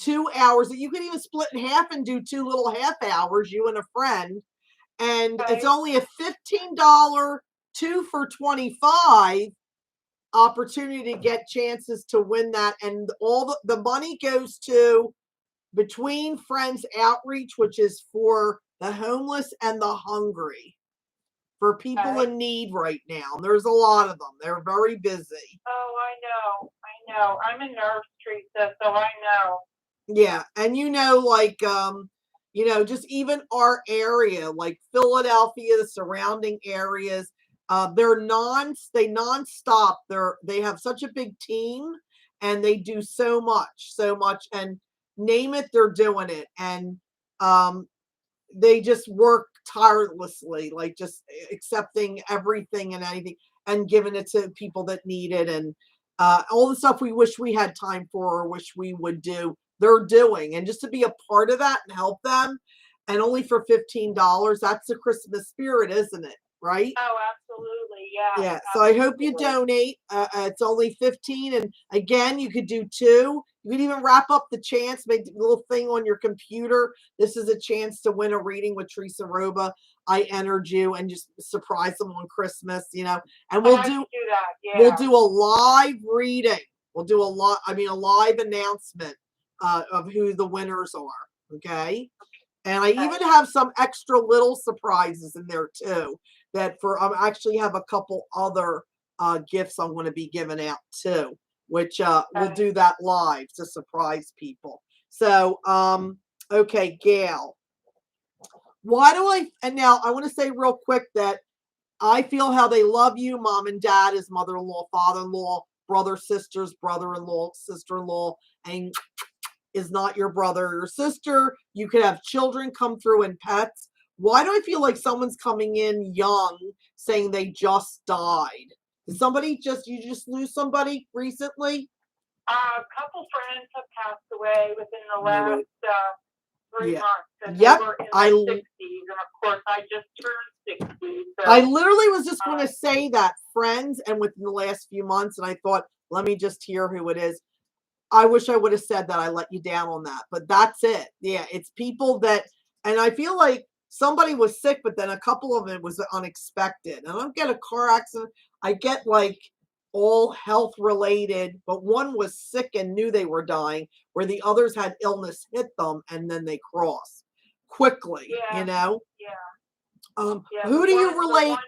2 hours that you can even split in half and do 2 little half hours, you and a friend. And it's only a $15 2 for 25 opportunity to get chances to win that. And all the money goes to Between Friends Outreach, which is for the homeless and the hungry, for people in need right now. There's a lot of them. They're very busy. Oh, I know. I'm in Nerve Street, so I know. Yeah, and like just even our area, like Philadelphia, the surrounding areas, they nonstop. They have such a big team, and they do so much, and name it, they're doing it, and they just work tirelessly, like just accepting everything and anything and giving it to people that need it, and all the stuff we wish we had time for or wish we would do, they're doing. And just to be a part of that and help them, and only for $15, that's the Christmas spirit, isn't it? Right? Oh, absolutely. Yeah. Yeah. So I hope you donate. It's only 15. And again, you could do 2. You could even wrap up the chance, make a little thing on your computer. This is a chance to win a reading with Teresa Roba. I entered you, and just surprise them on Christmas, and we'll do that. Yeah. We'll do a live reading. We'll do a live announcement of who the winners are. Okay. And I even have some extra little surprises in there too. I actually have a couple other gifts I'm going to be giving out too, which we'll do that live to surprise people. So, okay, Gail. And now I want to say real quick that I feel how they love you, mom and dad, as mother-in-law, father-in-law, brother, sisters, brother-in-law, sister-in-law, and is not your brother or your sister. You could have children come through and pets. Why do I feel like someone's coming in young saying they just died? Did you just lose somebody recently? A couple friends have passed away within the last 3 months. And they were in their 60s, and of course I just turned 60. So, I literally was just going to say that, friends, and within the last few months, and I thought, let me just hear who it is. I wish I would have said that. I let you down on that, but that's it. Yeah, it's people that, and I feel like somebody was sick, but then a couple of it was unexpected. And I don't get a car accident. I get like all health related, but one was sick and knew they were dying, where the others had illness hit them and then they cross quickly, Yeah. Who do you relate?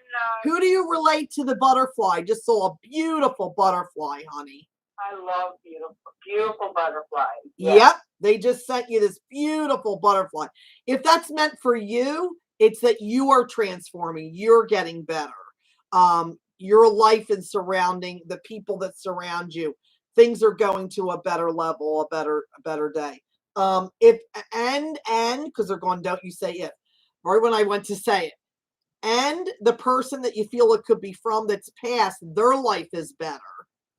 Who do you relate to the butterfly? Just saw a beautiful butterfly, honey. I love beautiful butterflies. Yep, they just sent you this beautiful butterfly. If that's meant for you, it's that you are transforming. You're getting better. Your life is surrounding the people that surround you. Things are going to a better level, a better day. Because they're going, don't you say it. Right when I went to say it. And the person that you feel it could be from that's passed, their life is better.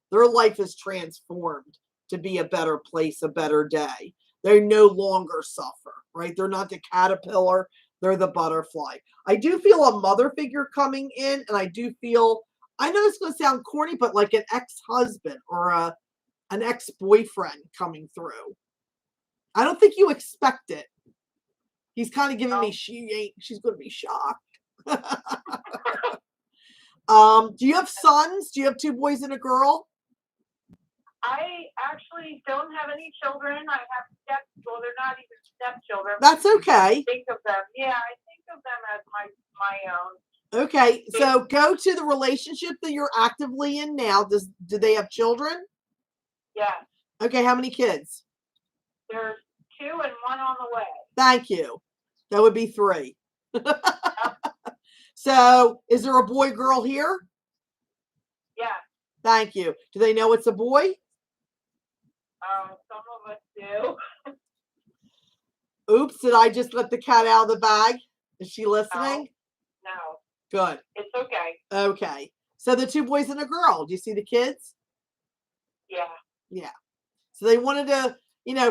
Their life is transformed to be a better place, a better day. They no longer suffer, right? They're not the caterpillar, they're the butterfly. I do feel a mother figure coming in, and I do feel, I know it's going to sound corny, but like an ex-husband or an ex-boyfriend coming through. I don't think you expect it. He's kind of giving me, she's going to be shocked. Do you have sons? Do you have 2 boys and a girl? I actually don't have any children. I have well, they're not even stepchildren. That's okay. I think of them. Yeah, I think of them as my own. Okay, so go to the relationship that you're actively in now. Do they have children? Yeah. Okay, how many kids? There's 2 and 1 on the way. Thank you. That would be 3. So, is there a boy girl here? Yeah. Thank you. Do they know it's a boy? Some of us do. Oops, did I just let the cat out of the bag? Is she listening? No. Good. It's okay. Okay. So the 2 boys and a girl. Do you see the kids? Yeah. Yeah. So they wanted to,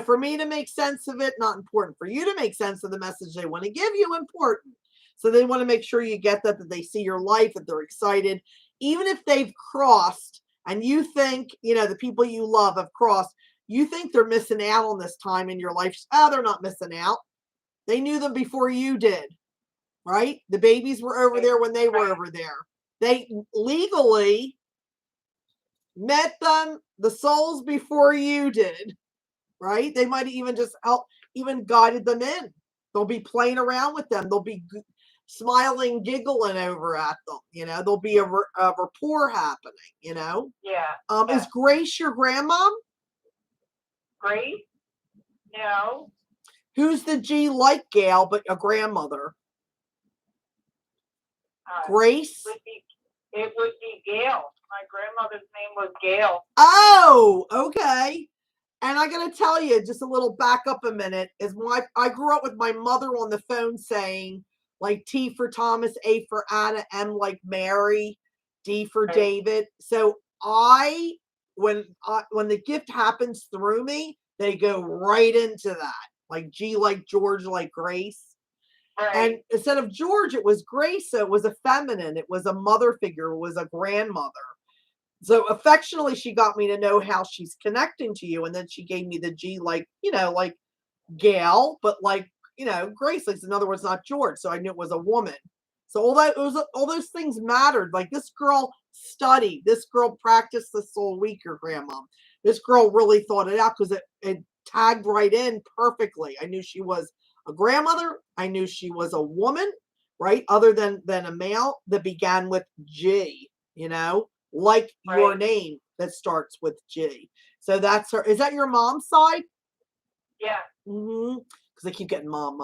for me to make sense of it, not important. For you to make sense of the message they want to give you, important. So they want to make sure you get that they see your life, that they're excited. Even if they've crossed and you think, the people you love have crossed, you think they're missing out on this time in your life. Oh, they're not missing out. They knew them before you did, right? The babies were over there when they were over there. They legally met them, the souls, before you did, right? They might even just even guided them in. They'll be playing around with them. They'll be smiling, giggling over at them. There'll be a rapport happening. Yeah. Is Grace your grandmom? Grace? No. Who's the G like Gail, but a grandmother? Grace? It would be Gail. My grandmother's name was Gail. Oh, okay. And I got to tell you, just a little back up a minute, I grew up with my mother on the phone saying, like, T for Thomas, A for Anna, M like Mary, D for David. So when the gift happens through me, they go right into that. Like G like George, like Grace. Right. And instead of George, it was Grace. So it was a feminine. It was a mother figure. It was a grandmother. So affectionately, she got me to know how she's connecting to you. And then she gave me the G, like Gail, but Grace, in other words, not George. So I knew it was a woman. So all those things mattered. Like, this girl studied, this girl practiced this whole week, your grandma. This girl really thought it out because it tagged right in perfectly. I knew she was a grandmother. I knew she was a woman, right? Other than a male that began with G, like your name that starts with G. So that's her. Is that your mom's side? Yeah. Mm-hmm. Because I keep getting mom,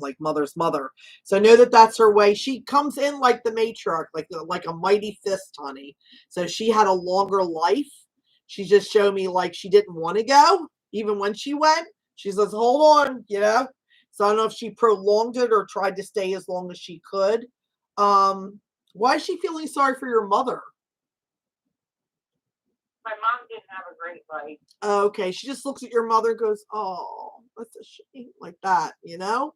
like mother's mother. So know that that's her way. She comes in like the matriarch, like a mighty fist, honey. So she had a longer life. She just showed me like she didn't want to go, even when she went. She says, hold on, So I don't know if she prolonged it or tried to stay as long as she could. Why is she feeling sorry for your mother? My mom didn't have a great life. Okay, she just looks at your mother and goes, oh, that's a shame, like that, Yeah.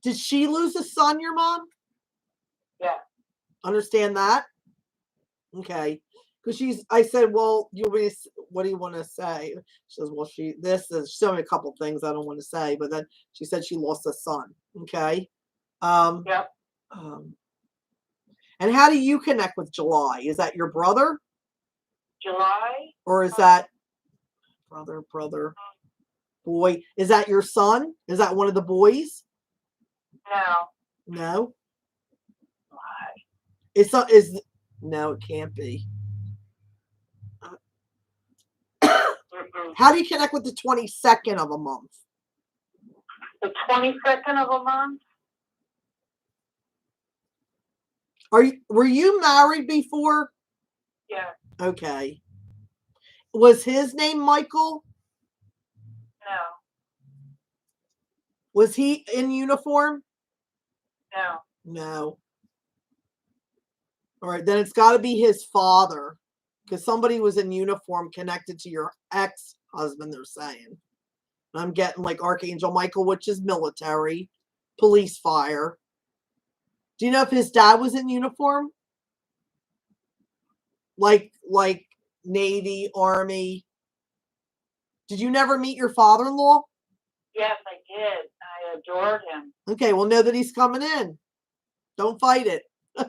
Did she lose a son, your mom? Yeah. Understand that? Okay. Because I said, well, what do you want to say? She says, well, she showed me a couple things I don't want to say, but then she said she lost a son. Okay. Yep. And how do you connect with July? Is that your brother? July? Or is that brother, boy? Is that your son? Is that one of the boys? No. No? Why? No, it can't be. How do you connect with the 22nd of a month? The 22nd of a month? Were you married before? Yeah. Okay. Was his name Michael? No. Was he in uniform? No. No. All right, then it's got to be his father, because somebody was in uniform connected to your ex-husband, they're saying. I'm getting like Archangel Michael, which is military, police, fire. Do you know if his dad was in uniform? Like Navy, Army? Did you never meet your father-in-law? Yes, I did. I adored him. Okay, well, know that he's coming in. Don't fight it. I'm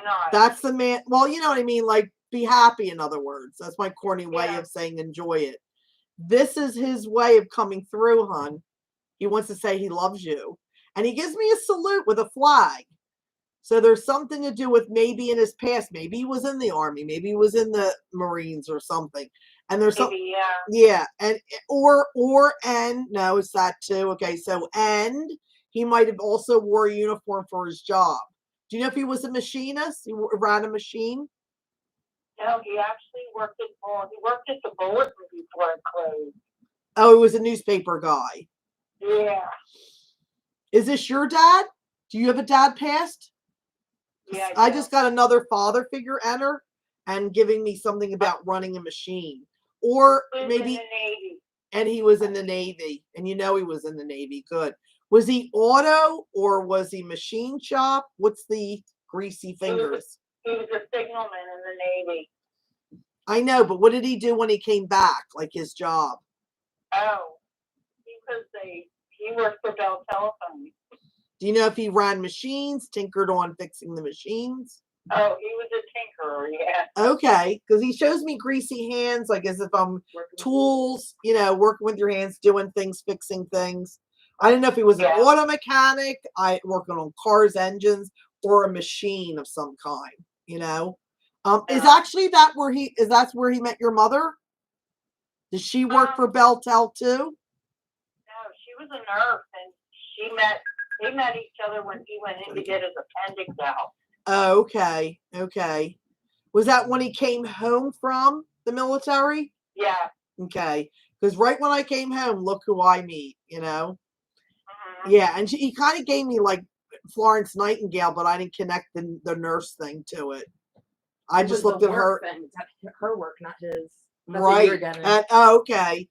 not. That's the man. Well, you know what I mean? Like, be happy, in other words. That's my corny way of saying enjoy it. This is his way of coming through, hon. He wants to say he loves you. And he gives me a salute with a flag. So there's something to do with maybe in his past. Maybe he was in the army. Maybe he was in the Marines or something. And there's some, Maybe, yeah, and no, it's that too. Okay, so and he might have also wore a uniform for his job. Do you know if he was a machinist? He ran a machine. no, he actually worked at the Bulletin before it closed. Oh, he was a newspaper guy. Yeah. Is this your dad? Do you have a dad past? Yeah. I just got another father figure enter and giving me something about running a machine. Or maybe, in the Navy. and he was in the Navy, and you know he was in the Navy. Good. Was he auto or was he machine shop? What's the greasy fingers? He was a signalman in the Navy. I know, but what did he do when he came back? Like his job? Oh, he worked for Bell Telephone. Do you know if he ran machines, tinkered on fixing the machines? Oh, he was a tinkerer, yeah. Okay, because he shows me greasy hands, like as if I'm tools, you know, working with your hands, doing things, fixing things. I didn't know if he was an auto mechanic, working on cars, engines, or a machine of some kind, you know. Is actually that where that's where he met your mother? Did she work for Bell Tel too? No, she was a nurse, and they met each other when he went in to get his appendix out. Oh, okay, okay. Was that when he came home from the military? Yeah. Okay, because right when I came home, look who I meet, you know? Mm-hmm. Yeah, and he kind of gave me like Florence Nightingale, but I didn't connect the nurse thing to it. I just looked at her. Thing. Her work, not his. That's right. Okay.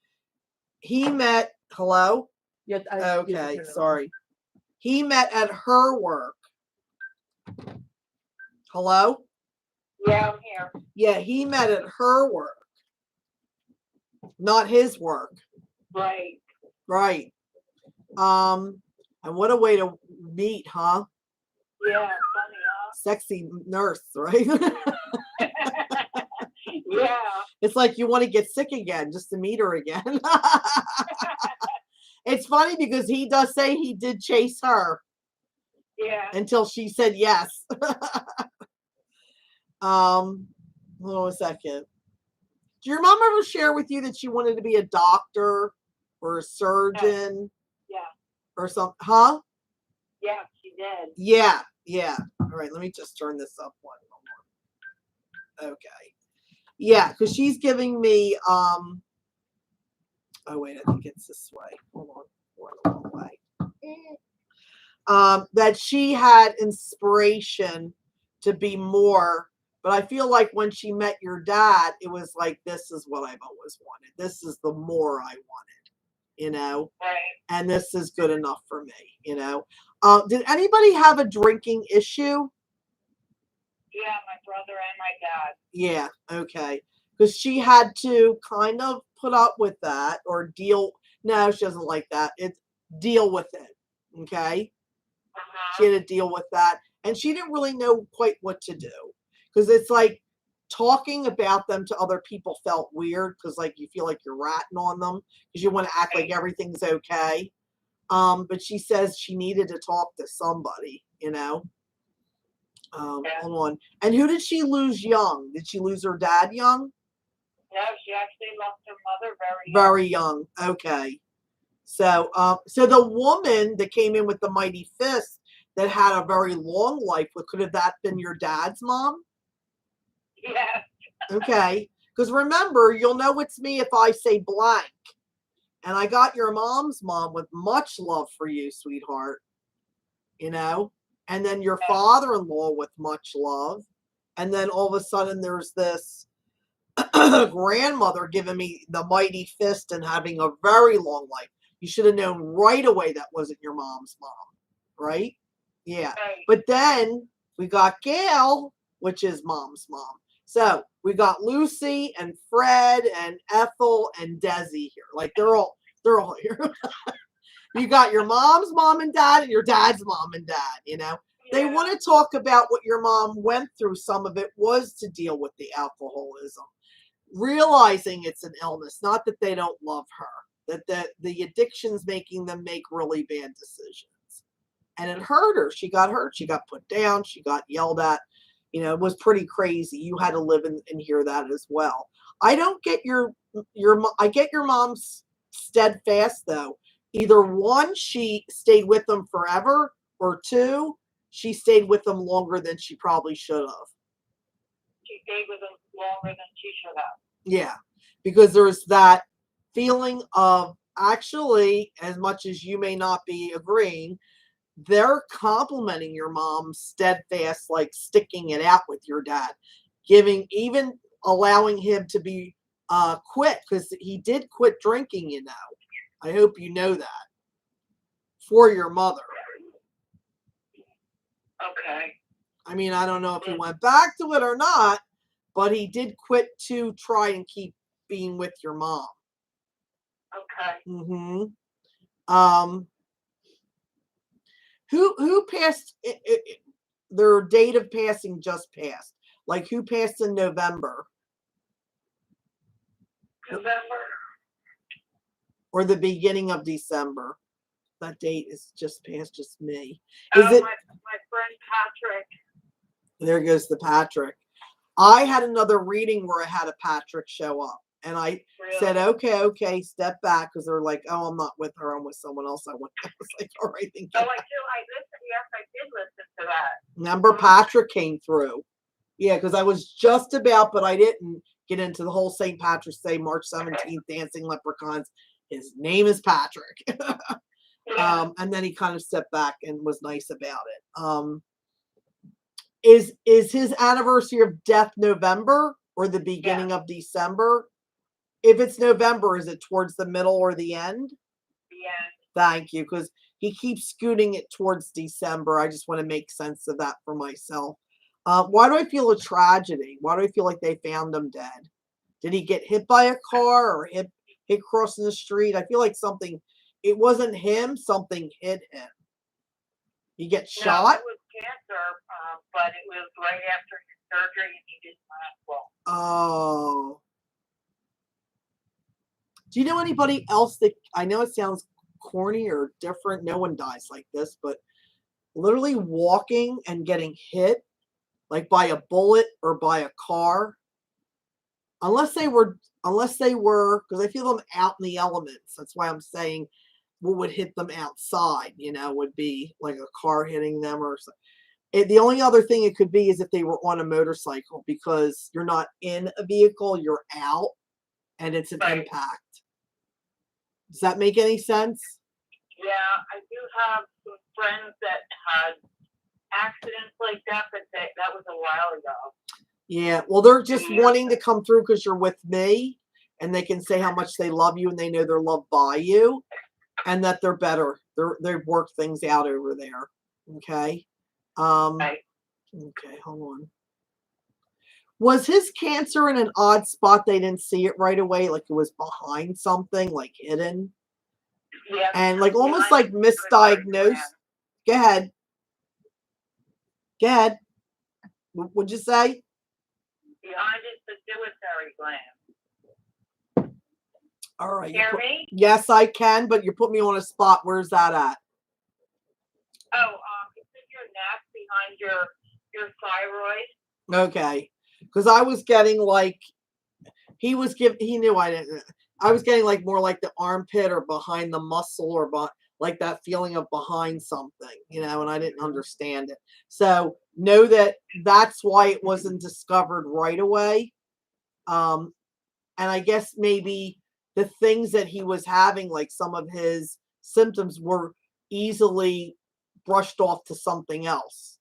He met, hello? Yeah, okay, sorry. He met at her work. Hello? Yeah, I'm here. Yeah, he met at her work, not his work. Right. Right. And what a way to meet, huh? Yeah, funny, huh? Sexy nurse, right? Yeah. It's like you want to get sick again just to meet her again. It's funny because he does say he did chase her. Yeah. Until she said yes. Hold on a second. Did your mom ever share with you that she wanted to be a doctor or a surgeon? Yeah. Or something? Huh? Yeah, she did. Yeah, yeah. All right, let me just turn this up one more. Okay. Yeah, because she's giving me oh wait, I think it's this way. Hold on. We're the wrong way. That she had inspiration to be more, but I feel like when she met your dad, it was like, this is what I've always wanted. This is the more I wanted, you know? Right. And this is good enough for me, you know? Did anybody have a drinking issue? Yeah, my brother and my dad. Yeah, okay. Because she had to kind of put up with that or deal. No, she doesn't like that. It's deal with it, okay? She had to deal with that. And she didn't really know quite what to do. Because it's like talking about them to other people felt weird because like you feel like you're ratting on them because you want to act like everything's okay. But she says she needed to talk to somebody, you know. Hold on. And who did she lose young? Did she lose her dad young? No, she actually lost her mother very young. Very young. Okay. So, so the woman that came in with the mighty fist that had a very long life, could have that been your dad's mom? Yeah. Okay. Because remember, you'll know it's me if I say blank. And I got your mom's mom with much love for you, sweetheart. You know? And then your father-in-law with much love. And then all of a sudden there's this grandmother giving me the mighty fist and having a very long life. You should have known right away that wasn't your mom's mom, right? Yeah. Right. But then we got Gail, which is mom's mom. So we got Lucy and Fred and Ethel and Desi here. Like they're all here. You got your mom's mom and dad and your dad's mom and dad, you know. They want to talk about what your mom went through. Some of it was to deal with the alcoholism, realizing it's an illness, not that they don't love her. that the addiction's making them make really bad decisions. And it hurt her. She got hurt. She got put down. She got yelled at. It was pretty crazy. You had to live and hear that as well. I don't get I get your mom's steadfast though. Either one, she stayed with them forever, or two, she stayed with them longer than she probably should have. She stayed with them longer than she should have. Yeah, because there's that feeling of, actually, as much as you may not be agreeing, they're complimenting your mom steadfast, like sticking it out with your dad, even allowing him to be quit, because he did quit drinking, I hope you know that, for your mother. Okay. I mean, I don't know if he went back to it or not, but he did quit to try and keep being with your mom. Okay. Who passed? Their date of passing just passed. Like, who passed in November? November. Or the beginning of December? That date is just past, just me. My friend Patrick. There goes the Patrick. I had another reading where I had a Patrick show up. And I said, okay, step back, because they're like, oh, I'm not with her, I'm with someone else. I was like, all right, thank you. Oh, I listened. Yes, I did listen to that. Remember, Patrick came through. Yeah, because I was just about, but I didn't get into the whole St. Patrick's Day, March 17th, Dancing Leprechauns. His name is Patrick. And then he kind of stepped back and was nice about it. Is his anniversary of death November or the beginning of December? If it's November, is it towards the middle or the end? The end. Thank you, because he keeps scooting it towards December. I just want to make sense of that for myself. Why do I feel a tragedy? Why do I feel like they found him dead? Did he get hit by a car or hit crossing the street? I feel like it wasn't him, something hit him. He gets shot? No, it was cancer, but it was right after his surgery and he didn't last well. Oh. Do you know anybody else that, I know it sounds corny or different, no one dies like this, but literally walking and getting hit, like by a bullet or by a car, unless they were, because I feel them out in the elements. That's why I'm saying what would hit them outside, would be like a car hitting them or something. The only other thing it could be is if they were on a motorcycle, because you're not in a vehicle, you're out, and it's an impact. Does that make any sense? Yeah, I do have some friends that had accidents like that, but that was a while ago. Yeah, well, they're just wanting to come through because you're with me, and they can say how much they love you, and they know they're loved by you, and that they're better. They've worked things out over there. Okay. Okay, hold on. Was his cancer in an odd spot? They didn't see it right away, like it was behind something, like hidden? Yeah. And like almost like misdiagnosed. Go ahead. What'd you say? Behind his pituitary gland. All right. Hear me? Yes, I can, but you put me on a spot. Where's that at? Oh, it's in your neck behind your thyroid. Okay. Because I was getting like, he knew I didn't. I was getting like more like the armpit or behind the muscle or like that feeling of behind something, and I didn't understand it. So know that that's why it wasn't discovered right away. And I guess maybe the things that he was having, like some of his symptoms, were easily brushed off to something else,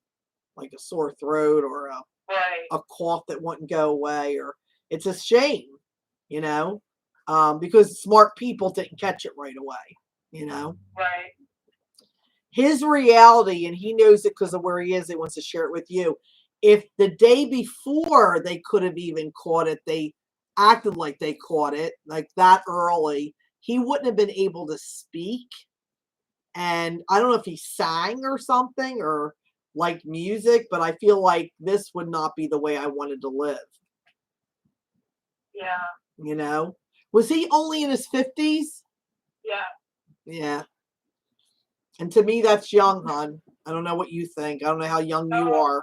like a sore throat or a cough that wouldn't go away. Or it's a shame, because smart people didn't catch it right away, Right. His reality, and he knows it because of where he is, he wants to share it with you. If the day before they could have even caught it, they acted like they caught it, like that early, he wouldn't have been able to speak. And I don't know if he sang or something or liked music, but I feel like this would not be the way I wanted to live. Yeah. Was he only in his 50s? Yeah. Yeah. And to me, that's young, hon. I don't know what you think. I don't know how young you Oh are. my God,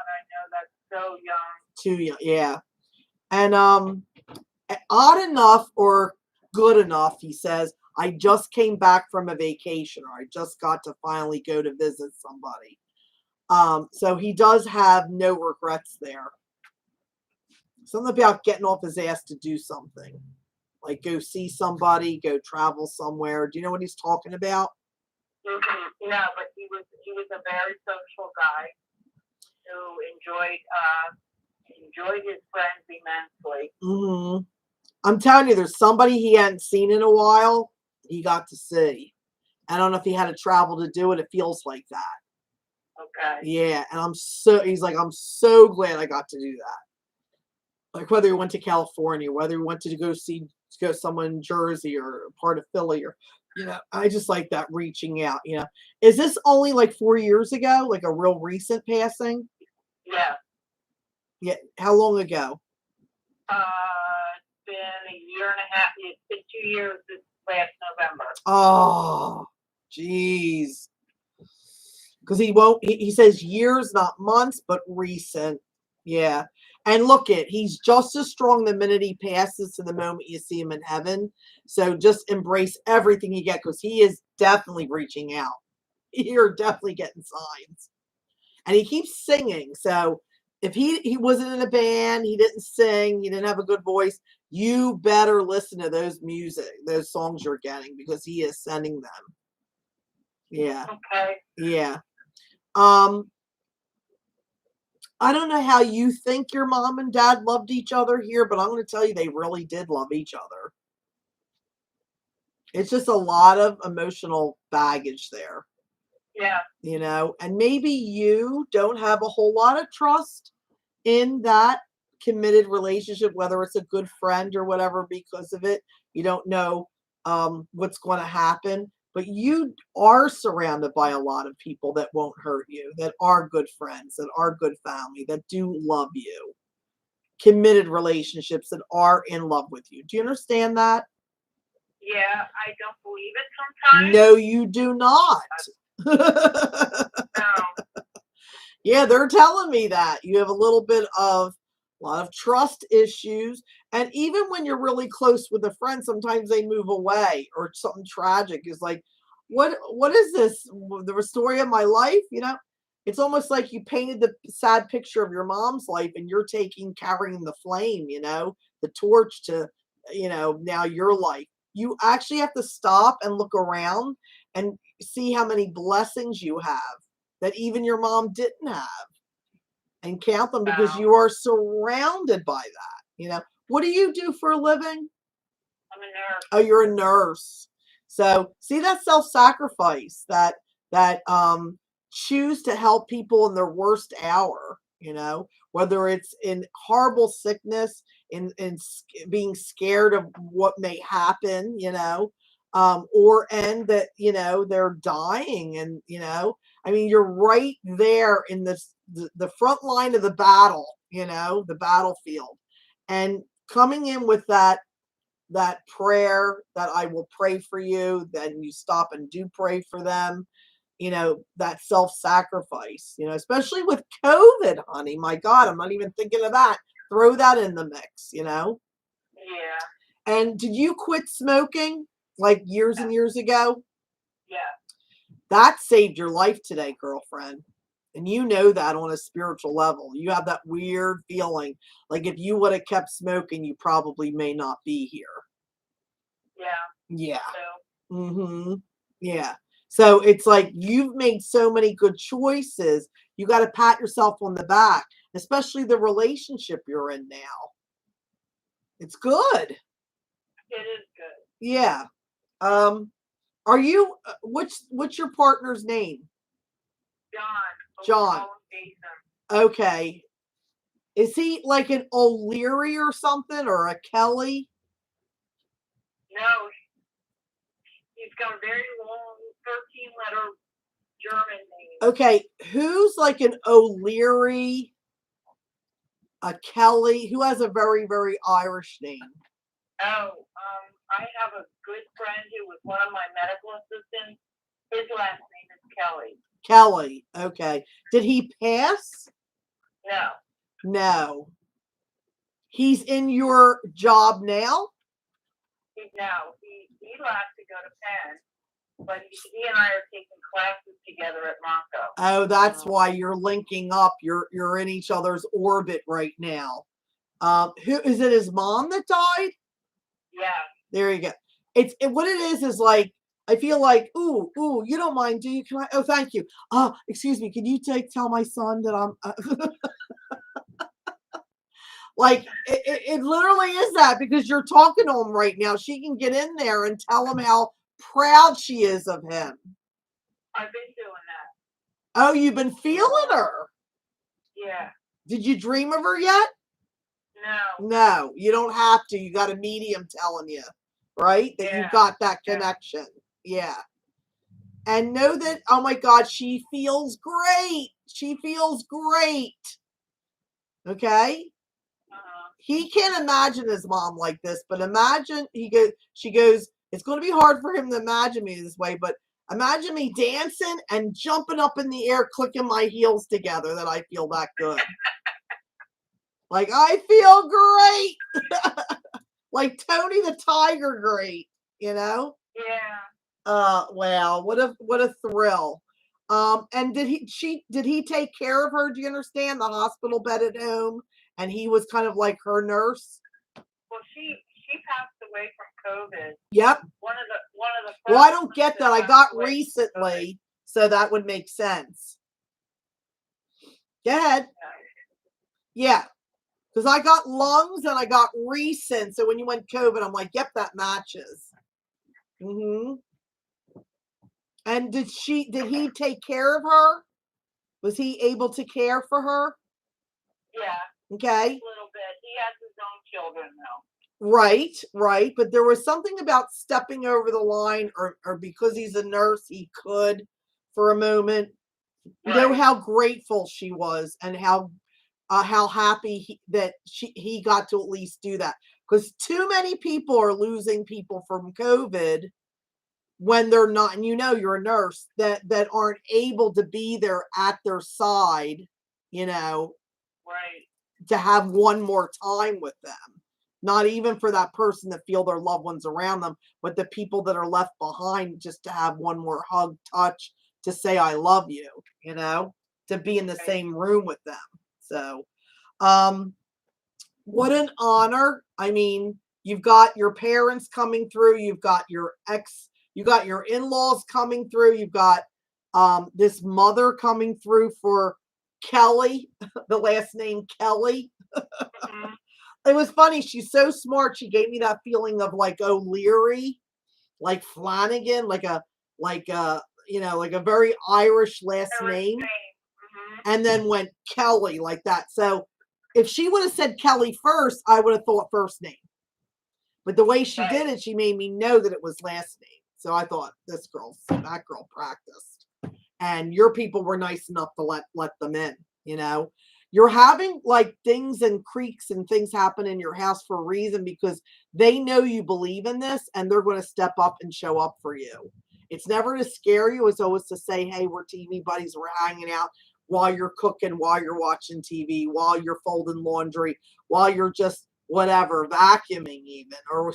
I know that's so young. Too young. Yeah. And odd enough or good enough, he says, I just came back from a vacation, or I just got to finally go to visit somebody. So he does have no regrets there. Something about getting off his ass to do something. Like go see somebody, go travel somewhere. Do you know what he's talking about? No, but he was a very social guy who enjoyed his friends immensely. Hmm. I'm telling you, there's somebody he hadn't seen in a while. He got to see. I don't know if he had to travel to do it. It feels like that. Okay. Yeah, and he's like, I'm so glad I got to do that. Like whether he went to California, whether he went to go someone in Jersey or part of Philly, or I just like that reaching out. Is this only like 4 years ago, like a real recent passing? Yeah. Yeah. How long ago? It's been a year and a half. It's been 2 years this last November. Oh, geez. Because he says years, not months, but recent. Yeah. And he's just as strong the minute he passes to the moment you see him in heaven. So just embrace everything you get, because he is definitely reaching out. You're definitely getting signs. And he keeps singing. So if he wasn't in a band, he didn't sing, he didn't have a good voice, you better listen to those songs you're getting, because he is sending them. Yeah. Okay. Yeah. I don't know how you think your mom and dad loved each other here, but I'm going to tell you they really did love each other. It's just a lot of emotional baggage there. Yeah. And maybe you don't have a whole lot of trust in that committed relationship, whether it's a good friend or whatever, because of it. You don't know what's going to happen. But you are surrounded by a lot of people that won't hurt you, that are good friends, that are good family, that do love you. Committed relationships that are in love with you. Do you understand that? Yeah, I don't believe it sometimes. No, you do not. No. Yeah, they're telling me that. You have a lot of trust issues. And even when you're really close with a friend, sometimes they move away, or something tragic is like, what is this? The story of my life? It's almost like you painted the sad picture of your mom's life, and you're carrying the flame, the torch to, now your life. You actually have to stop and look around and see how many blessings you have that even your mom didn't have, and count them, because you are surrounded by that. What do you do for a living? I'm a nurse. Oh, you're a nurse. So see that self-sacrifice, that choose to help people in their worst hour, whether it's in horrible sickness, in being scared of what may happen, or that, they're dying, and, I mean, you're right there in the front line of the battle, the battlefield, and coming in with that prayer, that I will pray for you, then you stop and do pray for them, that self-sacrifice, especially with COVID, honey. My God, I'm not even thinking of that. Throw that in the mix, Yeah. And did you quit smoking like years and years ago? Yeah. That saved your life today, girlfriend. And you know that on a spiritual level. You have that weird feeling like if you would have kept smoking, you probably may not be here. Yeah. Yeah. So. Mm-hmm. Yeah. So it's like you've made so many good choices. You got to pat yourself on the back, especially the relationship you're in now. It's good. It is good. Yeah. Are you? What's your partner's name? John. Okay. Is he like an O'Leary or something, or a Kelly? No. He's got a very long 13-letter German name. Okay. Who's like an O'Leary, a Kelly? Who has a very, very Irish name? Oh, I have a good friend who was one of my medical assistants. His last name is Kelly. Kelly. Okay. Did he pass? No. No. He's in your job now? He left to go to Penn, but he and I are taking classes together at Monco. Oh, that's why you're linking up. You're in each other's orbit right now. Who is it? His mom that died? Yeah. There you go. What it is like, I feel like, ooh, you don't mind, do you? Can I? Oh, thank you. Excuse me. Can you tell my son that I'm like, it literally is that, because you're talking to him right now. She can get in there and tell him how proud she is of him. I've been doing that. Oh, you've been feeling her. Yeah. Did you dream of her yet? No. No, you don't have to. You got a medium telling you, right? That you've got that connection. Yeah. And know that, oh my God, she feels great. She feels great. Okay? He can't imagine his mom like this, but imagine she goes, it's going to be hard for him to imagine me this way, but imagine me dancing and jumping up in the air, clicking my heels together, that I feel that good. Like, I feel great. Like Tony the Tiger great, you know? Yeah. Wow, what a thrill. And did he take care of her? Do you understand? The hospital bed at home, and he was kind of like her nurse. Well, she passed away from COVID. Yep. One of the. Well, I don't get that. I got recently, so that would make sense. Go ahead. Yeah. Because I got lungs and I got recent. So when you went COVID, I'm like, yep, that matches. Mm-hmm. And did he take care of her? Was he able to care for her? Yeah. Okay. A little bit. He has his own children now. Right. But there was something about stepping over the line, or because he's a nurse, he could for a moment. Right. You know how grateful she was, and how happy he got to at least do that. Because too many people are losing people from COVID when they're not, and you're a nurse, that aren't able to be there at their side, right, to have one more time with them. Not even for that person to feel their loved ones around them, but the people that are left behind, just to have one more hug, touch, to say I love you, to be in the same room with them. So what an honor. I mean, you've got your parents coming through, you've got your in-laws coming through, you've got this mother coming through for Kelly, the last name Kelly. mm-hmm. It was funny. She's so smart. She gave me that feeling of like O'Leary, like Flanagan, like a very Irish last name. Mm-hmm. And then went Kelly like that. So if she would have said Kelly first, I would have thought first name. But the way she did it, she made me know that it was last name. So I thought, that girl practiced. And your people were nice enough to let them in, You're having like things and creaks and things happen in your house for a reason, because they know you believe in this, and they're going to step up and show up for you. It's never to scare you. It's always to say, hey, we're TV buddies. We're hanging out while you're cooking, while you're watching TV, while you're folding laundry, while you're just whatever, vacuuming even, or,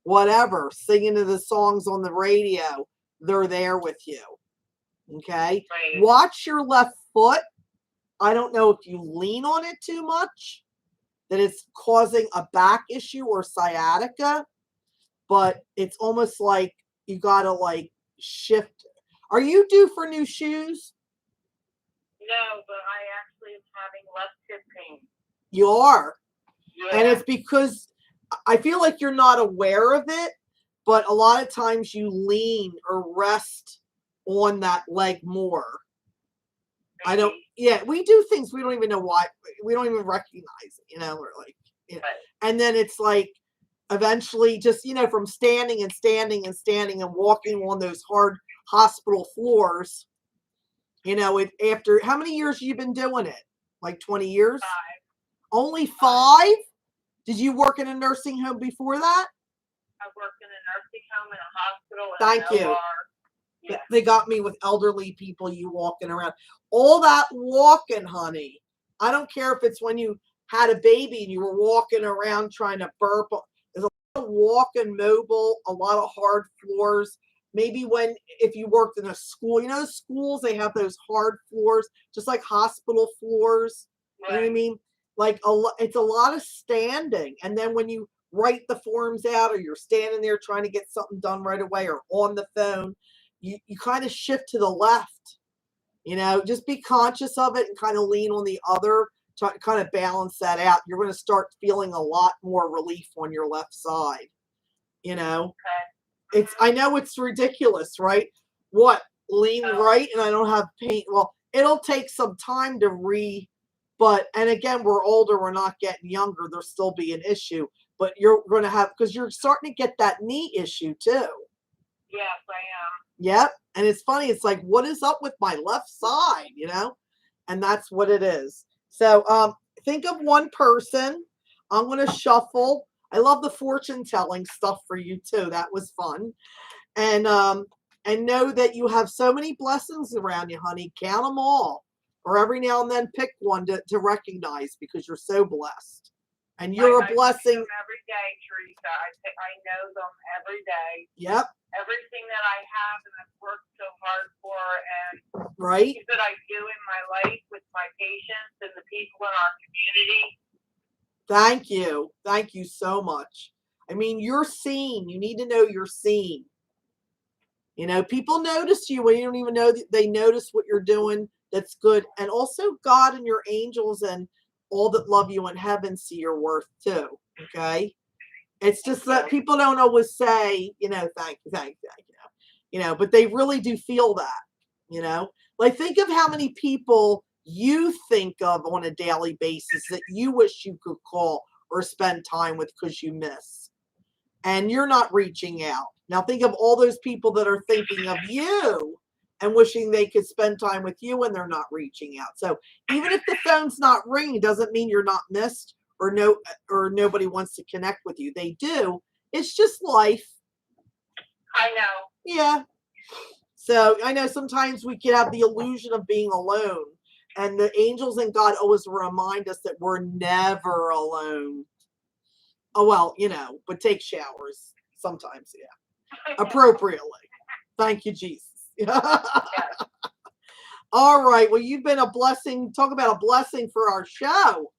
whatever, singing to the songs on the radio. They're there with you. Okay. Right. Watch your left foot. I don't know if you lean on it too much, that it's causing a back issue or sciatica, but it's almost like you got to like shift. Are you due for new shoes? No, but I actually am having less hip pain. You are. Yeah. And it's because I feel like you're not aware of it, but a lot of times you lean or rest on that leg more. We do things we don't even know why. We don't even recognize it, we're like, Right. And then it's like, eventually just, from standing and walking on those hard hospital floors, after how many years have you been doing it? Like 20 years? 5. Only 5? Did you work in a nursing home before that? I've worked in a nursing home and a hospital and Thank an you. OR. Yeah. They got me with elderly people, you walking around. All that walking, honey. I don't care if it's when you had a baby and you were walking around trying to burp. There's a lot of walking mobile, a lot of hard floors. Maybe if you worked in a school, you know, schools, they have those hard floors, just like hospital floors. Right. You know what I mean? Like it's a lot of standing. And then when you write the forms out or you're standing there trying to get something done right away or on the phone, you kind of shift to the left, you know, just be conscious of it and kind of lean on the other, try to kind of balance that out. You're going to start feeling a lot more relief on your left side, you know. Okay. I know it's ridiculous, right? What, lean right and I don't have pain? Well, it'll take some time and again, we're older, we're not getting younger, there'll still be an issue, but you're going to have, because you're starting to get that knee issue too. Yes, I am. Yep. And it's funny. It's like, what is up with my left side, you know? And that's what it is. So think of one person. I'm going to shuffle. I love the fortune telling stuff for you too. That was fun. And know that you have so many blessings around you, honey. Count them all. Or every now and then pick one to recognize because you're so blessed. And you're a blessing. I see them every day, Teresa. I know them every day. Yep. Everything that I have and I've worked so hard for and right things that I do in my life with my patients and the people in our community. Thank you. Thank you so much. I mean, you're seen. You need to know you're seen. You know, people notice you when you don't even know that they notice what you're doing. That's good. And also God and your angels and all that love you in heaven see your worth too. Okay. It's just that people don't always say, you know, thank you, you know, but they really do feel that, you know, like think of how many people you think of on a daily basis that you wish you could call or spend time with because you miss and you're not reaching out. Now think of all those people that are thinking of you and wishing they could spend time with you and they're not reaching out. So even if the phone's not ringing, doesn't mean you're not missed or nobody wants to connect with you. They do. It's just life. I know. Yeah. So I know sometimes we can have the illusion of being alone. And the angels and God always remind us that we're never alone. Oh, well, you know, but take showers sometimes, yeah. Appropriately. Thank you, Jesus. All right. Well, you've been a blessing. Talk about a blessing for our show.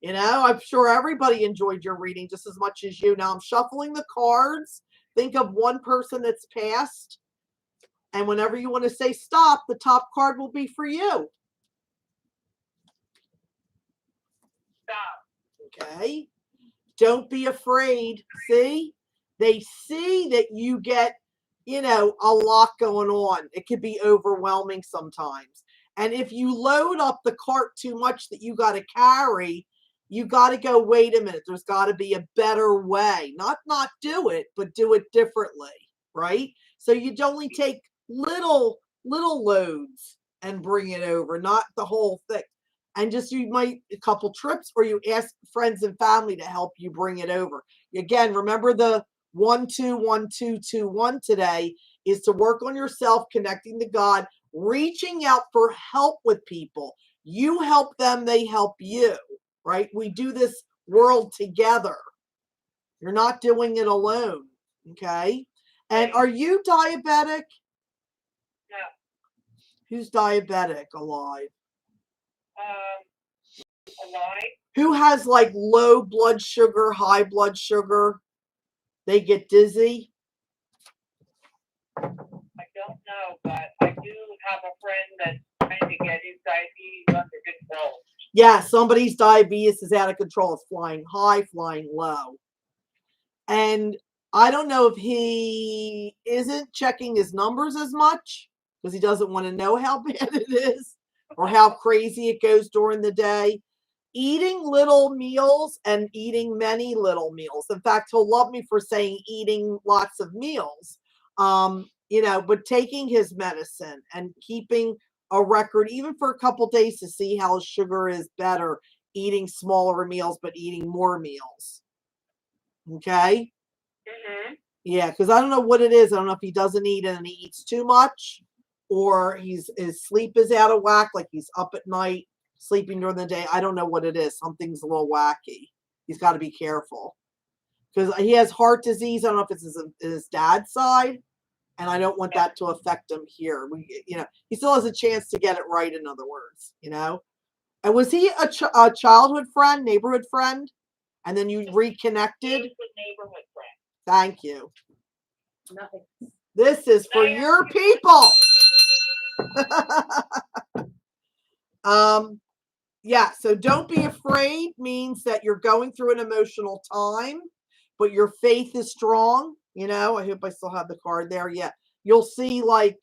You know, I'm sure everybody enjoyed your reading just as much as you. Now I'm shuffling the cards. Think of one person that's passed. And whenever you want to say stop, the top card will be for you. Stop. Okay. Don't be afraid. See? They see that you get, you know, a lot going on. It could be overwhelming sometimes. And if you load up the cart too much that you got to carry, you got to go, wait a minute, there's got to be a better way. Not do it, but do it differently, right? So you'd only take little loads and bring it over, not the whole thing. And just you might a couple trips or you ask friends and family to help you bring it over. Again, remember the 1-2-1-2-2-1 today is to work on yourself, connecting to God, reaching out for help with people. You help them, they help you. Right? We do this world together. You're not doing it alone. Okay? And are you diabetic? No. Who's diabetic alive? Alive. Who has like low blood sugar, high blood sugar? They get dizzy? I don't know, but I do have a friend that's trying to get his diabetes under control. Yeah, somebody's diabetes is out of control. It's flying high, flying low. And I don't know if he isn't checking his numbers as much because he doesn't want to know how bad it is or how crazy it goes during the day. Eating little meals and eating many little meals. In fact, he'll love me for saying eating lots of meals. You know, but taking his medicine and keeping a record, even for a couple days to see how his sugar is better, eating smaller meals, but eating more meals. Okay? Yeah. Mhm. Yeah, because I don't know what it is. I don't know if he doesn't eat and he eats too much, or his sleep is out of whack, like he's up at night, sleeping during the day. I don't know what it is. Something's a little wacky. He's got to be careful because he has heart disease. I don't know if it's his dad's side, and I don't want that to affect him here. He still has a chance to get it right. In other words, And was he a childhood friend, neighborhood friend, and then you reconnected? He's a neighborhood friend. Thank you. Nothing. This is for your people. Yeah, so don't be afraid means that you're going through an emotional time, but your faith is strong. I hope I still have the card there. Yeah. You'll see like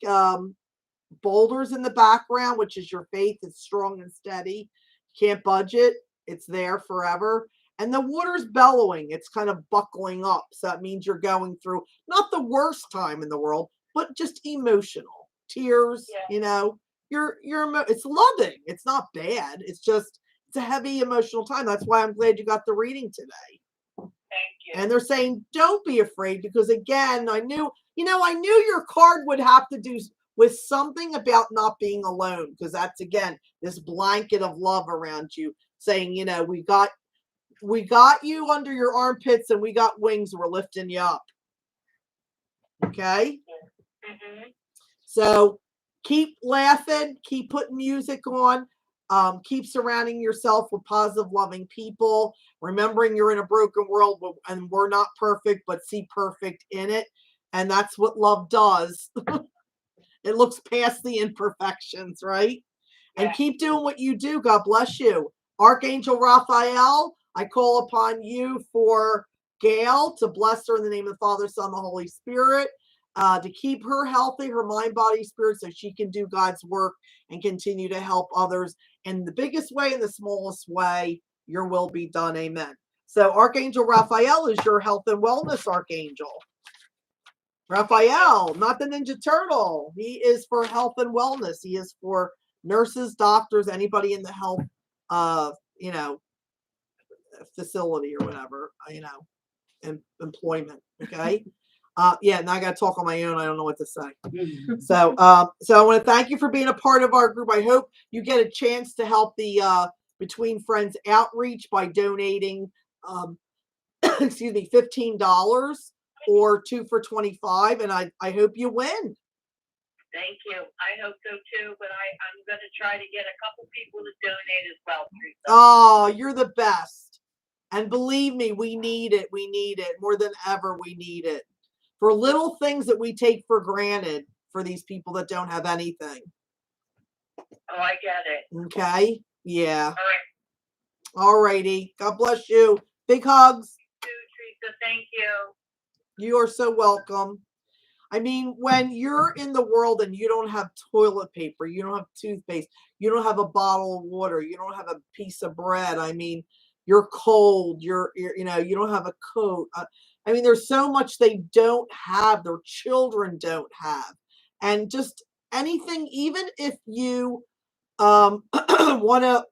boulders in the background, which is your faith is strong and steady. Can't budge it. It's there forever. And the water's bellowing. It's kind of buckling up. So that means you're going through not the worst time in the world, but just emotional tears. It's loving. It's not bad. It's a heavy emotional time. That's why I'm glad you got the reading today. Thank you. And they're saying, don't be afraid, because again, I knew your card would have to do with something about not being alone, because that's again this blanket of love around you, saying, we got you under your armpits and we got wings, we're lifting you up. Okay. Mm-hmm. So keep laughing, keep putting music on, keep surrounding yourself with positive, loving people, remembering you're in a broken world and we're not perfect, but see perfect in it. And that's what love does. It looks past the imperfections, right? Yeah. And keep doing what you do. God bless you. Archangel Raphael, I call upon you for Gail to bless her in the name of the Father, Son, the Holy Spirit, to keep her healthy, her mind, body, spirit, so she can do God's work and continue to help others in the biggest way, in the smallest way. Your will be done. Amen. So Archangel Raphael is your health and wellness archangel. Raphael, not the Ninja Turtle. He is for health and wellness. He is for nurses, doctors, anybody in the health, facility or whatever, employment. Okay. Yeah. Now I got to talk on my own. I don't know what to say. So I want to thank you for being a part of our group. I hope you get a chance to help the Between Friends outreach by donating, $15. Or 2 for $25, and I hope you win. Thank you. I hope so too, but I'm going to try to get a couple people to donate as well. Oh, you're the best. And believe me, we need it. We need it more than ever. We need it for little things that we take for granted for these people that don't have anything. Oh, I get it. Okay. Yeah. All right. All righty. God bless you. Big hugs. You too, Teresa. Thank you. You are so welcome. I mean, when you're in the world and you don't have toilet paper, you don't have toothpaste, you don't have a bottle of water, you don't have a piece of bread. I mean, you're cold, you don't have a coat. I mean, there's so much they don't have, their children don't have. And just anything, even if you want to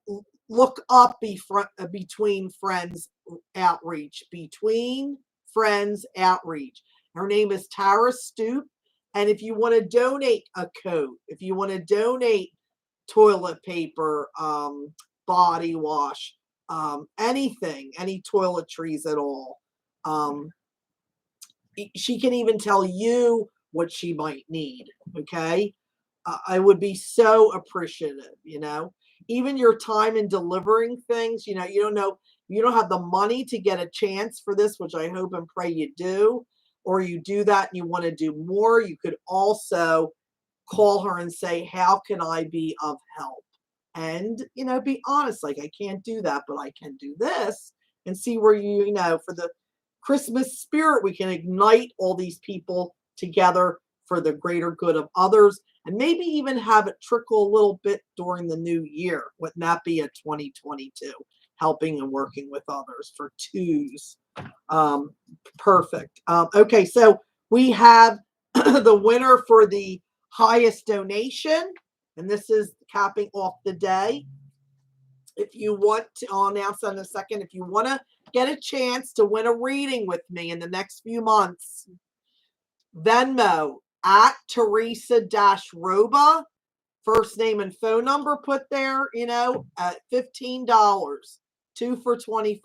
look up Between Friends outreach, Between Friends outreach. Her name is Tara Stoop. And if you want to donate a coat, if you want to donate toilet paper, body wash, anything, any toiletries at all, she can even tell you what she might need. Okay. I would be so appreciative, even your time in delivering things, you don't know, you don't have the money to get a chance for this, which I hope and pray you do, or you do that and you want to do more. You could also call her and say, how can I be of help? And, be honest, like, I can't do that, but I can do this, and see where for the Christmas spirit, we can ignite all these people together for the greater good of others, and maybe even have it trickle a little bit during the new year. Wouldn't that be a 2022? Helping and working with others for twos. Perfect. Okay, so we have the winner for the highest donation, and this is capping off the day. If you want to, I'll announce in a second, if you want to get a chance to win a reading with me in the next few months, Venmo at Teresa-Roba, first name and phone number put there, at $15, 2 for $25.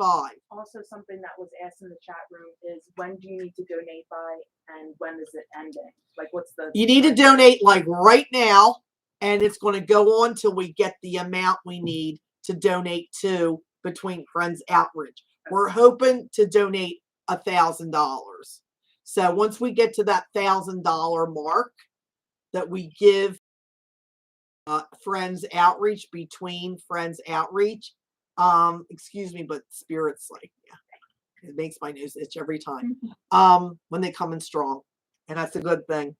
Also, something that was asked in the chat room is when do you need to donate by and when is it ending? Like, what's the. You need to donate like right now, and it's going to go on till we get the amount we need to donate to between Friends Outreach. We're hoping to donate $1,000. So once we get to that $1,000 mark that we give Friends Outreach, between Friends Outreach, excuse me, but Spirit's like, yeah, it makes my nose itch every time when they come in strong, and that's a good thing.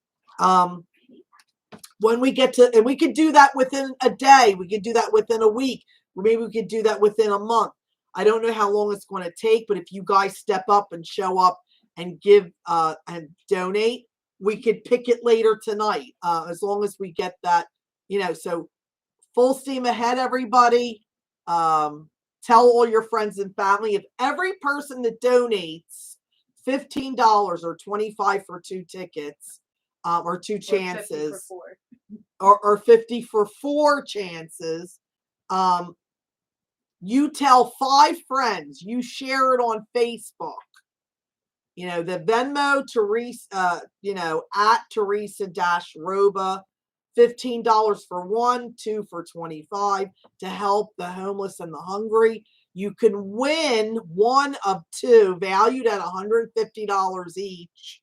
When we get to, and we could do that within a day, we could do that within a week, or maybe we could do that within a month. I don't know how long it's going to take, but if you guys step up and show up and give and donate, we could pick it later tonight, as long as we get that, so full steam ahead, everybody. Tell all your friends and family. If every person that donates $15 or $25 for 2 tickets, or 2 chances, or 50 for 4 chances, you tell 5 friends, you share it on Facebook. The Venmo Teresa, at Teresa-Roba, $15 for 1, 2 for $25 to help the homeless and the hungry. You can win one of 2 valued at $150 each.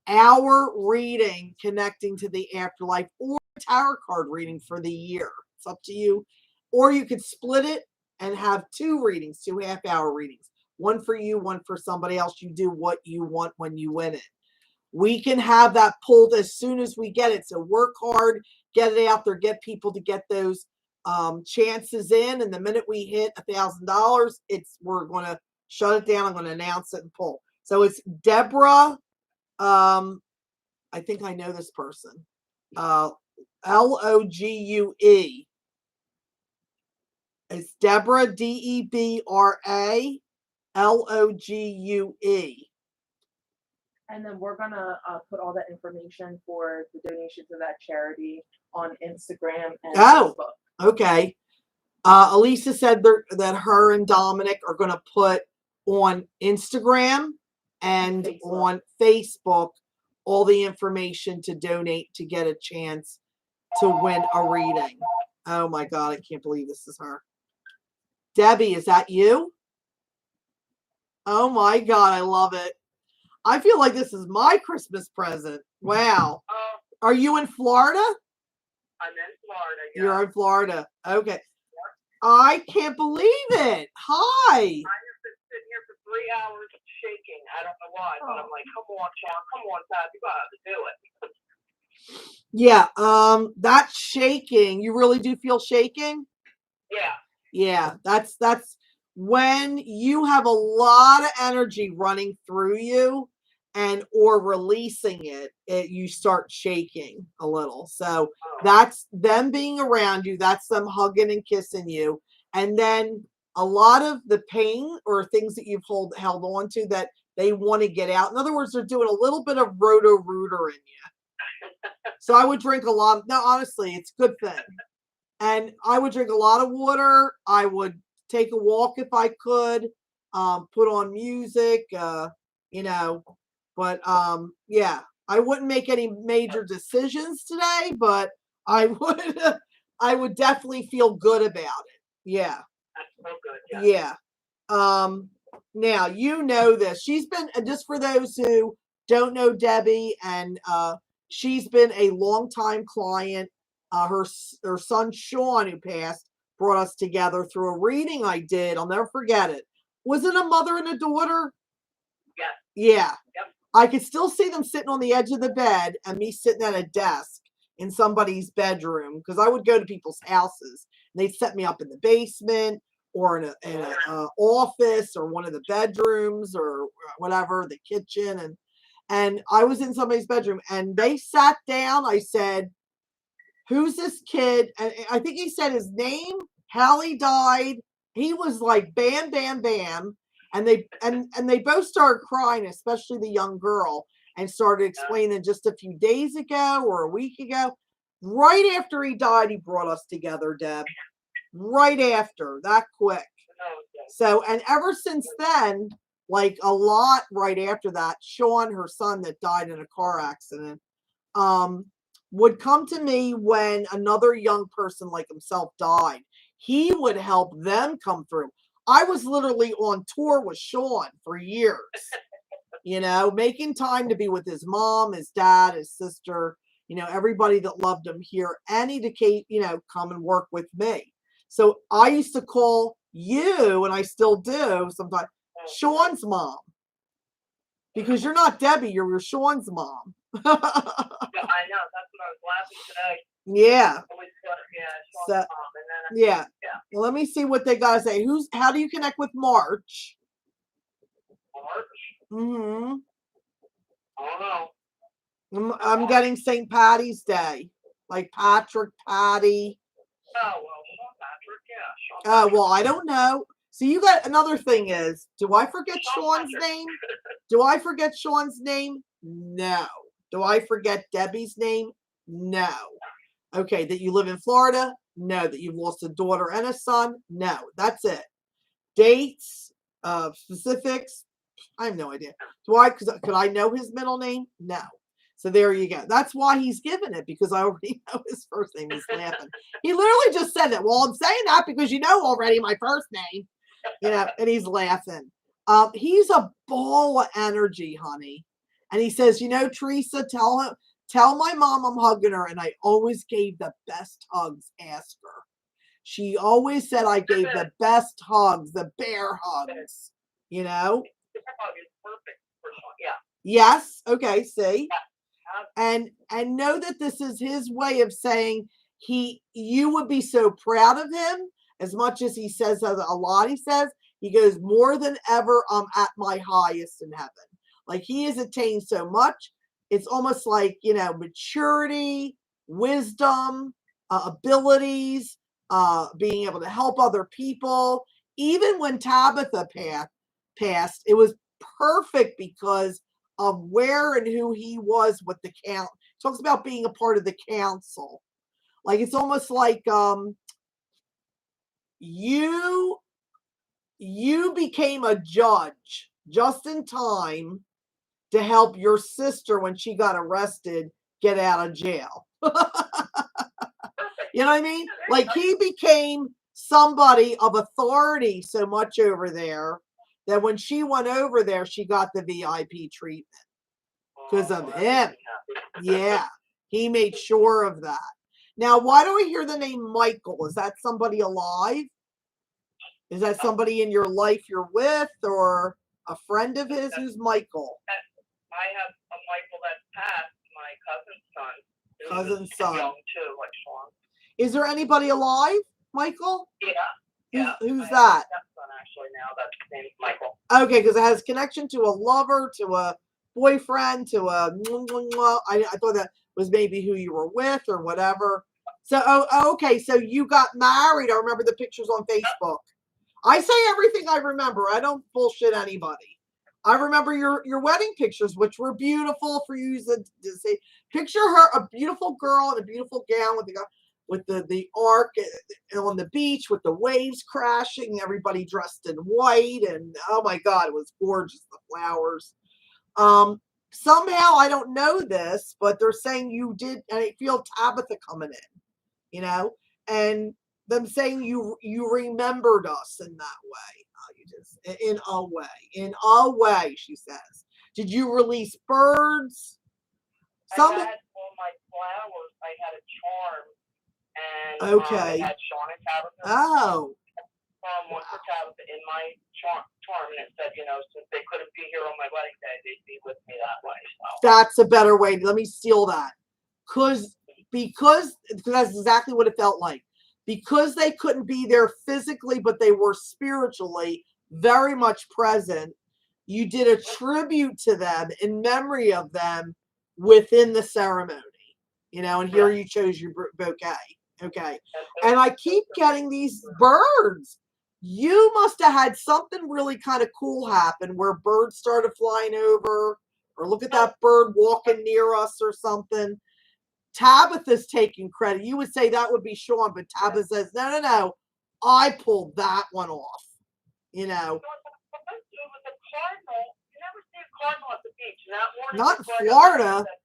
Our reading connecting to the afterlife, or tarot card reading for the year. It's up to you. Or you could split it and have 2 readings, 2 half-hour readings. One for you, one for somebody else. You do what you want when you win it. We can have that pulled as soon as we get it. So work hard, get it out there, get people to get those chances in. And the minute we hit $1,000, we're going to shut it down. I'm going to announce it and pull. So it's Deborah. I think I know this person. Logue. It's Deborah, Debra Logue. And then we're gonna put all that information for the donation to that charity on Instagram and Facebook. Okay. Elisa said that her and Dominic are going to put on Instagram and on Facebook all the information to donate to get a chance to win a reading. Oh my God, I can't believe this is her. Debbie, is that you? Oh my God, I love it. I feel like this is my Christmas present. Wow. Are you in Florida? I'm in Florida. Yeah. You're in Florida. Okay. I can't believe it. Hi. I have been sitting here for 3 hours shaking. I don't know why, but I'm like, come on, Sean. Come on, Pat. You got to do it. Yeah. That shaking. You really do feel shaking? Yeah. Yeah. That's when you have a lot of energy running through you or releasing it, you start shaking a little. So that's them being around you. That's them hugging and kissing you. And then a lot of the pain or things that you've held on to that they want to get out. In other words, they're doing a little bit of roto-rooter in you. So I would drink a lot. No, honestly, it's a good thing. And I would drink a lot of water. I would take a walk if I could, put on music, but yeah, I wouldn't make any major decisions today, but I would definitely feel good about it. Yeah. That's so good. Yeah. Now, this. She's been, just for those who don't know Debbie, and she's been a longtime client. Her son, Sean, who passed, brought us together through a reading I did. I'll never forget it. Was it a mother and a daughter? Yeah. Yeah. Yep. I could still see them sitting on the edge of the bed and me sitting at a desk in somebody's bedroom, because I would go to people's houses and they'd set me up in the basement or in a office or one of the bedrooms or whatever, the kitchen. And I was in somebody's bedroom and they sat down. I said, who's this kid? And I think he said his name, how he died. He was like, bam, bam, bam. And they both started crying, especially the young girl, and started explaining just a few days ago or a week ago. Right after he died, he brought us together, Deb. Right after, that quick. So, and ever since then, like a lot right after that, Sean, her son that died in a car accident, would come to me when another young person like himself died. He would help them come through. I was literally on tour with Sean for years, you know, making time to be with his mom, his dad, his sister, you know, everybody that loved him here. And he'd, you know, come and work with me. So I used to call you, and I still do sometimes, Sean's mom. Because you're not Debbie, you're Sean's mom. Yeah, I know. That's what I was laughing today. Yeah. Sean's So, mom. And then, yeah. Well, let me see what they gotta say. How do you connect with March? March? Mm-hmm. I don't know. I'm getting St. Patty's Day. Like Patrick, Patty. Oh, well, Sean Patrick, yeah. Oh, well, I don't know. So you got another thing is, do I forget Sean's name? Do I forget Sean's name? No. Do I forget Debbie's name? No. Okay, that you live in Florida? No. That you've lost a daughter and a son? No. That's it. Dates, specifics, I have no idea. Could I know his middle name? No. So there you go. That's why he's given it, because I already know his first name. He's laughing. He literally just said that. Well, I'm saying that because you know already my first name, you know, and he's laughing. He's a ball of energy, honey. And he says, you know, Teresa, tell my mom I'm hugging her. And I always gave the best hugs. Ask her. She always said I gave the best hugs, the bear hugs, you know? Perfect for Sean. Yeah. Yes. Okay. See? And know that this is his way of saying you would be so proud of him, as much as he says a lot. He says, he goes, more than ever, I'm at my highest in heaven. Like he has attained so much. It's almost like, you know, maturity, wisdom, abilities, being able to help other people. Even when Tabitha passed, it was perfect because of where and who he was with the count. Talks about being a part of the council. Like it's almost like you became a judge just in time to help your sister when she got arrested get out of jail. You know what I mean? Like he became somebody of authority so much over there that when she went over there, she got the VIP treatment because of him. Yeah, he made sure of that. Now, why do I hear the name Michael? Is that somebody alive? Is that somebody in your life you're with, or a friend of his? Who's Michael? I have a Michael that's passed, my cousin's son. Cousin's son. Young too, like Sean. Is there anybody alive, Michael? Yeah. Who's that? Stepson, actually, now that's his name's Michael. Okay, because it has connection to a lover, to a boyfriend, to a. I thought that was maybe who you were with or whatever. So, okay, so you got married. I remember the pictures on Facebook. I say everything I remember. I don't bullshit anybody. I remember your wedding pictures, which were beautiful for you to see. Picture her, a beautiful girl in a beautiful gown with the ark on the beach with the waves crashing, everybody dressed in white, and oh my God, it was gorgeous, the flowers. Somehow I don't know this, but they're saying you did, and I feel Tabitha coming in, you know, and them saying you remembered us in that way. In a way, she says. Did you release birds? I had on my flowers, I had a charm. And okay. I had Sean and Tabitha. Oh. One for Tabitha in my charm, and it said, you know, since they couldn't be here on my wedding day, they'd be with me that way. So. That's a better way. Let me steal that. Because that's exactly what it felt like. Because they couldn't be there physically, but they were spiritually very much present. You did a tribute to them in memory of them within the ceremony, you know, and here you chose your bouquet. Okay. And I keep getting these birds. You must have had something really kind of cool happen where birds started flying over, or look at that bird walking near us or something. Tabitha's taking credit. You would say that would be Sean, but Tabitha says, no. I pulled that one off. You know. It was a cardinal. You never see a cardinal at the beach. And that morning, Not before I got Florida. there, I said,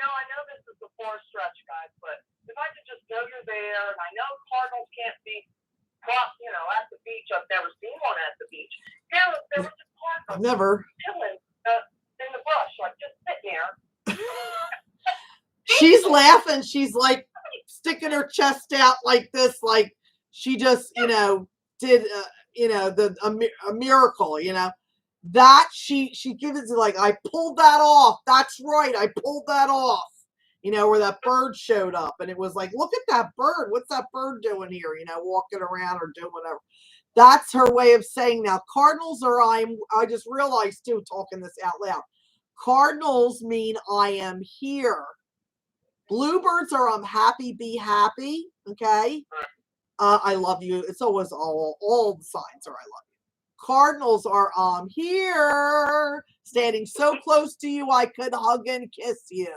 I know this is the far stretch, guys, but if I could just know you're there, and I know cardinals can't be caught, at the beach. I've never seen one at the beach. There was a cardinal Never. chilling in the brush, like just sitting there. She's laughing. She's like sticking her chest out like this, like she just, did, a miracle, that she gives it like, I pulled that off. That's right. I pulled that off, where that bird showed up, and it was like, look at that bird. What's that bird doing here? Walking around or doing whatever. That's her way of saying now cardinals are, I just realized too, talking this out loud. Cardinals mean I am here. Bluebirds are I'm happy, be happy. Okay. I love you. It's always all the signs are I love you. Cardinals are I'm here, standing so close to you I could hug and kiss you.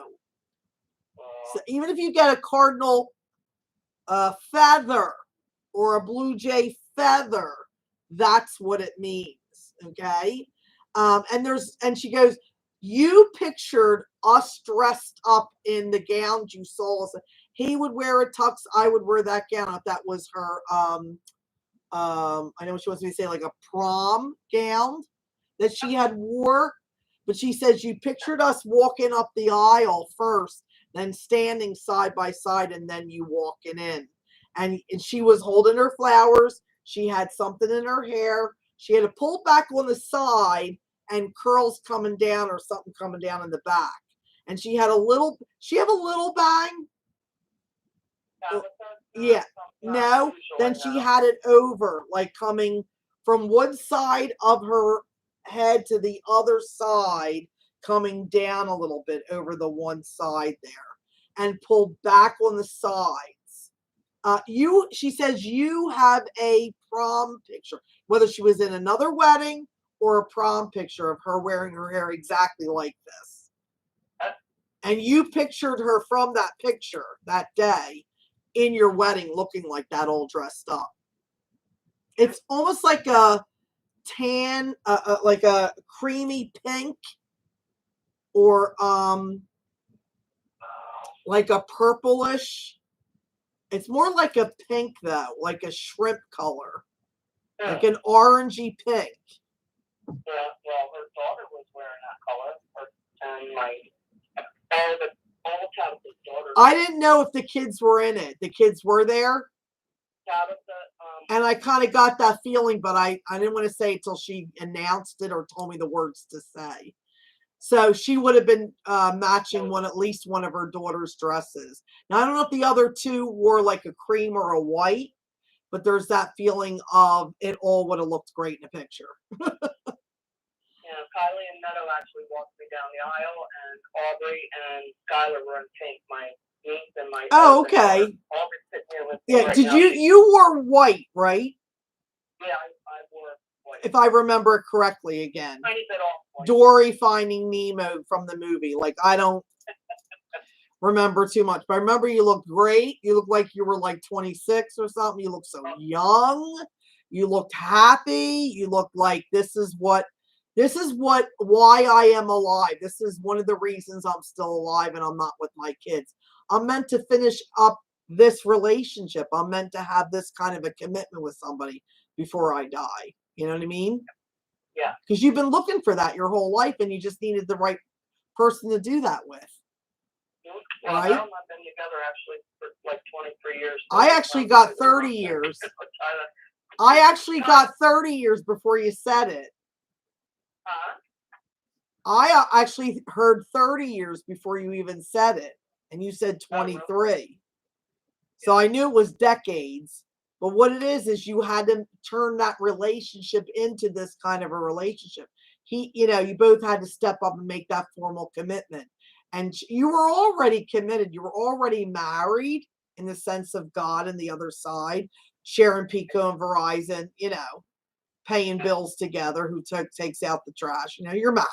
So even if you get a cardinal feather or a blue jay feather, that's what it means. Okay. And she goes, you pictured us dressed up in the gowns you saw us. He would wear a tux. I would wear that gown if that was her. I know what she wants me to say, like a prom gown that she had wore. But she says you pictured us walking up the aisle first, then standing side by side, and then you walking in. And she was holding her flowers. She had something in her hair. She had a pull back on the side and curls coming down or something coming down in the back. And she had a little bang. Yeah. No. Then she had it over, like coming from one side of her head to the other side, coming down a little bit over the one side there, and pulled back on the sides. She says you have a prom picture, whether she was in another wedding or a prom picture of her wearing her hair exactly like this. And you pictured her from that picture that day in your wedding looking like that, all dressed up. It's almost like a tan, like a creamy pink, or like a purplish. It's more like a pink though, like a shrimp color, like an orangey pink. Yeah, well, her daughter was wearing that color, and all Tabitha's daughters. I didn't know if the kids were in it. The kids were there. Tabitha, and I kind of got that feeling, but I didn't want to say it till she announced it or told me the words to say. So she would have been matching at least one of her daughter's dresses. Now, I don't know if the other two wore like a cream or a white, but there's that feeling of it all would have looked great in a picture. Yeah, Kylie and Neto actually walked me down the aisle, and Aubrey and Skylar were in pink. My niece and my okay. Aubrey's sitting here with me yeah, right did now. you wore white, right? Yeah, I wore white. If I remember it correctly again. Tiny bit off white. Dory Finding Nemo from the movie. Like, I don't remember too much, but I remember you looked great. You looked like you were like 26 or something. You looked so young. You looked happy. You looked like why I am alive. This is one of the reasons I'm still alive and I'm not with my kids. I'm meant to finish up this relationship. I'm meant to have this kind of a commitment with somebody before I die. You know what I mean? Yeah. Because you've been looking for that your whole life and you just needed the right person to do that with. Well, right? I've been together actually for like 23 years. I actually got 30 years. I actually got 30 years before you said it. I actually heard 30 years before you even said it. And you said 23. So I knew it was decades. But what it is you had to turn that relationship into this kind of a relationship. You both had to step up and make that formal commitment. And you were already committed. You were already married in the sense of God and the other side. sharing Pico and Verizon, you know, paying bills together, who takes out the trash. You know, you're married.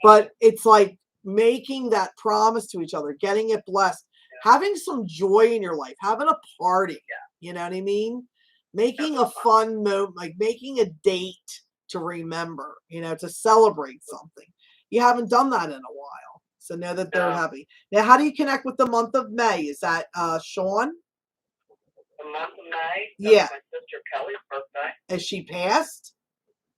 But it's like making that promise to each other, getting it blessed, having some joy in your life, having a party. You know what I mean? Making a fun moment, like making a date to remember, you know, to celebrate something. You haven't done that in a while. So know that they're happy. Now, how do you connect with the month of May? Is that Sean? The month of May? Yeah. My sister Kelly's birthday. Has she passed?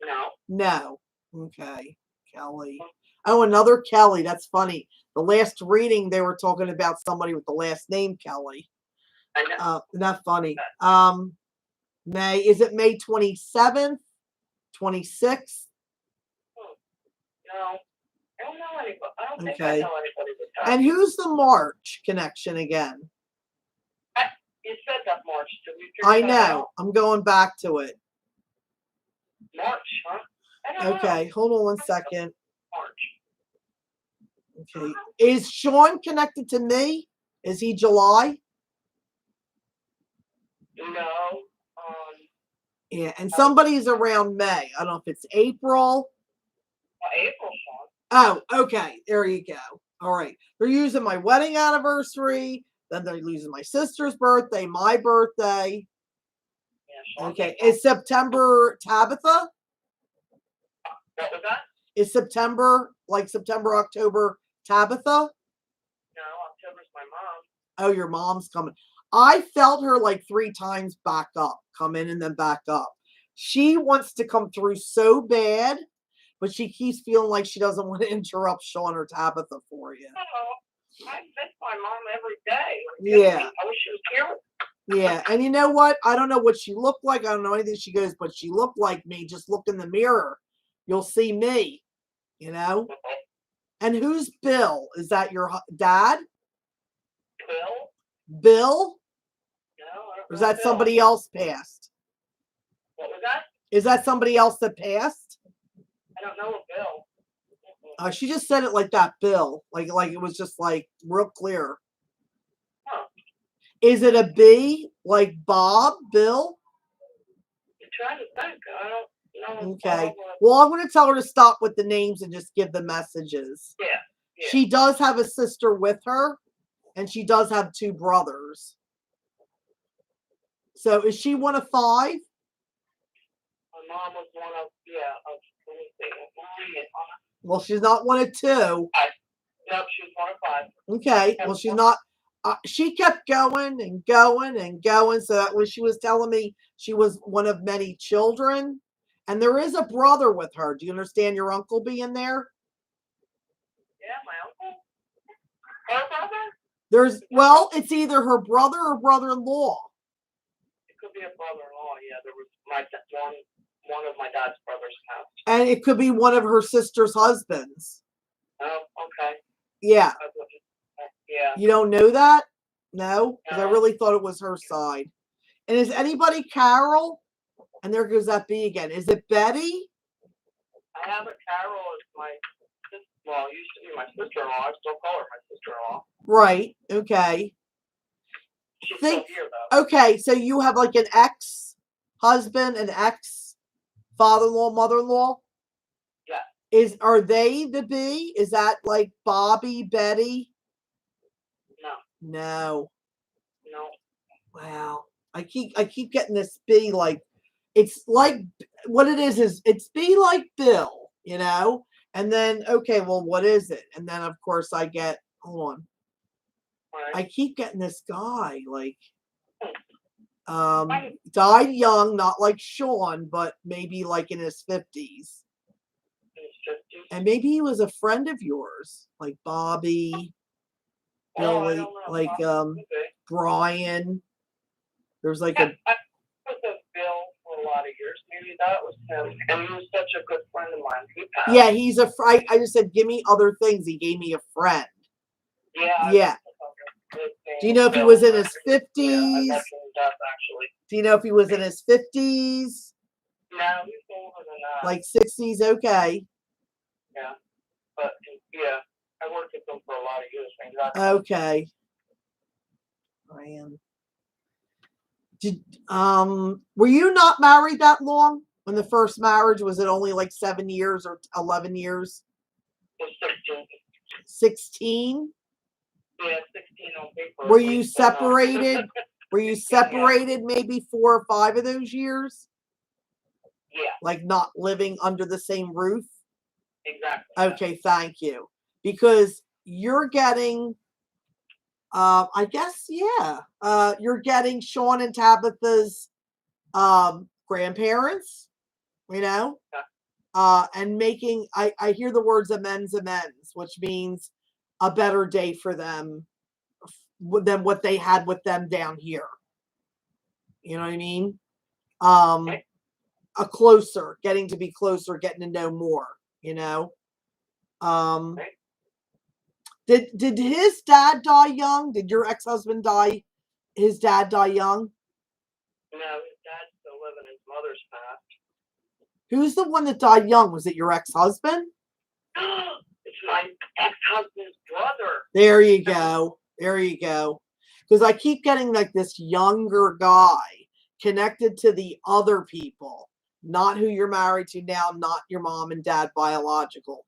No. No. Okay. Kelly. Oh, another Kelly. That's funny. The last reading, they were talking about somebody with the last name Kelly. I know. Isn't that funny? May, is it May 27th, 26th? No. I don't know anybody. I don't think I know anybody with that. And who's the March connection again? You said that March. Did we I figure that know. out? I'm going back to it. March, huh? I don't Okay, know. hold on one second. March. Okay. Is Sean connected to me? Is he July? No. Yeah, and somebody's around May. I don't know if it's April. April, Sean. Oh, okay. There you go. All right. They're using my wedding anniversary. Then they're using my sister's birthday, my birthday. Yeah, Sean. Okay. Is September Tabitha? What was that? Is September, like September, October, Tabitha? No, October's my mom. Oh, your mom's coming. I felt her like 3 times back up, come in and then back up. She wants to come through so bad, but she keeps feeling like she doesn't want to interrupt Sean or Tabitha for you. Oh, I miss my mom every day. Yeah. I wish she was here. Yeah, and you know what? I don't know what she looked like. I don't know anything. She goes, but she looked like me. Just look in the mirror. You'll see me, you know? And who's Bill? Is that your dad? Bill? Bill? No, I don't Or is know that Bill. somebody else passed? What was that? Is that somebody else that passed? I don't know a Bill. She just said it like that, Bill. Like it was just like real clear. Huh. Is it a B? Like Bob? Bill? I'm trying to think. I don't know. Okay. Well, I'm going to tell her to stop with the names and just give the messages. Yeah. She does have a sister with her, and she does have 2 brothers. So is she one of 5? My mom was one of, let me see. Well, she's not one of 2. No, she's one of 5. Okay. Well, she's not. She kept going and going and going. So that was, she was telling me she was one of many children. And there is a brother with her. Do you understand your uncle being there? Yeah, my uncle. Her brother? Well, it's either her brother or brother-in-law. It could be a brother-in-law. Yeah, there was one of my dad's brothers passed. And it could be one of her sister's husbands. Oh, okay. Yeah. Yeah. You don't know that? No? Because No. I really thought it was her side. And is anybody Carol? And there goes that B again. Is it Betty? I have a Carol as my sister. Well, it used to be my sister-in-law. I still call her my sister-in-law. Right. Okay. She's still here, though. Okay, so you have like an ex-husband, an ex-father-in-law, mother-in-law? Yeah. Are they the B? Is that like Bobby, Betty? No. No. Wow. I keep getting this B, like it's like what it is it's B like Bill, you know? And then okay, well, what is it? And then of course I get, hold on. Right. I keep getting this guy like died young, not like Sean, but maybe like in his 50s. And maybe he was a friend of yours, like Bobby, Billy, like Brian. There's like I was with Bill for a lot of years. Maybe that was him. And he was such a good friend of mine. He passed. Yeah, he's I just said, give me other things. He gave me a friend. Yeah. Yeah. Do you know if he was in his 50s? Yeah, do you know if he was in his 50s? No, he's older than that. Like 60s? Okay. Yeah. But, yeah, I worked with him for a lot of years. Okay. I am. Were you not married that long? When the first marriage, was it only like 7 years or 11 years? It's 16. 16? Yeah, 16 on paper. Were at you least, but, separated? Were you 16, yeah. separated maybe 4 or 5 of those years? Yeah, Like not living under the same roof? exactly. Okay, thank you. Because you're getting, I guess, yeah, you're getting Sean and Tabitha's grandparents, you know, and making, I hear the words amends, which means a better day for them than what they had with them down here. You know what I mean? Okay. A closer, getting to be closer, getting to know more, you know? Okay. Did his dad die young? Did your ex-husband die? His dad die young? No, his dad's still living. His mother's passed. Who's the one that died young? Was it your ex-husband? It's my ex-husband's brother. There you go. There you go. Because I keep getting like this younger guy connected to the other people, not who you're married to now, not your mom and dad biological.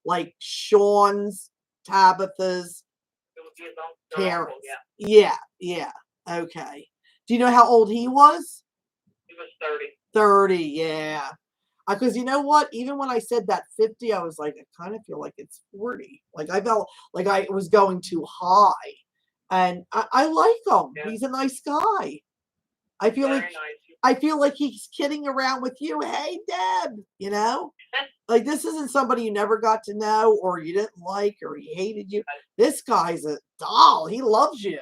Like Sean's, Tabitha's It would be his own parents. uncle, Yeah, yeah. Okay. Do you know how old he was? He was 30. 30, yeah. Because you know what? Even when I said that 50, I was like, I kind of feel like it's 40. Like I felt like I was going too high. And I like him. Yeah. He's a nice guy. I feel Very like nice. I feel like he's kidding around with you. Hey, Deb, you know? Like this isn't somebody you never got to know or you didn't like or he hated you. This guy's a doll. He loves you.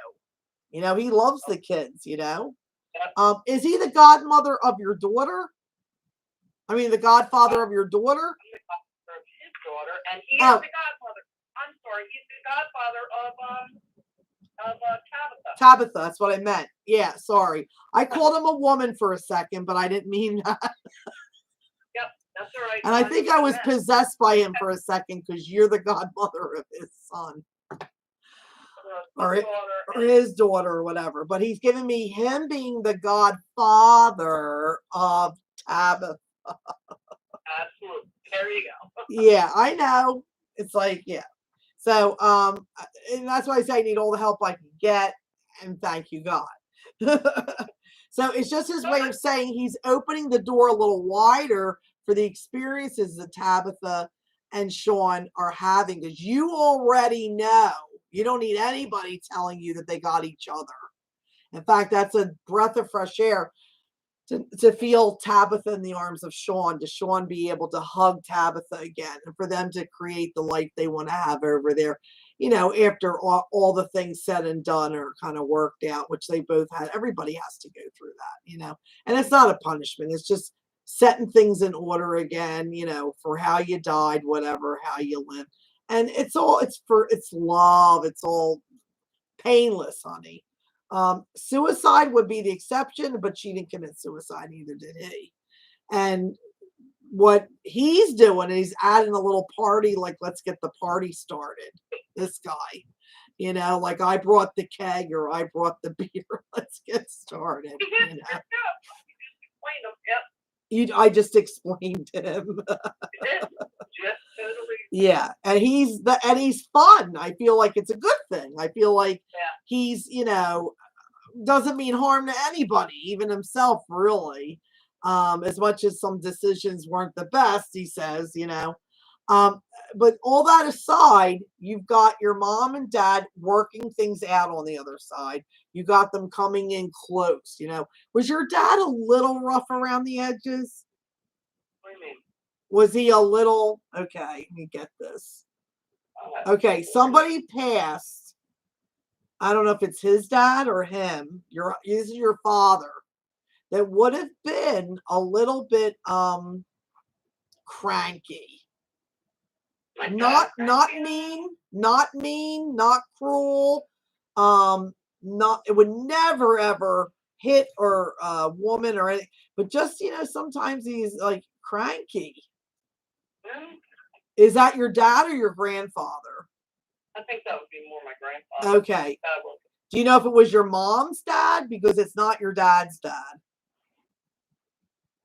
You know, he loves the kids, you know? Yep. Is he the godmother of your daughter? I mean, the godfather of your daughter? I'm the godfather of his daughter, and he Oh. is the godfather. I'm sorry, he's the godfather of Tabitha. Tabitha, that's what I meant. Yeah, sorry. I called him a woman for a second, but I didn't mean that. Yep, that's all right. And I think I was possessed by him for a second because you're the godmother of his son. Or his daughter or whatever. But he's given me him being the godfather of Tabitha. Absolutely. There you go. Yeah, I know. It's like, yeah. So, and that's why I say I need all the help I can get, and thank you, God. So it's just his way of saying he's opening the door a little wider for the experiences that Tabitha and Sean are having, because you already know. You don't need anybody telling you that they got each other. In fact, that's a breath of fresh air to feel Tabitha in the arms of Sean, to Sean be able to hug Tabitha again, and for them to create the life they want to have over there, you know, after all the things said and done are kind of worked out, which they both had. Everybody has to go through that, you know, and it's not a punishment. It's just setting things in order again, you know, for how you died, whatever, how you lived. And it's love. It's all painless, honey. Suicide would be the exception, but she didn't commit suicide, neither did he. And what he's doing, he's adding a little party, like, let's get the party started. This guy, you know, like I brought the keg or I brought the beer. Let's get started. You know? I just explained him. Yeah, and he's fun. I feel like it's a good thing. I feel like he's, you know, doesn't mean harm to anybody, even himself, really. As much as some decisions weren't the best, he says, you know. But all that aside, you've got your mom and dad working things out on the other side. You got them coming in close, you know. Was your dad a little rough around the edges? What do you mean? Was he a little, okay, let me get this. Okay, somebody passed. I don't know if it's his dad or him. This is your father. That would have been a little bit cranky. Not mean, not cruel. It would never ever hit or a woman or anything, but just, you know, sometimes he's like cranky. Is that your dad or your grandfather? I think that would be more my grandfather. Okay. Do you know if it was your mom's dad? Because it's not your dad's dad.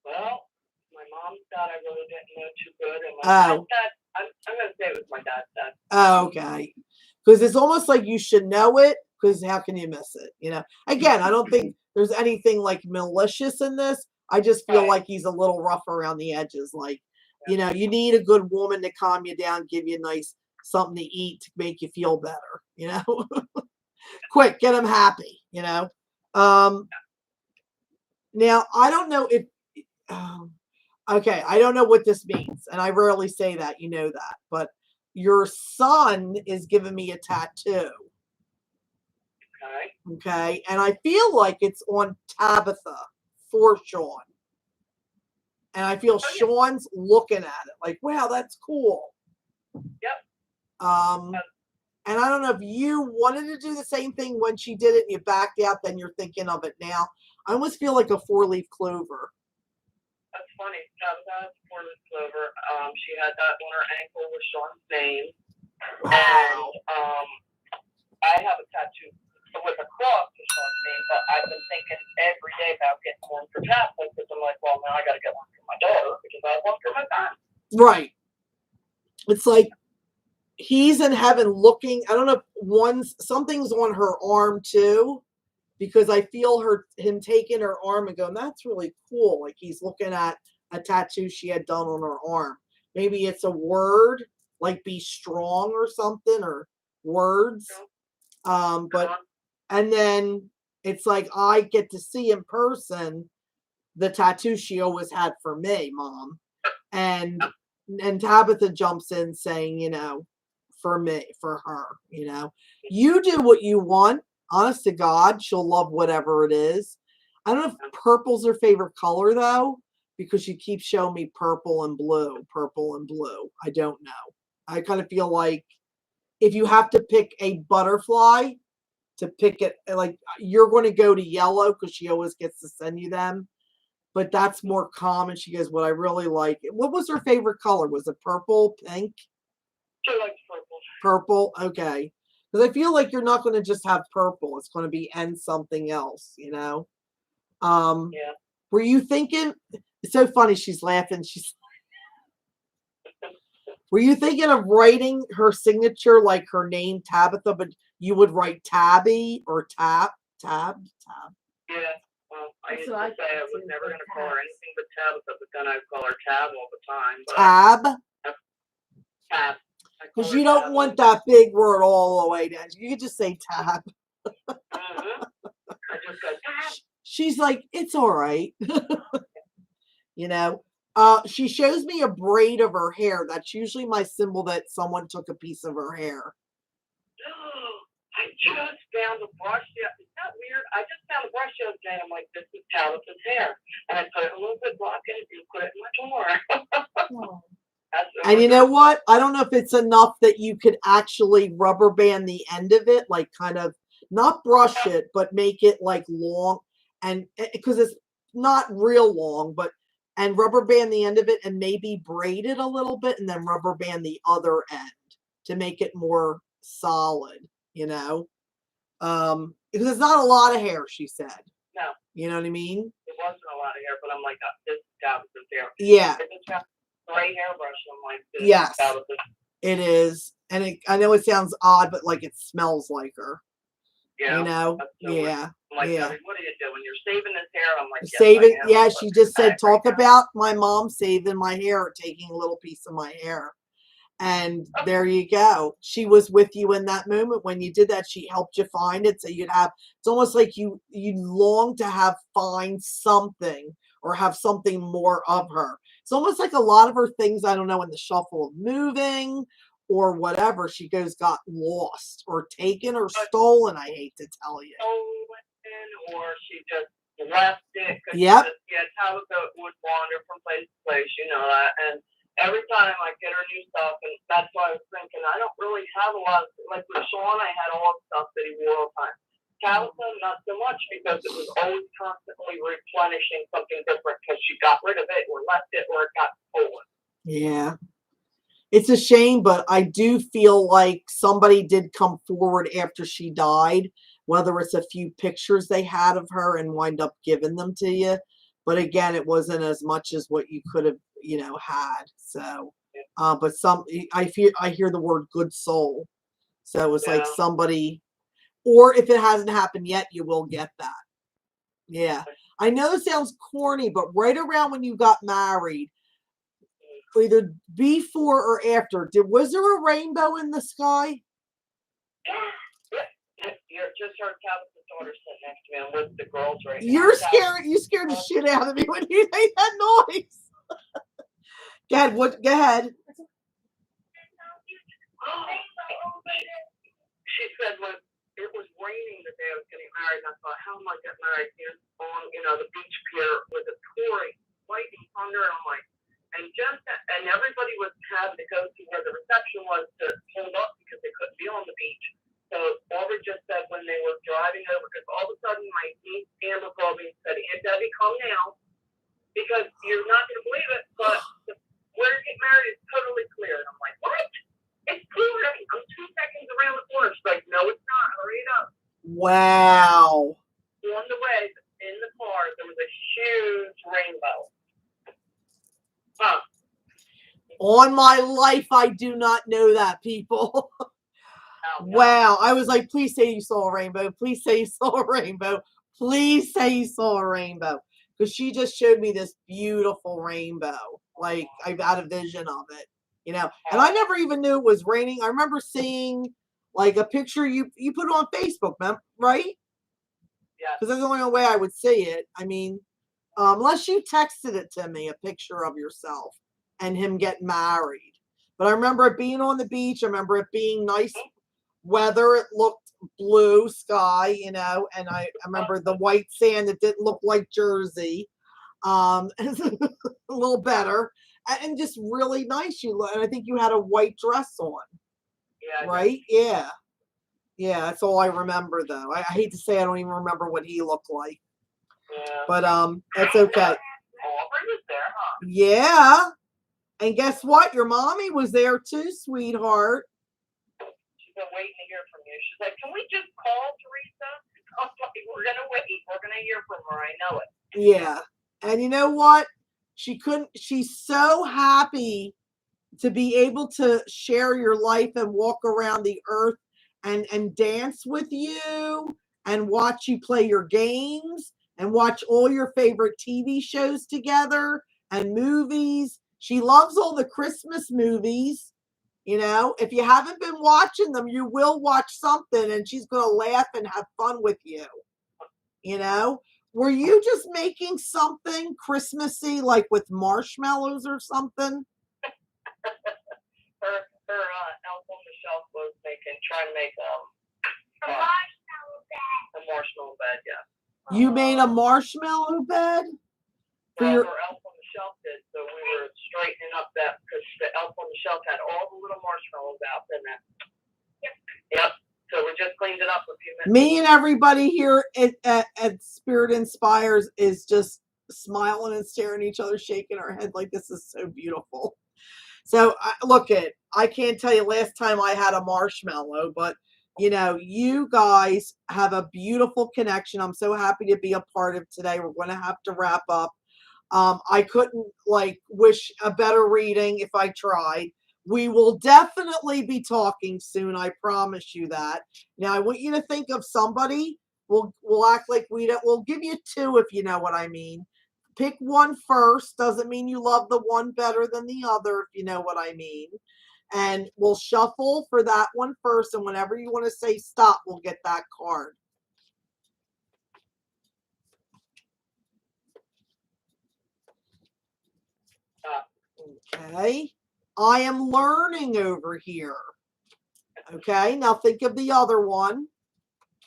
Well, my mom's dad I really didn't know too good, and my dad's dad, I'm going to say it was my dad's dad. Oh, okay. Because it's almost like you should know it, because how can you miss it? You know, again, I don't think there's anything like malicious in this. I just feel like he's a little rough around the edges. Like, you know, you need a good woman to calm you down, give you nice something to eat to make you feel better, you know. Quick, get them happy, you know. Now, I don't know if, okay, I don't know what this means, and I rarely say that, you know that, but your son is giving me a tattoo. Okay, and I feel like it's on Tabitha for Sean. And I feel Sean's looking at it like, wow, that's cool. Yep. And I don't know if you wanted to do the same thing when she did it and you backed out, then you're thinking of it now. I almost feel like a 4-leaf clover. That's funny. Tabitha has a 4-leaf clover. She had that on her ankle with Sean's name. Wow. And I have a tattoo with a cross with Sean's name, but I've been thinking every day about getting one for Tabitha because I'm like, well, now I got to get one for my daughter because I have one for my son. Right. It's like he's in heaven looking. I don't know if something's on her arm too, because I feel him taking her arm and going, that's really cool. Like he's looking at a tattoo she had done on her arm. Maybe it's a word like be strong or something, or words. But and then it's like I get to see in person the tattoo she always had for me, Mom. And Tabitha jumps in saying, you know, for me, for her, you know, you do what you want. Honest to God, she'll love whatever it is. I don't know if purple's her favorite color though, because she keeps showing me purple and blue, purple and blue. I don't know. I kind of feel like if you have to pick a butterfly to pick it, like you're going to go to yellow because she always gets to send you them. But that's more common. She goes, what I really like. What was her favorite color? Was it purple, pink? She likes purple. Purple? Okay. Because I feel like you're not going to just have purple. It's going to be and something else, you know? Yeah. Were you thinking, it's so funny, she's laughing. Were you thinking of writing her signature like her name, Tabitha, but you would write Tabby or Tab? Yeah. Well, I used to say I was never going to call her anything but Tabitha, but then I'd call her Tab all the time. But Tab? Tab. Because you don't want that big word all the way down. You could just say Tab. Mm-hmm. I just go Tab. She's like, it's all right. You know? She shows me a braid of her hair. That's usually my symbol that someone took a piece of her hair. I just found a brush. Isn't that weird? I just found a brush the other day. I'm like, this is Tabitha's hair. And I put it in a little bit block and put it in my drawer. And you know what? I don't know if it's enough that you could actually rubber band the end of it, like kind of not brush it, but make it like long, and because it's not real long, but and rubber band the end of it and maybe braid it a little bit and then rubber band the other end to make it more solid, you know? Because it's not a lot of hair, she said. No. You know what I mean? It wasn't a lot of hair, but I'm like, this is Tabitha's hair. Yeah. It's a gray hairbrush. I'm like, this yes, is Tabitha's. It is. And I know it sounds odd, but like it smells like her. Yeah. You know? So yeah. I'm like, yeah. what are you doing? You're saving this hair? I'm like, yes, saving. I am. Yeah, she just said, talk about my mom saving my hair, taking a little piece of my hair. And there you go. She was with you in that moment when you did that. She helped you find it. So you'd have, it's almost like you long to find something or have something more of her. It's almost like a lot of her things, I don't know, in the shuffle of moving or whatever, she got lost or taken or stolen, I hate to tell you. Stolen, or she just left it. Yep. Tabitha would wander from place to place, you know that. And every time I get her new stuff, and that's why I was thinking, I don't really have a lot of, like with Sean, I had all the stuff that he wore all the time. Tabitha, not so much, because it was always constantly replenishing something different, because she got rid of it, or left it, or it got stolen. Yeah. It's a shame, but I do feel like somebody did come forward after she died whether it's a few pictures they had of her and wind up giving them to you. But again, it wasn't as much as what you could have, had. So, but I hear the word good soul. So it's like somebody, or if it hasn't happened yet, you will get that. Yeah. I know it sounds corny, but right around when you got married, either before or after, was there a rainbow in the sky? Just heard Tabitha's daughter sitting next to me. I'm with the girls right now. You scared the shit out of me when you made that noise. Go ahead. Go ahead. She said when it was raining the day I was getting married, I thought, how am I getting married here on, the beach pier with a pouring lightning thunder? And I'm like, and everybody was having to go to where the reception was to hold up because they couldn't be on the beach. So Barbara just said when they were driving over, because all of a sudden my niece Amber called me and said, Aunt Debbie, come now, because you're not going to believe it, but where to get married is totally clear. And I'm like, what? It's pouring. I'm 2 seconds around the corner. She's like, no, it's not. Hurry it up. Wow. On the way, in the car, there was a huge rainbow. Huh. On my life, I do not know that, people. Wow. I was like, please say you saw a rainbow. Please say you saw a rainbow. Please say you saw a rainbow. Because she just showed me this beautiful rainbow. Like, I've had a vision of it, And I never even knew it was raining. I remember seeing, like, a picture you put on Facebook, right? Yeah. Because that's the only way I would see it. I mean, unless you texted it to me, a picture of yourself and him getting married. But I remember it being on the beach. I remember it being nice weather. It looked blue sky, and I remember the white sand that didn't look like Jersey. A little better, and just really nice you look. And I think you had a white dress on. Yeah. Right? Yeah. Yeah, that's all I remember though. I hate to say I don't even remember what he looked like. Yeah. But that's okay. Aubrey was there, huh? Yeah. And guess what? Your mommy was there too, sweetheart. She's been waiting to hear from you. She's like, can we just call Teresa? I'm like, we're gonna wait. We're gonna hear from her. I know it. Yeah. And you know what? She's so happy to be able to share your life and walk around the earth and dance with you and watch you play your games and watch all your favorite TV shows together and movies. She loves all the Christmas movies. If you haven't been watching them, you will watch something and she's going to laugh and have fun with you. Were you just making something Christmassy, like with marshmallows or something? Her elf on the shelf was trying to make A marshmallow bed. a marshmallow bed, yeah. You made a marshmallow bed? Well, her elf on the shelf did, so we were straightening up that, because the elf on the shelf had all the little marshmallows out in it. Yep. So we just cleaned it up a few minutes. Me and everybody here at Spirit Inspires is just smiling and staring at each other, shaking our head like this is so beautiful. So I can't tell you last time I had a marshmallow, but you guys have a beautiful connection. I'm so happy to be a part of today. We're going to have to wrap up. I couldn't wish a better reading if I tried. We will definitely be talking soon. I promise you that. Now I want you to think of somebody. We'll act like we'll give you two if you know what I mean. Pick one first. Doesn't mean you love the one better than the other, if you know what I mean. And we'll shuffle for that one first. And whenever you want to say stop, we'll get that card. Okay. I am learning over here. Okay. Now think of the other one.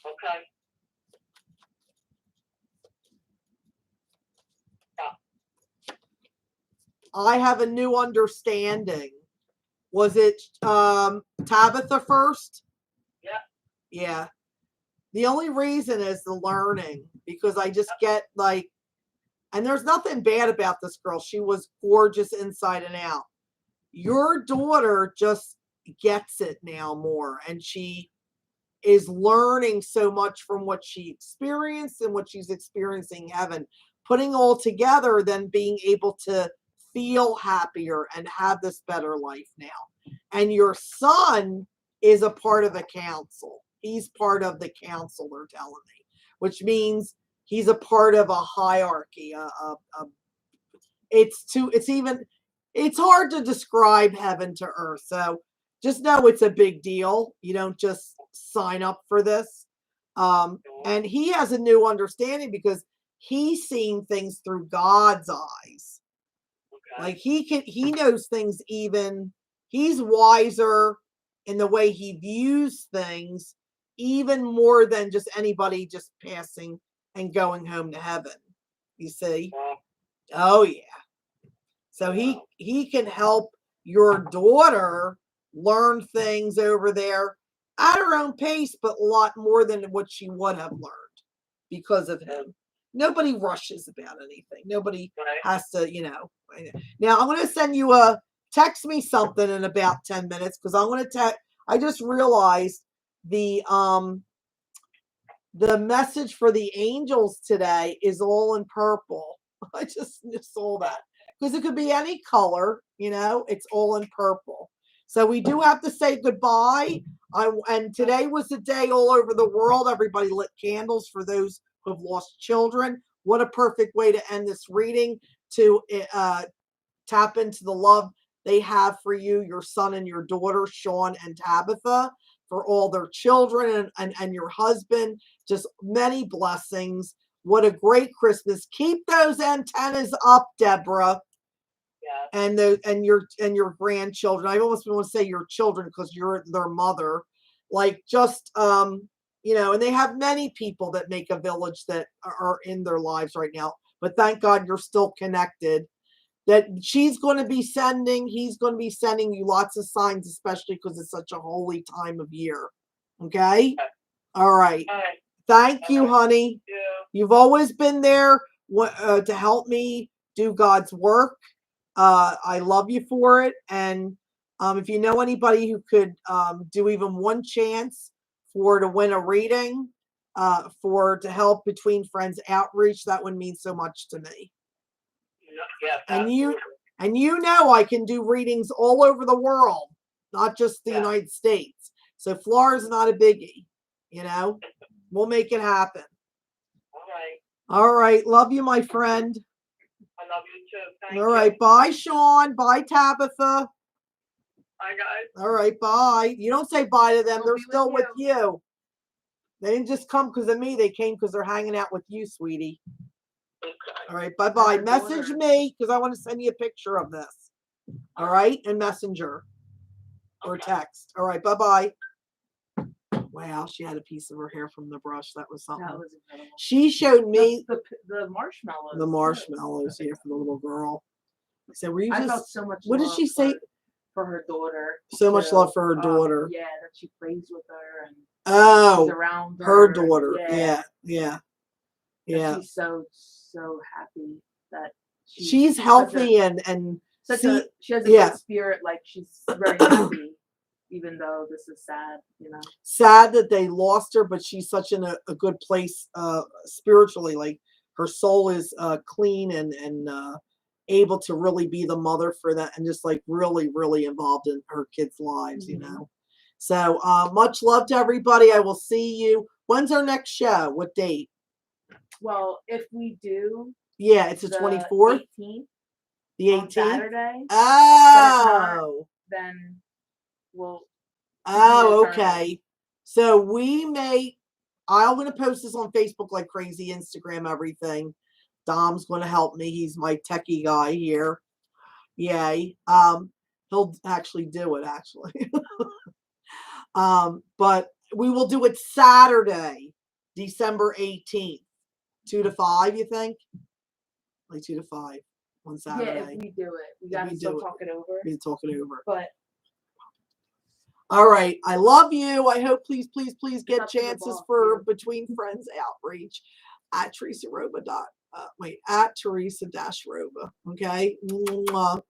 Okay. I have a new understanding. Was it Tabitha first? Yeah. Yeah. The only reason is the learning, because I just get and there's nothing bad about this girl. She was gorgeous inside and out. Your daughter just gets it now more, and she is learning so much from what she experienced and what she's experiencing in heaven, putting all together, then being able to feel happier and have this better life now. And your son is a part of the council. He's part of the council, they're telling me, which means he's a part of a hierarchy. It's hard to describe heaven to earth. So just know it's a big deal. You don't just sign up for this. And he has a new understanding because he's seeing things through God's eyes. Like he knows things, even he's wiser in the way he views things, even more than just anybody just passing and going home to heaven. You see? Oh yeah. So he can help your daughter learn things over there at her own pace, but a lot more than what she would have learned because of him. Nobody rushes about anything. Nobody has to, Now I'm going to send you text me something in about 10 minutes because I'm going to I just realized the message for the angels today is all in purple. I just saw that because it could be any color, it's all in purple. So we do have to say goodbye. And today was the day all over the world. Everybody lit candles for those who have lost children. What a perfect way to end this reading, to tap into the love they have for you, your son and your daughter, Sean and Tabitha, for all their children and your husband. Just many blessings. What a great Christmas. Keep those antennas up, Deborah. Yeah. And your grandchildren. I almost want to say your children because you're their mother. Like just and they have many people that make a village that are in their lives right now. But thank God you're still connected. That he's going to be sending you lots of signs, especially because it's such a holy time of year. Okay? All right. Thank you, honey. Yeah. You've always been there to help me do God's work. I love you for it. And if you know anybody who could do even one chance to win a reading, to help Between Friends Outreach, that would mean so much to me. Yes, and I can do readings all over the world, not just the United States. So Florida's not a biggie, We'll make it happen. All right. Love you, my friend. I love you too. Thank you. All right. Bye, Sean. Bye, Tabitha. Bye, guys. All right. Bye. You don't say bye to them. They're still with you. They didn't just come because of me. They came because they're hanging out with you, sweetie. Okay. All right. Bye-bye. Message me because I want to send you a picture of this. All right. And Messenger or text. All right. Bye-bye. Wow, she had a piece of her hair from the brush. That was something. That was incredible. She showed me the marshmallows. The marshmallows here for the little girl. I said, "Were you I just?" felt so much. What did she say? For her daughter. So much love for her daughter. Yeah, that she plays with her and she's around her daughter. Yeah. She's so happy that she's healthy and she has a good spirit. Like she's very happy. Even though this is sad, Sad that they lost her, but she's such in a good place spiritually. Like her soul is clean and able to really be the mother for that, and just like really, really involved in her kids' lives, So much love to everybody. I will see you. When's our next show? What date? Well, if we do, it's the 24th. 18th. The 18th. Saturday. Oh. Then we'll. Oh, okay. So I'm going to post this on Facebook like crazy, Instagram, everything. Dom's going to help me. He's my techie guy here. Yay. He'll actually do it, actually. But we will do it Saturday, December 18th, 2 to 5, you think? Like 2 to 5 on Saturday. Yeah, if we do it. We got to still talk it over. We talk it over. But all right. I love you. I hope please get chances for Between Friends Outreach at Teresa Roba. At Teresa-Roba. Okay. Mwah.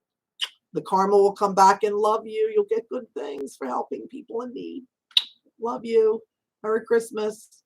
The karma will come back and love you. You'll get good things for helping people in need. Love you. Merry Christmas.